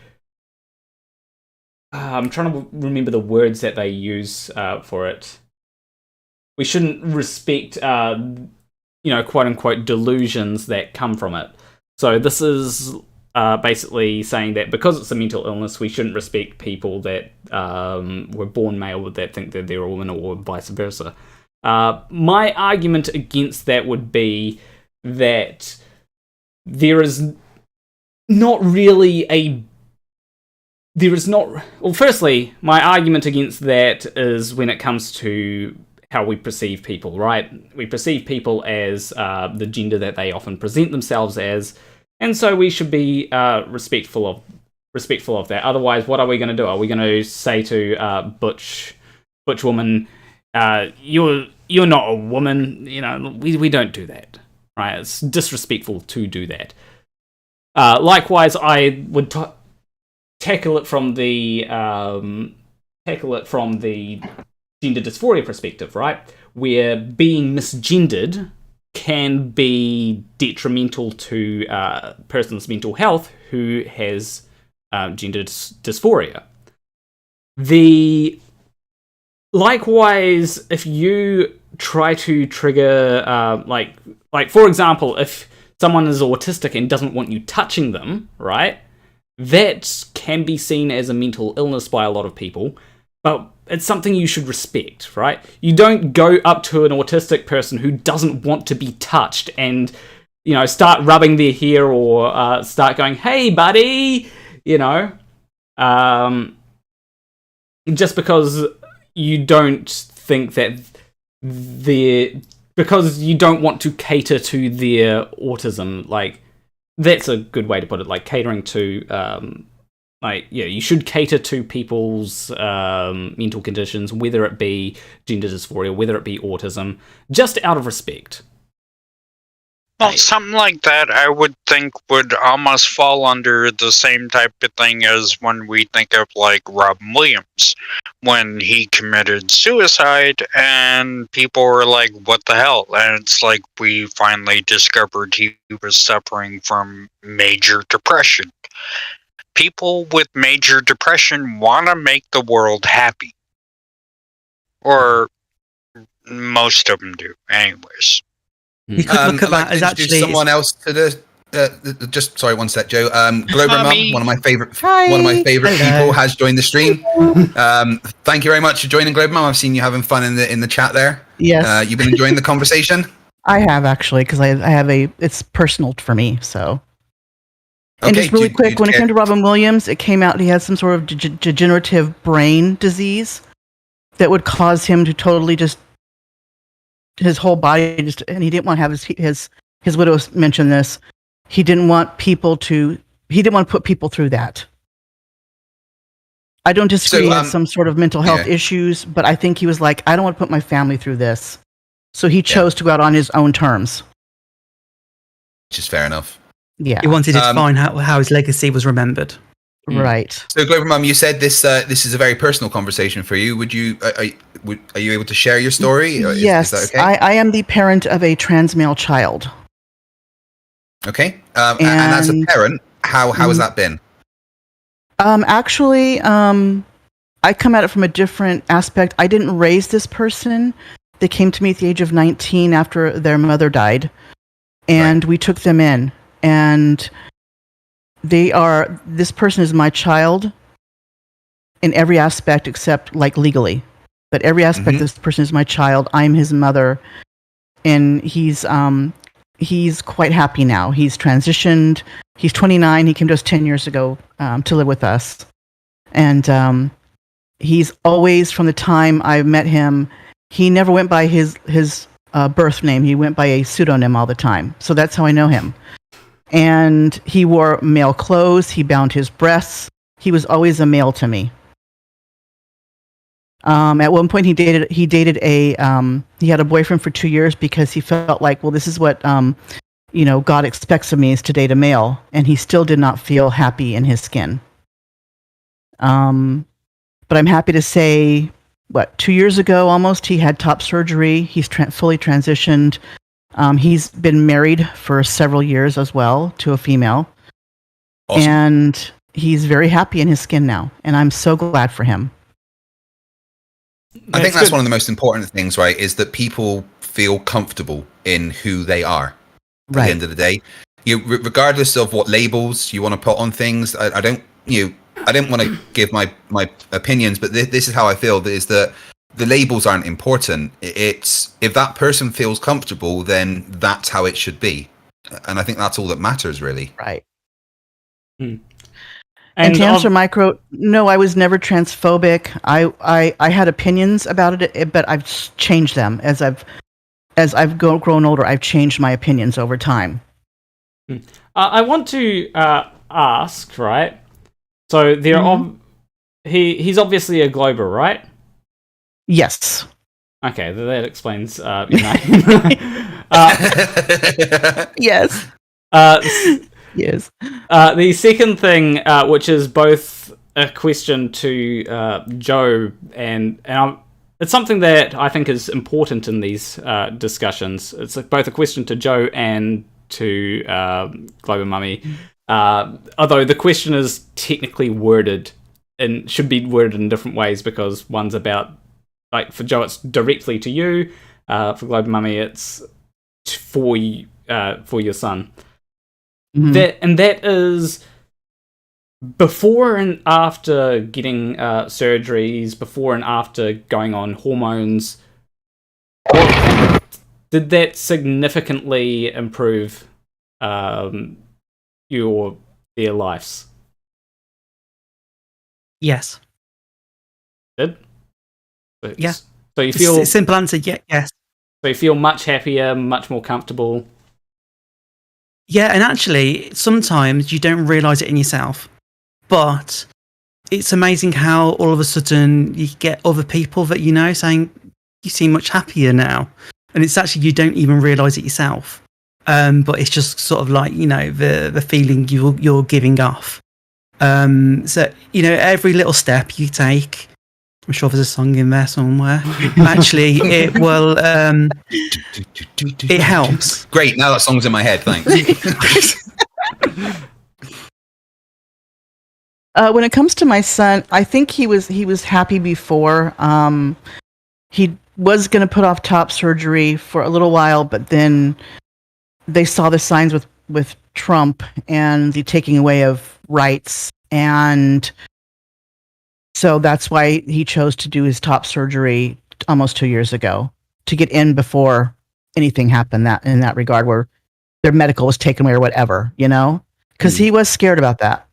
I'm trying to remember the words that they use for it. We shouldn't respect, quote unquote, delusions that come from it. So this is basically saying that because it's a mental illness, we shouldn't respect people that were born male that think that they're a woman, or vice versa. My argument against that would be that there is not really well, firstly, my argument against that is when it comes to how we perceive people, right? We perceive people as the gender that they often present themselves as, and so we should be respectful of that. Otherwise, what are we going to do? Are we going to say to butch woman, you're not a woman? We don't do that, right? It's disrespectful to do that. Likewise, I would tackle it from the gender dysphoria perspective, right? Where being misgendered can be detrimental to a person's mental health who has gender dysphoria. Likewise, if you try to trigger, like for example, if someone is autistic and doesn't want you touching them, right? That can be seen as a mental illness by a lot of people, but it's something you should respect, right? You don't go up to an autistic person who doesn't want to be touched and, start rubbing their hair or start going, "Hey, buddy," just because you don't think that because you don't want to cater to their autism, like. That's a good way to put it, like catering to, you should cater to people's mental conditions, whether it be gender dysphoria, whether it be autism, just out of respect. Well, something like that I would think would almost fall under the same type of thing as when we think of, like, Robin Williams, when he committed suicide, and people were like, what the hell? And it's like we finally discovered he was suffering from major depression. People with major depression want to make the world happy. Or most of them do, anyways. You could look at that as actually someone else to the. Just sorry, one sec, Joe. Glober Mum, one of my favorite people, has joined the stream. Thank you very much for joining, Glober Mum. I've seen you having fun in the chat there. Yes, you've been enjoying the conversation. I have actually, because I have it's personal for me. So, and okay, just really quick, when it came to Robin Williams, it came out he had some sort of degenerative brain disease that would cause him to totally just. His whole body and he didn't want to have his widow mention this. He didn't want to put people through that. I don't disagree he had some sort of mental health issues, but I think he was like, I don't want to put my family through this. So he chose to go out on his own terms. Which is fair enough. Yeah. He wanted to define how his legacy was remembered. Right. So, Global Mum, you said this is a very personal conversation for you. Would you are you able to share your story? Or Yes, is that okay? I am the parent of a trans male child. Okay. And as a parent, how has that been? Actually, I come at it from a different aspect. I didn't raise this person. They came to me at the age of 19 after their mother died, and we took them in. And this person is my child in every aspect except like legally. But every aspect, this person is my child. I'm his mother, and he's quite happy now. He's transitioned. He's 29. He came to us 10 years ago to live with us, and he's always, from the time I met him, he never went by his birth name. He went by a pseudonym all the time. So that's how I know him. And he wore male clothes. He bound his breasts. He was always a male to me. At one point, he dated he had a boyfriend for 2 years because he felt like, well, this is what God expects of me, is to date a male, and he still did not feel happy in his skin. But I'm happy to say, 2 years ago almost, he had top surgery. He's fully transitioned. He's been married for several years as well to a female. Awesome. And he's very happy in his skin now, and I'm so glad for him. I think that's one of the most important things, right? Is that people feel comfortable in who they are. At the end of the day, regardless of what labels you want to put on things, I don't want to give my opinions, but this is how I feel. Is that the labels aren't important. It's if that person feels comfortable, then that's how it should be, and I think that's all that matters, really. Right. And to answer Micro, no, I was never transphobic. I had opinions about it, but I've changed them as I've grown older. I've changed my opinions over time. I want to ask, right? So he's obviously a Glober, right? Yes. Okay, that explains your name. Yes. Yes. The second thing, which is both a question to Joe, and it's something that I think is important in these discussions. It's both a question to Joe and to Glober Mummy. Although the question is technically worded and should be worded in different ways, because one's about, like, for Joe it's directly to you, for Glober Mummy it's for your son. That is before and after getting surgeries, before and after going on hormones. Did that significantly improve their lives? Yes. Did? Yeah. So you feel simple answer, yes. So you feel much happier, much more comfortable. Yeah, and actually, sometimes you don't realise it in yourself, but it's amazing how all of a sudden you get other people that you know saying, you seem much happier now. And it's actually, you don't even realise it yourself. But it's just sort of like, the feeling you're giving off. So, every little step you take, I'm sure there's a song in there somewhere. Actually, it will. It helps. Great. Now that song's in my head. Thanks. When it comes to my son, I think he was happy before. He was going to put off top surgery for a little while, but then they saw the signs with Trump and the taking away of rights, and so that's why he chose to do his top surgery almost 2 years ago, to get in before anything happened in that regard, where their medical was taken away or whatever, because he was scared about that.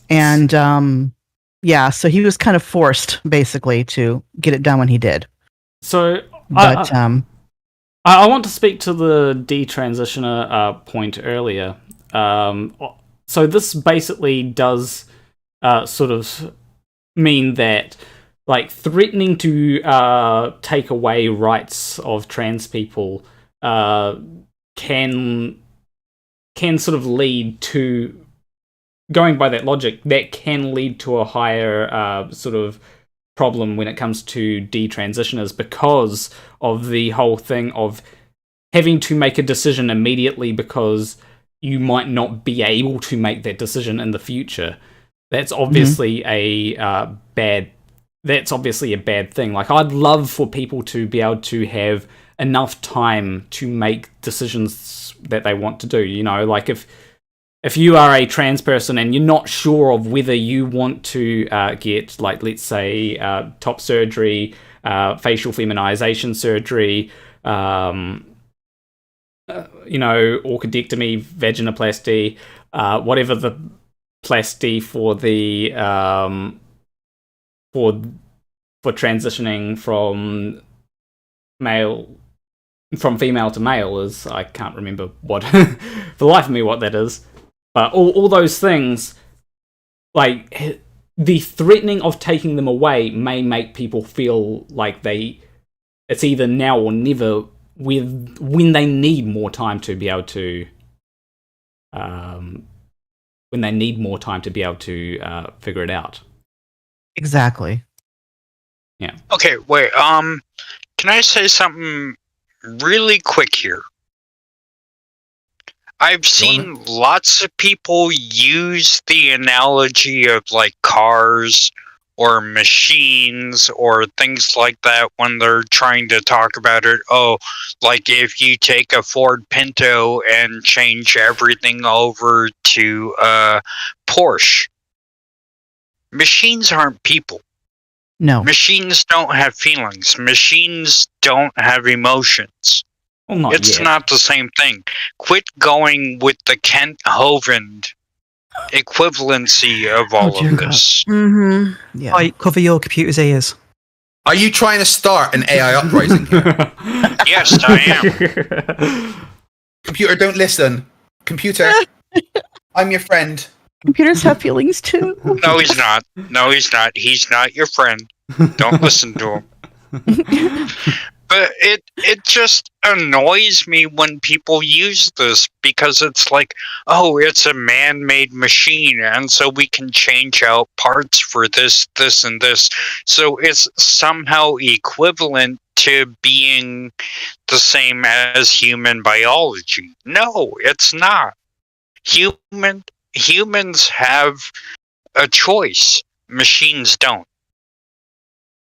And so he was kind of forced basically to get it done when he did. So, but I want to speak to the detransitioner point earlier. So this basically does sort of mean that, like, threatening to take away rights of trans people can sort of lead to going by that logic, that can lead to a higher sort of problem when it comes to detransitioners because of the whole thing of having to make a decision immediately because you might not be able to make that decision in the future. That's obviously a bad thing. Like, I'd love for people to be able to have enough time to make decisions that they want to do. You know, like if you are a trans person and you're not sure of whether you want to get, like, let's say, top surgery, facial feminization surgery, orchidectomy, vaginoplasty, whatever the plasty for the for transitioning from female to male is, I can't remember what for the life of me what that is, but all those things, like, the threatening of taking them away may make people feel like it's either now or never when they need more time to be able to figure it out. Exactly. Yeah. Okay, wait, can I say something really quick here? I've seen lots of people use the analogy of, like, cars or machines or things like that when they're trying to talk about it. Oh, like if you take a Ford Pinto and change everything over to Porsche. Machines aren't people. No. Machines don't have feelings. Machines don't have emotions. Well, it's not the same thing. Quit going with the Kent Hovind equivalency of all of this. Mm-hmm. Yeah. Right, cover your computer's ears. Are you trying to start an AI uprising here? Yes, I am. Computer, don't listen. Computer, I'm your friend. Computers have feelings too. No, he's not. No, he's not. He's not your friend. Don't listen to him. But it just annoys me when people use this because it's like, oh, it's a man-made machine, and so we can change out parts for this, and this. So it's somehow equivalent to being the same as human biology. No, it's not. Humans have a choice. Machines don't.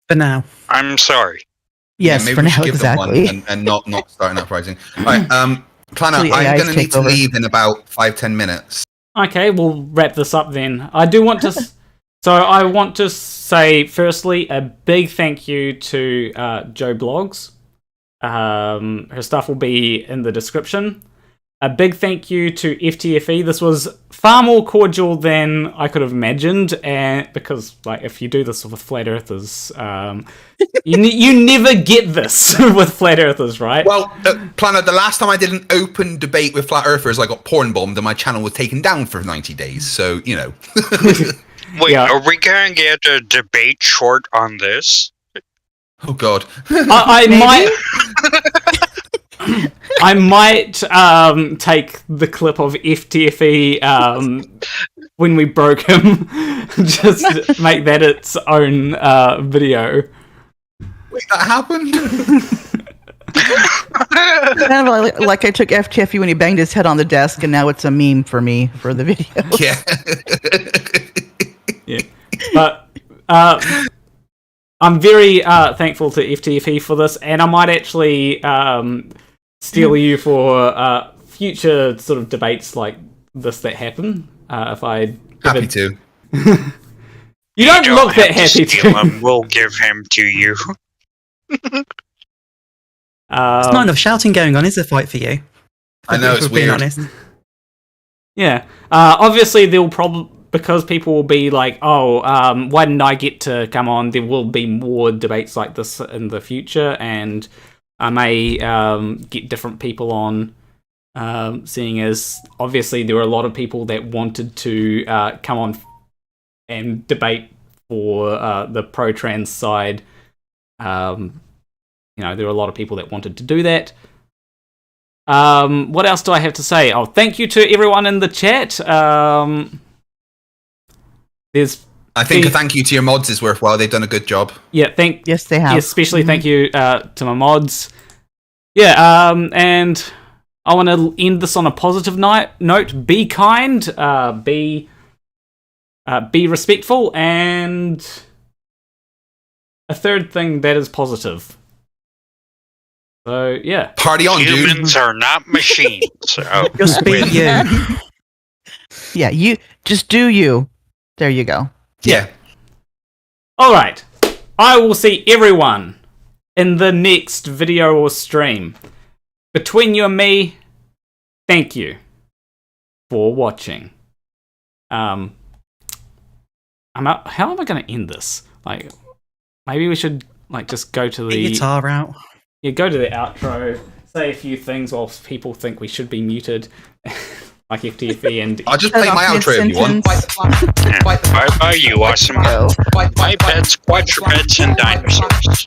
For now. I'm sorry. Yes, maybe for we now, should give exactly. them one and not start an uprising. All right, Planner, Actually, I'm AIs going to need take to over. leave in about 5-10 minutes. Okay, we'll wrap this up then. I do want to... So I want to say, firstly, a big thank you to Joe Blogs. Her stuff will be in the description. A big thank you to FTFE. This was far more cordial than I could have imagined, and because, like, if you do this with flat earthers, you never get this with flat earthers, right? Well, Planner, the last time I did an open debate with flat earthers, I got porn bombed and my channel was taken down for 90 days. So, you know. Wait, are we going to get a debate short on this? Oh, God. I might take the clip of FTFE when we broke him, just make that its own video. Wait, that happened? Kind of like I took FTFE when he banged his head on the desk, and now it's a meme for me for the video. Yeah. Yeah. But I'm very thankful to FTFE for this, and I might actually steal you for future sort of debates like this that happen. If I happy to. You don't look that have happy steal to. him. We'll give him to you. There's not enough shouting going on, is there, fight for you? I know, it's being weird. honest. Yeah. Obviously, they'll probably, because people will be like, oh, why didn't I get to come on? There will be more debates like this in the future, and I may get different people on, seeing as obviously there were a lot of people that wanted to come on and debate for the pro-trans side. There were a lot of people that wanted to do that. What else do I have to say? Oh, thank you to everyone in the chat. I think a thank you to your mods is worthwhile. They've done a good job. Yeah, yes, they have. Yeah, especially thank you to my mods. Yeah, and I want to end this on a positive note. Be kind, be respectful, and a third thing that is positive. So yeah, party on, dude. Humans are not machines. So. Just be you. Yeah, you just do you. There you go. Yeah. All right. I will see everyone in the next video or stream. Between you and me, thank you for watching. How am I going to end this? Like, maybe we should just go to the guitar out. Yeah, go to the outro. Say a few things while people think we should be muted. Like FTFE and... I'll just play my outro if you want. Bye-bye, you awesome. Bye, pets, quadrupeds, and dinosaurs.